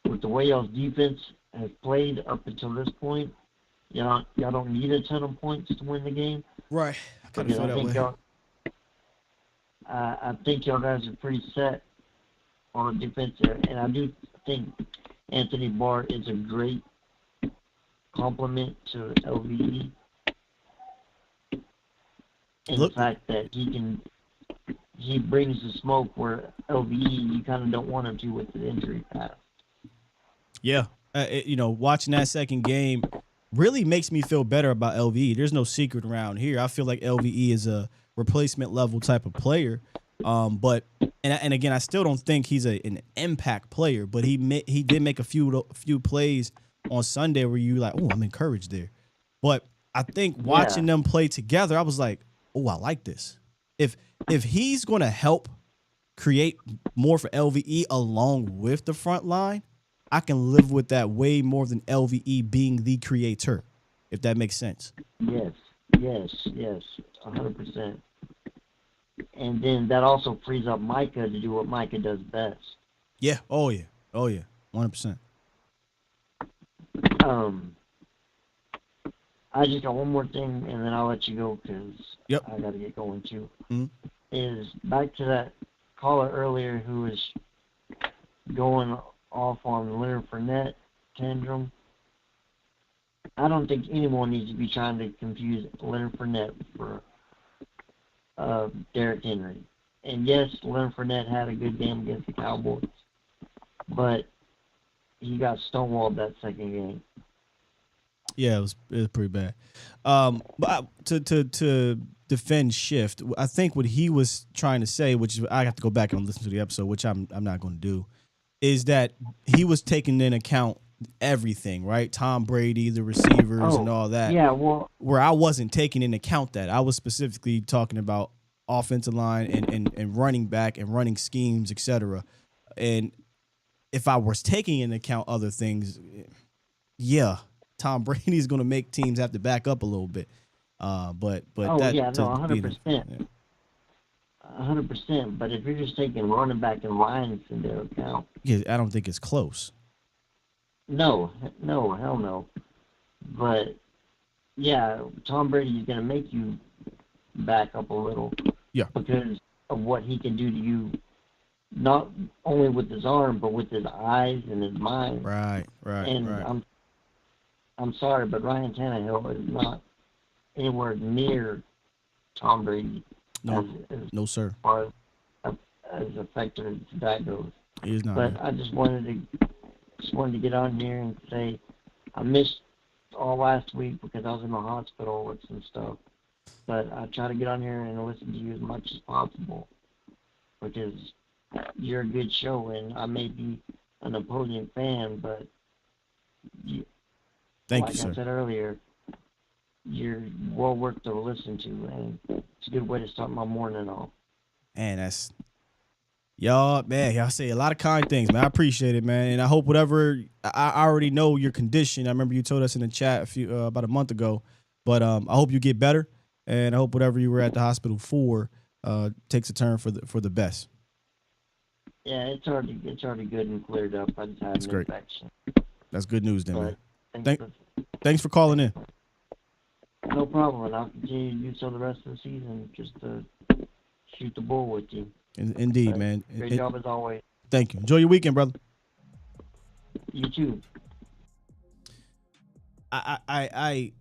[SPEAKER 16] with the way y'all's defense has played up until this point, y'all don't need a ton of points to win the game.
[SPEAKER 3] Right. I kind of feel that way.
[SPEAKER 16] I think y'all guys are pretty set on the defense there, and I do think Anthony Barr is a great complement to LVE. And the fact that he brings the smoke where LVE, you kind of don't want him to with the injury past.
[SPEAKER 3] Yeah. Watching that second game really makes me feel better about LVE. There's no secret around here. I feel like LVE is a replacement level type of player. But again, I still don't think he's an impact player, but he did make a few plays on Sunday where you like, oh, I'm encouraged there. But I think watching them play together, I was like, oh, I like this. If he's going to help create more for LVE along with the front line, I can live with that way more than LVE being the creator, if that makes sense.
[SPEAKER 16] Yes, 100%. And then that also frees up Micah to do what Micah does best.
[SPEAKER 3] Yeah. Oh, yeah. 100%.
[SPEAKER 16] I just got one more thing, and then I'll let you go because I got to get going too.
[SPEAKER 3] Mm-hmm.
[SPEAKER 16] Is back to that caller earlier who was going off on Leonard Fournette tantrum. I don't think anyone needs to be trying to confuse Leonard Fournette for Derrick Henry. And yes, Leonard Fournette had a good game against the Cowboys, but he got stonewalled that second game.
[SPEAKER 3] Yeah, it was pretty bad. But to defend Shift, I think what he was trying to say, which is I have to go back and listen to the episode, which I'm not going to do, is that he was taking into account everything, right? Tom Brady, the receivers, and all that.
[SPEAKER 16] Yeah, well,
[SPEAKER 3] where I wasn't taking into account that. I was specifically talking about offensive line and running back and running schemes, etc. And if I was taking into account other things, yeah, Tom Brady's going to make teams have to back up a little bit. But that,
[SPEAKER 16] yeah, no, 100%. 100%. But if you're just taking running back and lines into account,
[SPEAKER 3] yeah, I don't think it's close.
[SPEAKER 16] No, hell no. But yeah, Tom Brady is going to make you back up a little.
[SPEAKER 3] Yeah.
[SPEAKER 16] Because of what he can do to you, not only with his arm, but with his eyes and his mind.
[SPEAKER 3] Right.
[SPEAKER 16] And I'm sorry, but Ryan Tannehill is not anywhere near Tom Brady.
[SPEAKER 3] No, sir.
[SPEAKER 16] As far as effective as that goes.
[SPEAKER 3] He is not.
[SPEAKER 16] But I just wanted to get on here and say I missed all last week because I was in the hospital with some stuff. But I try to get on here and listen to you as much as possible because you're a good show, and I may be an opposing fan, but
[SPEAKER 3] Thank
[SPEAKER 16] like
[SPEAKER 3] you, sir.
[SPEAKER 16] I said earlier, you're well worth to listen to, and it's a good way to start my morning off.
[SPEAKER 3] Man, that's y'all say a lot of kind things, man. I appreciate it, man. And I hope whatever I already know your condition. I remember you told us in the chat about a month ago. But I hope you get better, and I hope whatever you were at the hospital for takes a turn for the best.
[SPEAKER 16] Yeah, it's already good and cleared up. I just had an infection.
[SPEAKER 3] That's good news, then,
[SPEAKER 16] man.
[SPEAKER 3] Thanks for calling in.
[SPEAKER 16] No problem, and I'll continue to do so the rest of the season, just to shoot the bull with you.
[SPEAKER 3] Indeed, man.
[SPEAKER 16] Great job as always.
[SPEAKER 3] Thank you. Enjoy your weekend, brother.
[SPEAKER 16] You too.
[SPEAKER 3] I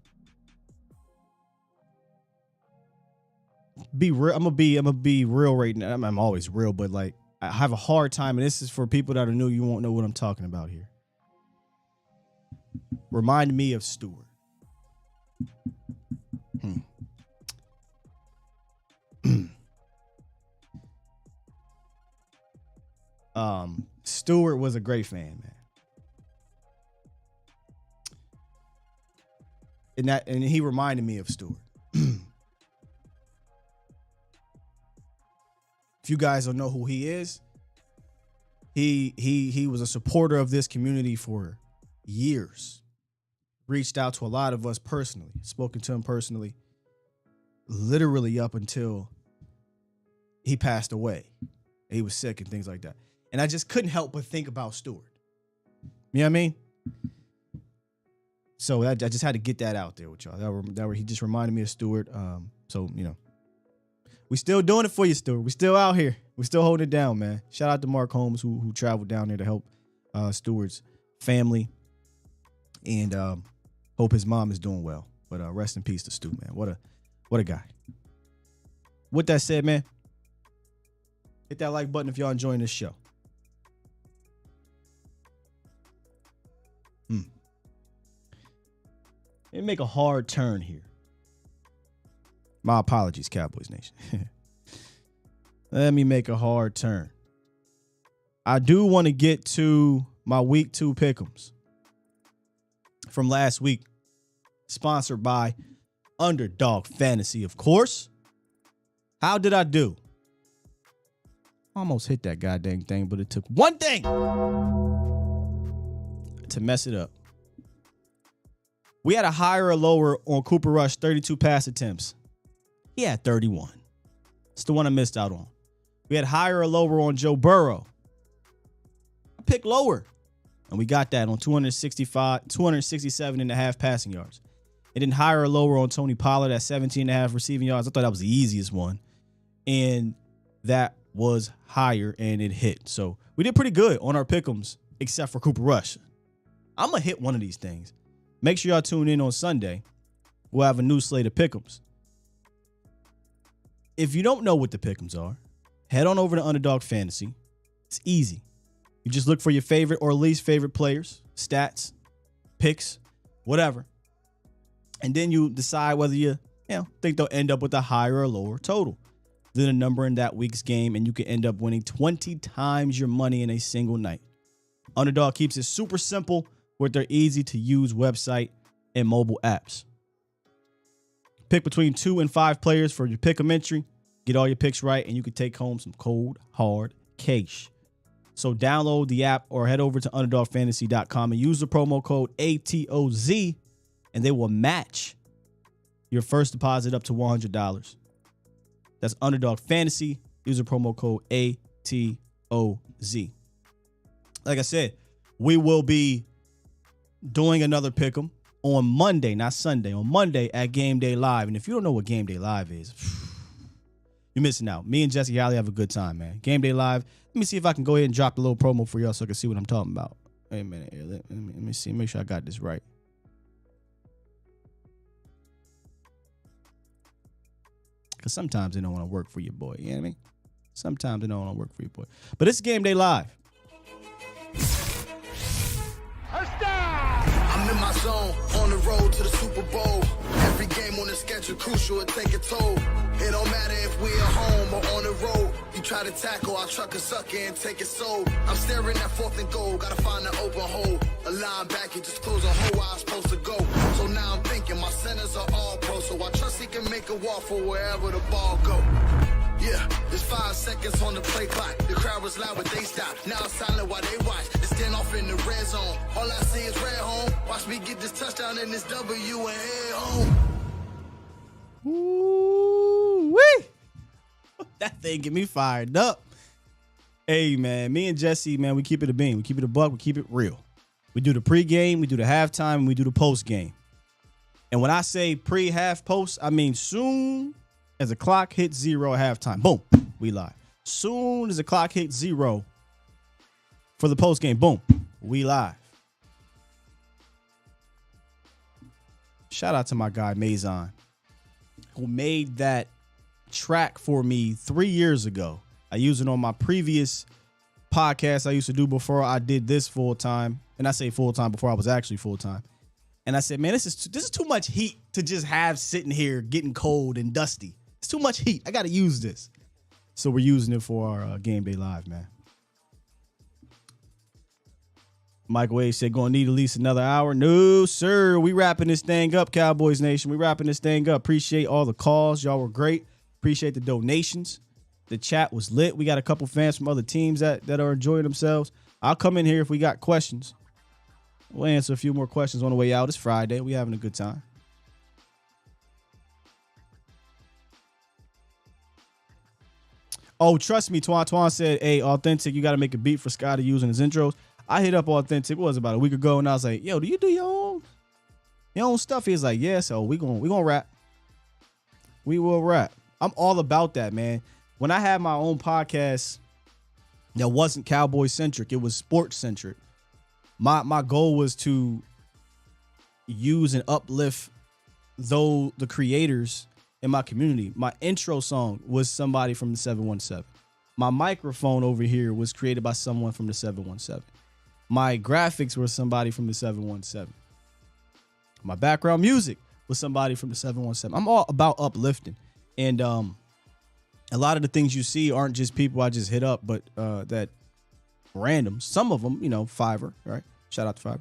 [SPEAKER 3] be real. I'm gonna be real right now. I'm always real, but like I have a hard time, and this is for people that are new. You won't know what I'm talking about here. Remind me of Stewart. Stewart was a great fan, man. And he reminded me of Stewart. If you guys don't know who he is, He was a supporter of this community for years. Reached out to a lot of us personally, spoken to him personally, literally up until he passed away. He was sick and things like that. And I just couldn't help but think about Stewart. You know what I mean? So I just had to get that out there with y'all. He just reminded me of Stewart. So, you know, we still doing it for you, Stewart. We still out here. We still holding it down, man. Shout out to Mark Holmes who traveled down there to help Stewart's family. And hope his mom is doing well. But rest in peace to Stu, man. What a guy. With that said, man, hit that like button if y'all enjoying this show. Let me make a hard turn here. My apologies, Cowboys Nation. Let me make a hard turn. I do want to get to my week 2 pick'ems from last week, sponsored by Underdog Fantasy, of course. How did I do? Almost hit that goddamn thing, but it took one thing to mess it up. We had a higher or lower on Cooper Rush, 32 pass attempts. He had 31. It's the one I missed out on. We had higher or lower on Joe Burrow. I picked lower. And we got that on 267 and a half passing yards. And then higher or lower on Tony Pollard at 17 and a half receiving yards. I thought that was the easiest one. And that was higher and it hit. So we did pretty good on our pick'ems, except for Cooper Rush. I'm going to hit one of these things. Make sure y'all tune in on Sunday. We'll have a new slate of pick'ems. If you don't know what the pick'ems are, head on over to Underdog Fantasy. It's easy. You just look for your favorite or least favorite players, stats, picks, whatever. And then you decide whether you think they'll end up with a higher or lower total than a number in that week's game, and you can end up winning 20 times your money in a single night. Underdog keeps it super simple with their easy-to-use website and mobile apps. Pick between 2 and 5 players for your pick'em entry. Get all your picks right, and you can take home some cold, hard cash. So download the app or head over to UnderdogFantasy.com and use the promo code ATOZ, and they will match your first deposit up to $100. That's Underdog Fantasy. Use the promo code ATOZ. Like I said, we will be doing another pick'em on Monday, not Sunday, on Monday at Game Day Live. And if you don't know what Game Day Live is, you're missing out. Me and Jesse Halley have a good time, man. Game Day Live. Let me see if I can go ahead and drop a little promo for y'all so I can see what I'm talking about. Wait a minute here. Let me see. Make sure I got this right. Because sometimes they don't want to work for your boy. You know what I mean? Sometimes they don't want to work for your boy. But it's Game Day Live.
[SPEAKER 2] I'm in my zone, on the road to the Super Bowl. Every game on the schedule crucial, it take a toll. It don't matter if we at home or on the road. You try to tackle, I'll truck a sucker and take it soul. I'm staring at 4th and goal, gotta find an open hole. A linebacker just close a hole where I'm supposed to go. So now I'm thinking my centers are all pro, so I trust he can make a walk for wherever the ball go. Yeah, there's 5 seconds on the play clock. The crowd was loud, but they stopped. Now it's silent while they watch. They stand off in the red zone. All I see is red home. Watch me get this touchdown and this W and head home.
[SPEAKER 3] Ooh-wee. That thing get me fired up. Hey, man, me and Jesse, man, we keep it a bean. We keep it a buck. We keep it real. We do the pregame, we do the halftime, and we do the postgame. And when I say pre-half post, I mean soon as the clock hits 0 at halftime, boom, we live. Soon as the clock hits 0 for the postgame, boom, we live. Shout out to my guy, Mazon, who made that track for me 3 years ago. I used it on my previous podcast I used to do before I did this full time. And I say full time before I was actually full time. And I said, man, this is too much heat to just have sitting here getting cold and dusty. It's too much heat. I got to use this. So we're using it for our Game Day Live, man. Michael A said, going to need at least another hour. No, sir. We wrapping this thing up, Cowboys Nation. We wrapping this thing up. Appreciate all the calls. Y'all were great. Appreciate the donations. The chat was lit. We got a couple fans from other teams that are enjoying themselves. I'll come in here if we got questions. We'll answer a few more questions on the way out. It's Friday. We having a good time. Oh, trust me, Twan said, hey, Authentic, you got to make a beat for Scott to use in his intros. I hit up Authentic, what was it, about a week ago, and I was like, yo, do you do your own stuff? He's like, yeah, so we gonna rap. We will rap. I'm all about that, man. When I had my own podcast that wasn't Cowboy centric, it was sports centric. My goal was to use and uplift the creators in my community. My intro song was somebody from the 717. My microphone over here was created by someone from the 717. My graphics were somebody from the 717. My background music was somebody from the 717. I'm all about uplifting. And a lot of the things you see aren't just people I just hit up, but that random. Some of them, Fiverr, right? Shout out to Fiverr.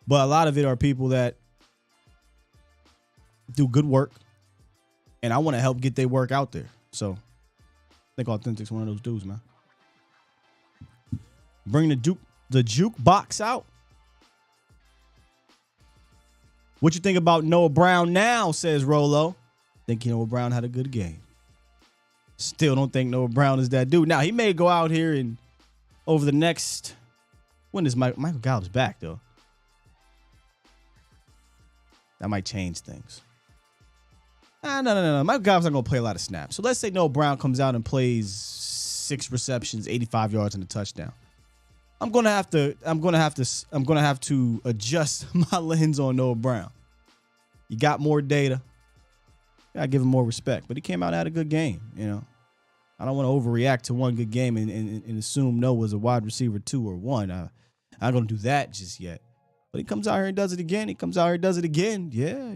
[SPEAKER 3] But a lot of it are people that do good work. And I want to help get their work out there. So I think Authentic's one of those dudes, man. Bring the jukebox out. What you think about Noah Brown now, says Rolo. Think Noah Brown had a good game. Still don't think Noah Brown is that dude. Now, he may go out here and over the next... When is Michael Gallup's back, though? That might change things. No. Michael Gallup's not going to play a lot of snaps. So let's say Noah Brown comes out and plays 6 receptions, 85 yards, and a touchdown. I'm gonna have to adjust my lens on Noah Brown. You got more data. Gotta give him more respect. But he came out and had a good game, I don't want to overreact to one good game and assume Noah's a wide receiver 2 or 1. I'm not gonna do that just yet. But he comes out here and does it again. Yeah.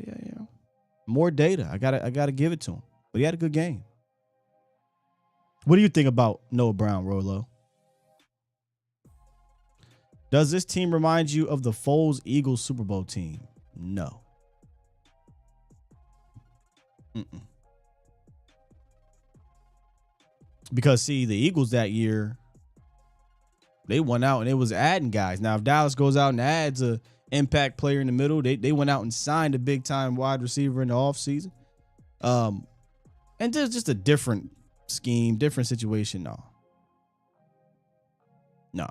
[SPEAKER 3] More data. I gotta give it to him. But he had a good game. What do you think about Noah Brown, Rolo? Does this team remind you of the Foles Eagles Super Bowl team? No. Because, see, the Eagles that year, they went out and it was adding guys. Now, if Dallas goes out and adds a impact player in the middle, they went out and signed a big-time wide receiver in the offseason. And there's just a different scheme, different situation. No.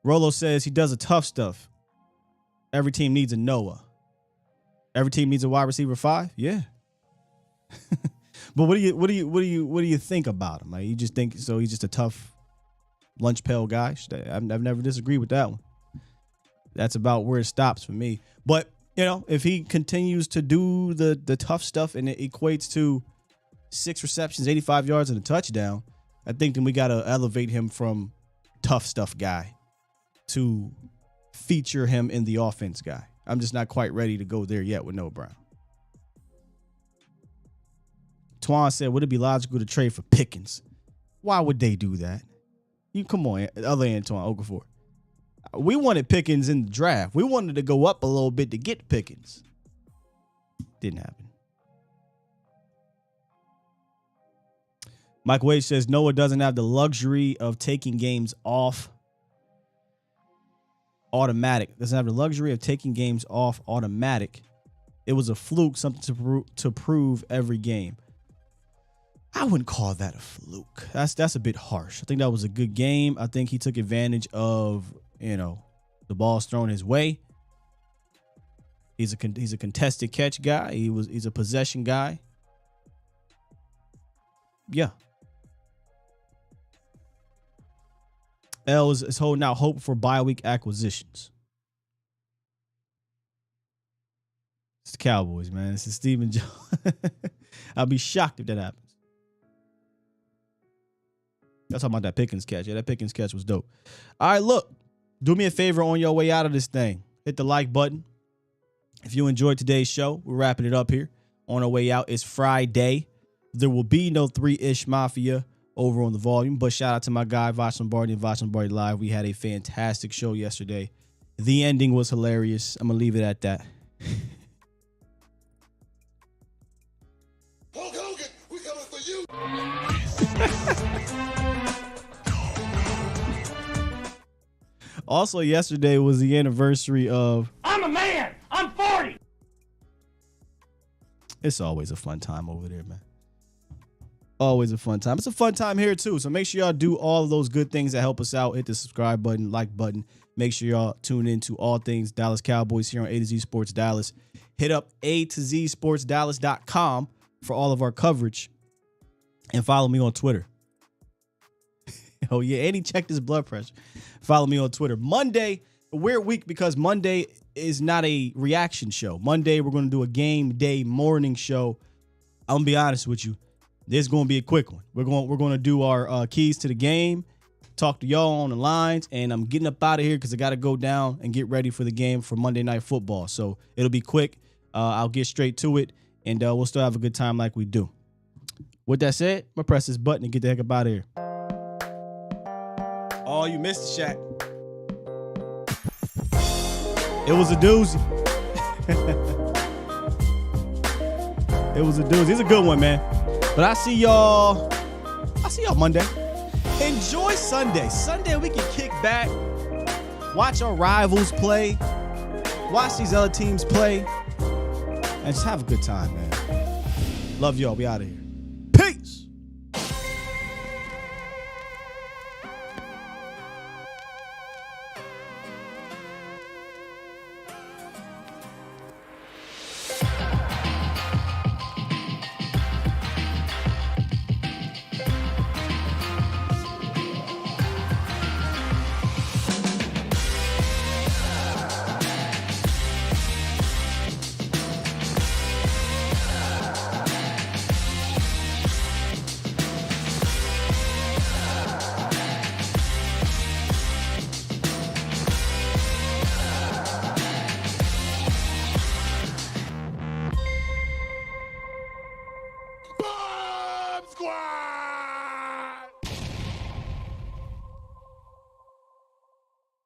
[SPEAKER 3] Rolo says he does a tough stuff. Every team needs a Noah. Every team needs a wide receiver 5. Yeah. But what do you think about him? Like, you just think so he's just a tough lunch pail guy? I've never disagreed with that one. That's about where it stops for me. But if he continues to do the tough stuff and it equates to 6 receptions, 85 yards, and a touchdown, I think then we got to elevate him from tough stuff guy to feature him in the offense guy. I'm just not quite ready to go there yet with Noah Brown. Twan said, would it be logical to trade for Pickens? Why would they do that? You come on, other Antoine Okafor. We wanted Pickens in the draft. We wanted to go up a little bit to get Pickens. Didn't happen. Mike Wade says Noah doesn't have the luxury of taking games off automatic. Doesn't have the luxury of taking games off automatic. It was a fluke, something to prove every game. I wouldn't call that a fluke. That's a bit harsh. I think that was a good game. I think he took advantage of, the balls thrown his way. He's a contested catch guy. He's a possession guy. Yeah. L is holding out hope for bye week acquisitions. It's the Cowboys, man. This is Stephen Jones. I'll be shocked if that happens. Y'all talking about that Pickens catch. Yeah, that Pickens catch was dope. All right, look. Do me a favor on your way out of this thing. Hit the like button. If you enjoyed today's show, we're wrapping it up here. On our way out, it's Friday. There will be no 3-ish Mafia over on the volume, but shout out to my guy, Vash Lombardi and Vash Lombardi Live. We had a fantastic show yesterday. The ending was hilarious. I'm going to leave it at that.
[SPEAKER 2] Hulk Hogan, we coming for you.
[SPEAKER 3] Also, yesterday was the anniversary of...
[SPEAKER 17] I'm a man. I'm 40.
[SPEAKER 3] It's always a fun time over there, man. Always a fun time. It's a fun time here, too. So make sure y'all do all of those good things that help us out. Hit the subscribe button, like button. Make sure y'all tune in to all things Dallas Cowboys here on A to Z Sports Dallas. Hit up A2ZSportsDallas.com for all of our coverage. And follow me on Twitter. Oh, yeah. And he checked his blood pressure. Follow me on Twitter. Monday, a weird week because Monday is not a reaction show. Monday, we're going to do a game day morning show. I'm going to be honest with you. This is going to be a quick one. We're going to do our keys to the game, talk to y'all on the lines, and I'm getting up out of here because I got to go down and get ready for the game for Monday Night Football. So it'll be quick. I'll get straight to it, and we'll still have a good time like we do. With that said, I'm going to press this button and get the heck up out of here. Oh, you missed it, Shaq. It was a doozy. It was a doozy. It's a good one, man. But I see y'all Monday. Enjoy Sunday. Sunday we can kick back, watch our rivals play, watch these other teams play, and just have a good time, man. Love y'all. We out of here.